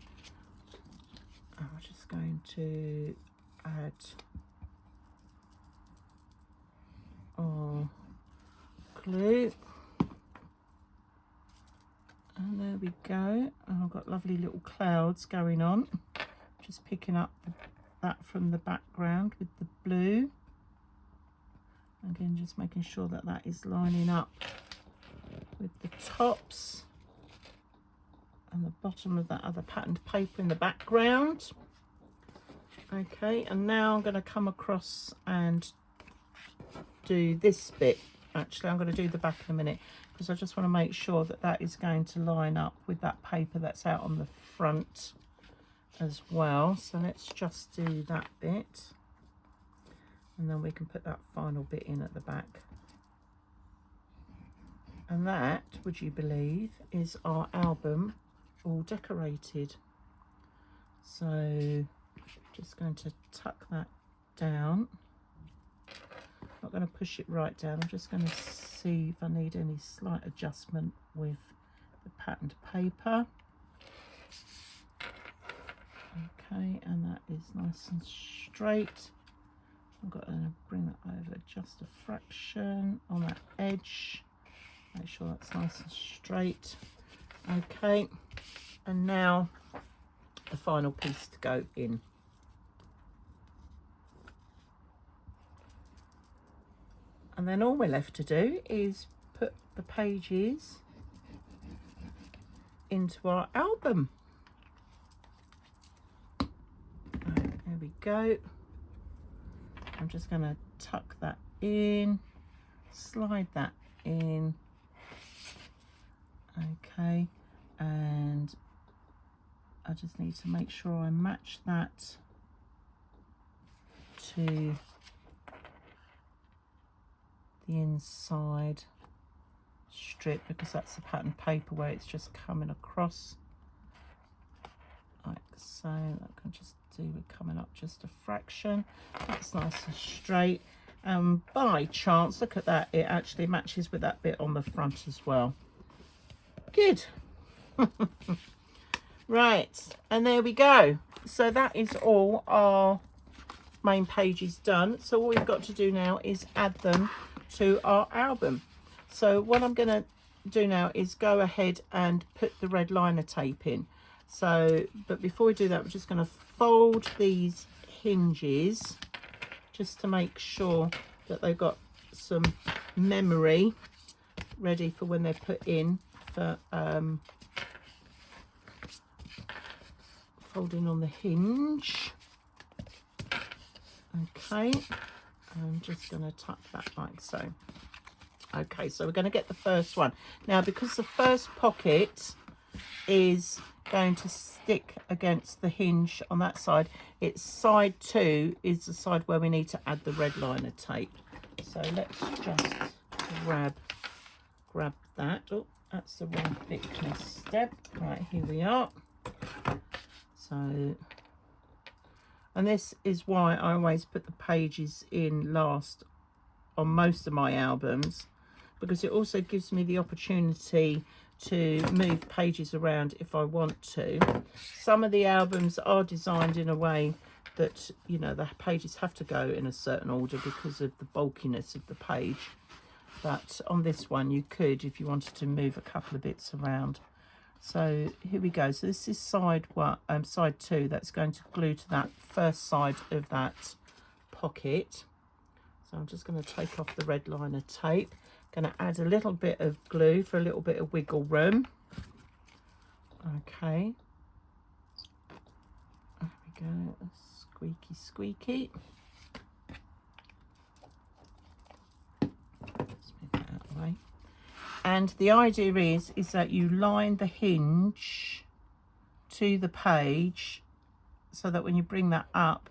I'm just going to add our glue, and there we go. And I've got lovely little clouds going on, just picking up that from the background with the blue. Again, just making sure that that is lining up with the tops and the bottom of that other patterned paper in the background. Okay, and now I'm going to come across and do this bit. Actually, I'm going to do the back in a minute, because I just want to make sure that that is going to line up with that paper that's out on the front as well. So let's just do that bit, and then we can put that final bit in at the back. And that, would you believe, is our album all decorated. So just going to tuck that down. Not going to push it right down, I'm just going to see if I need any slight adjustment with the patterned paper. Okay, and that is nice and straight. I've got to bring that over just a fraction on that edge. Make sure that's nice and straight. Okay, and now the final piece to go in. And then all we're left to do is put the pages into our album. Right, there we go. I'm just going to tuck that in, slide that in. Okay, and I just need to make sure I match that to the inside strip, because that's the pattern paper where it's just coming across like so. That can just do with coming up just a fraction. That's nice and straight, and by chance, look at that, it actually matches with that bit on the front as well. Good. Right, and there we go. So that is all our main pages done. So all we've got to do now is add them to our album. So what I'm going to do now is go ahead and put the red liner tape in. So, but before we do that, we're just going to fold these hinges just to make sure that they've got some memory ready for when they're put in for folding on the hinge. Okay, I'm just going to tuck that like so. Okay, so we're going to get the first one. Now, because the first pocket is going to stick against the hinge on that side, it's side 2 is the side where we need to add the red liner tape. So let's just grab that. Oh, that's the wrong thickness step. Right, here we are. So, and this is why I always put the pages in last on most of my albums, because it also gives me the opportunity to move pages around if I want to. Some of the albums are designed in a way that, you know, the pages have to go in a certain order because of the bulkiness of the page. But on this one, you could, if you wanted to move a couple of bits around. So here we go. So this is side 2. That's going to glue to that first side of that pocket. So I'm just going to take off the red liner tape. Going to add a little bit of glue for a little bit of wiggle room. Okay. There we go. Squeaky, squeaky. Let's move that out of the way. And the idea is that you line the hinge to the page so that when you bring that up,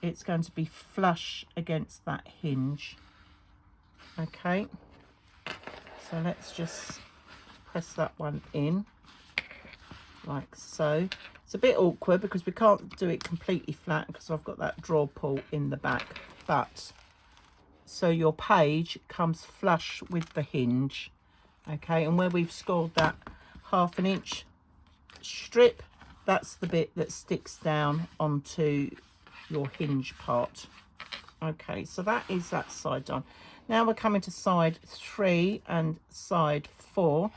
it's going to be flush against that hinge. Okay, so let's just press that one in like so. It's a bit awkward because we can't do it completely flat because I've got that draw pull in the back, but so your page comes flush with the hinge. Okay, and where we've scored that 1/2 inch strip, that's the bit that sticks down onto your hinge part. Okay, so that is that side done. Now we're coming to side 3 and side 4.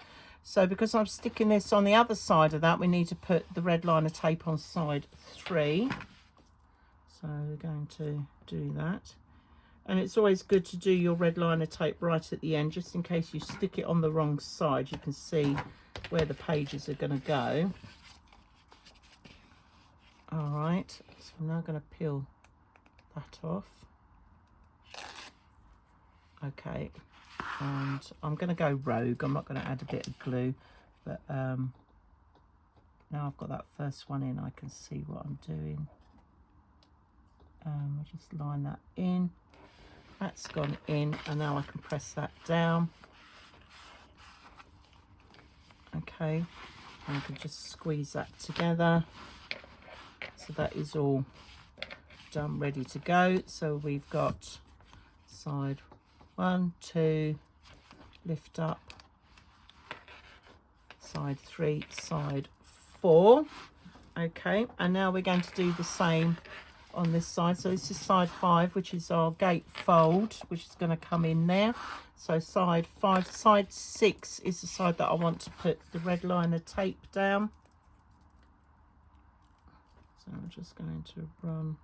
So because I'm sticking this on the other side of that, we need to put the red liner tape on side 3. So we're going to do that. And it's always good to do your red liner tape right at the end, just in case you stick it on the wrong side. You can see where the pages are going to go. All right, so I'm now going to peel that off. Okay, and I'm going to go rogue. I'm not going to add a bit of glue, but now I've got that first one in, I can see what I'm doing. I'll just line that in. That's gone in, and now I can press that down. Okay, and I can just squeeze that together. So that is all done, ready to go. So we've got side 1, 2, lift up, side 3, side 4. Okay, and now we're going to do the same on this side. So this is side 5, which is our gatefold, which is going to come in there. So side 5, side 6 is the side that I want to put the red liner tape down. So I'm just going to run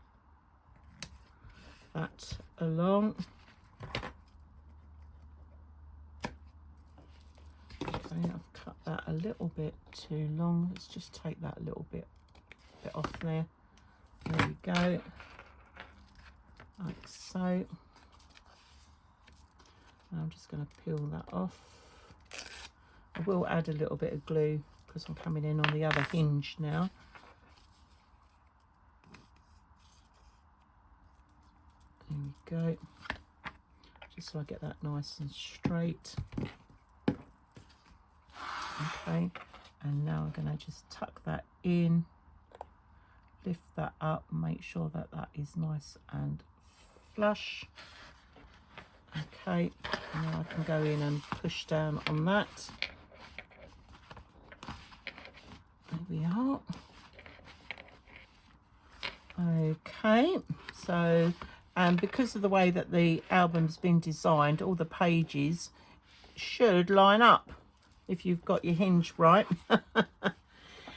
that along. Okay, I've cut that a little bit too long. Let's just take that a little bit off there. There we go, like so. I'm just going to peel that off. I will add a little bit of glue because I'm coming in on the other hinge now. There we go, just so I get that nice and straight. Okay, and now I'm going to just tuck that in, lift that up, make sure that that is nice and flush. Okay, now I can go in and push down on that. There we are. Okay, so because of the way that the album's been designed, all the pages should line up if you've got your hinge right.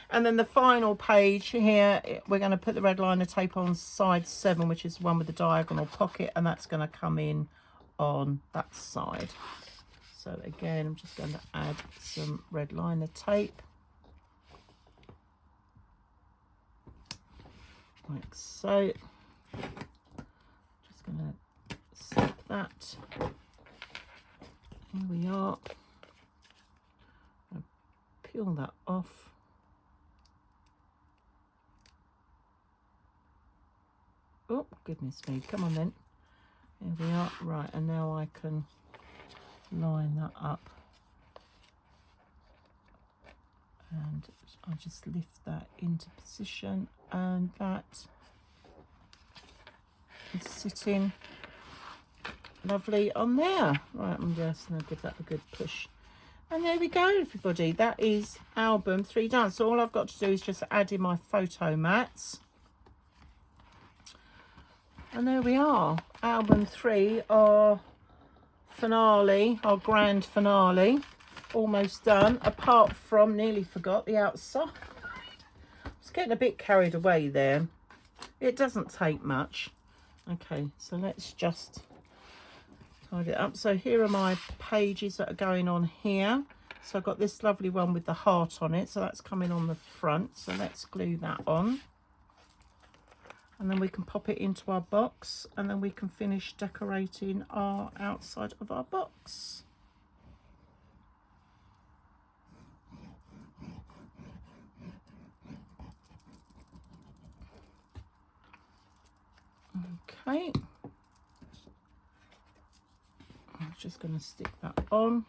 And then the final page here, we're going to put the red liner tape on side 7, which is the one with the diagonal pocket, and that's going to come in on that side. So again, I'm just going to add some red liner tape, like so. Just going to set that. Here we are. Peel that off. Oh, goodness me. Come on then. Here we are. Right, and now I can line that up. And I'll just lift that into position, and that is sitting lovely on there. Right, I'm just going to give that a good push. And there we go, everybody. That is album 3 done. So all I've got to do is just add in my photo mats. And there we are. Album 3, our finale, our grand finale. Almost done, apart from, nearly forgot, the outside. I was getting a bit carried away there. It doesn't take much. Okay, so let's just tidy it up. So here are my pages that are going on here. So I've got this lovely one with the heart on it, so that's coming on the front. So let's glue that on, and then we can pop it into our box, and then we can finish decorating our outside of our box. Okay, I'm just going to stick that on,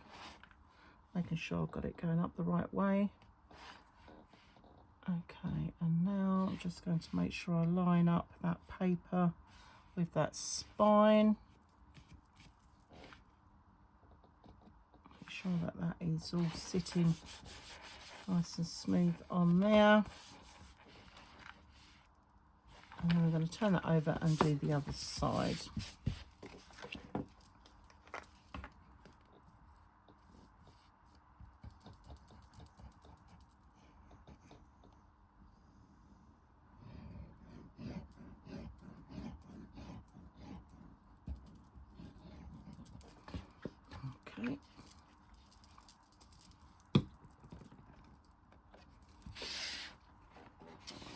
making sure I've got it going up the right way. Okay, and now I'm just going to make sure I line up that paper with that spine. Make sure that that is all sitting nice and smooth on there. And then we're going to turn that over and do the other side. Okay.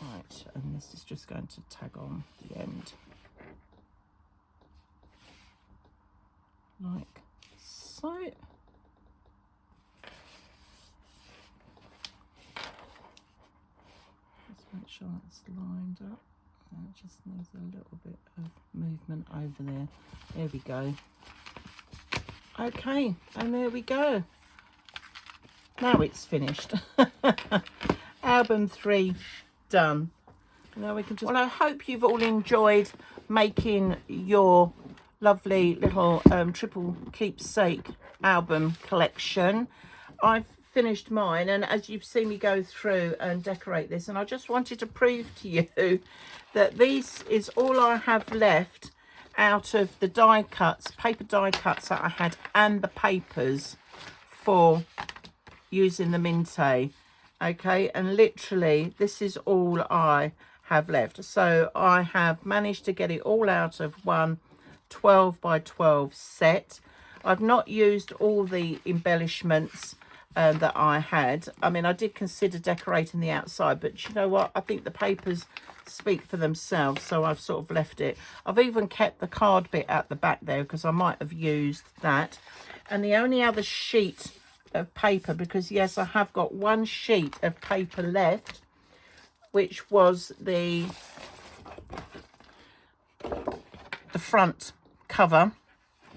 Right, and this is just going to tag on the end. Like so. Just make sure it's lined up. And it just needs a little bit of movement over there. There we go. Okay, and there we go. Now it's finished. Album 3 done. Now we can just... Well, I hope you've all enjoyed making your lovely little triple keepsake album collection. I've finished mine, and as you've seen me go through and decorate this, and I just wanted to prove to you that this is all I have left out of the die cuts, paper die cuts that I had, and the papers for using the Minte. Okay, and literally this is all I have left. So I have managed to get it all out of one 12 by 12 set. I've not used all the embellishments that I had. I mean, I did consider decorating the outside, but you know what, I think the papers speak for themselves, so I've sort of left it. I've even kept the card bit at the back there because I might have used that. And the only other sheet of paper, because yes, I have got one sheet of paper left, which was the front cover.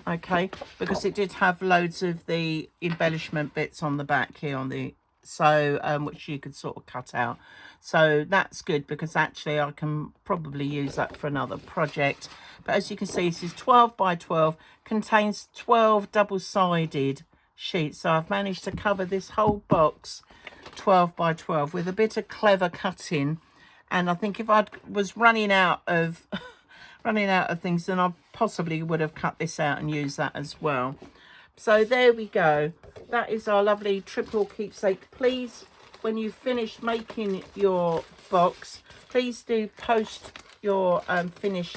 Okay, because it did have loads of the embellishment bits on the back here on the, so which you could sort of cut out. So that's good, because actually I can probably use that for another project. But as you can see, this is 12 by 12, contains 12 double-sided sheets. So I've managed to cover this whole box 12 by 12 with a bit of clever cutting. And I think if I was running out of things, then I possibly would have cut this out and used that as well. So there we go. That is our lovely triple keepsake. Please, when you've finished making your box, please do post your finished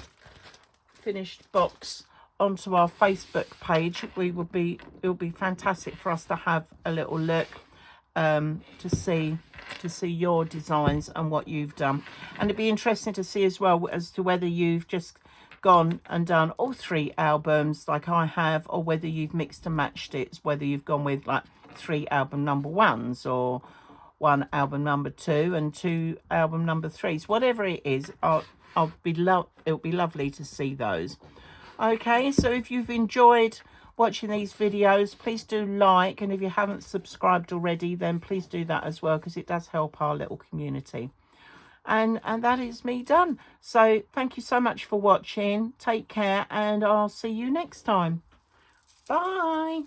box onto our Facebook page. It'll be fantastic for us to have a little look, to see your designs and what you've done. And it'd be interesting to see as well as to whether you've just gone and done all 3 albums like I have, or whether you've mixed and matched it, whether you've gone with like 3 album number 1s or 1 album number 2 and 2 album number 3s, whatever it is. it'll be lovely to see those. Okay, so if you've enjoyed watching these videos, please do like, and if you haven't subscribed already, then please do that as well, because it does help our little community. And that is me done. So thank you so much for watching. Take care, and I'll see you next time. Bye.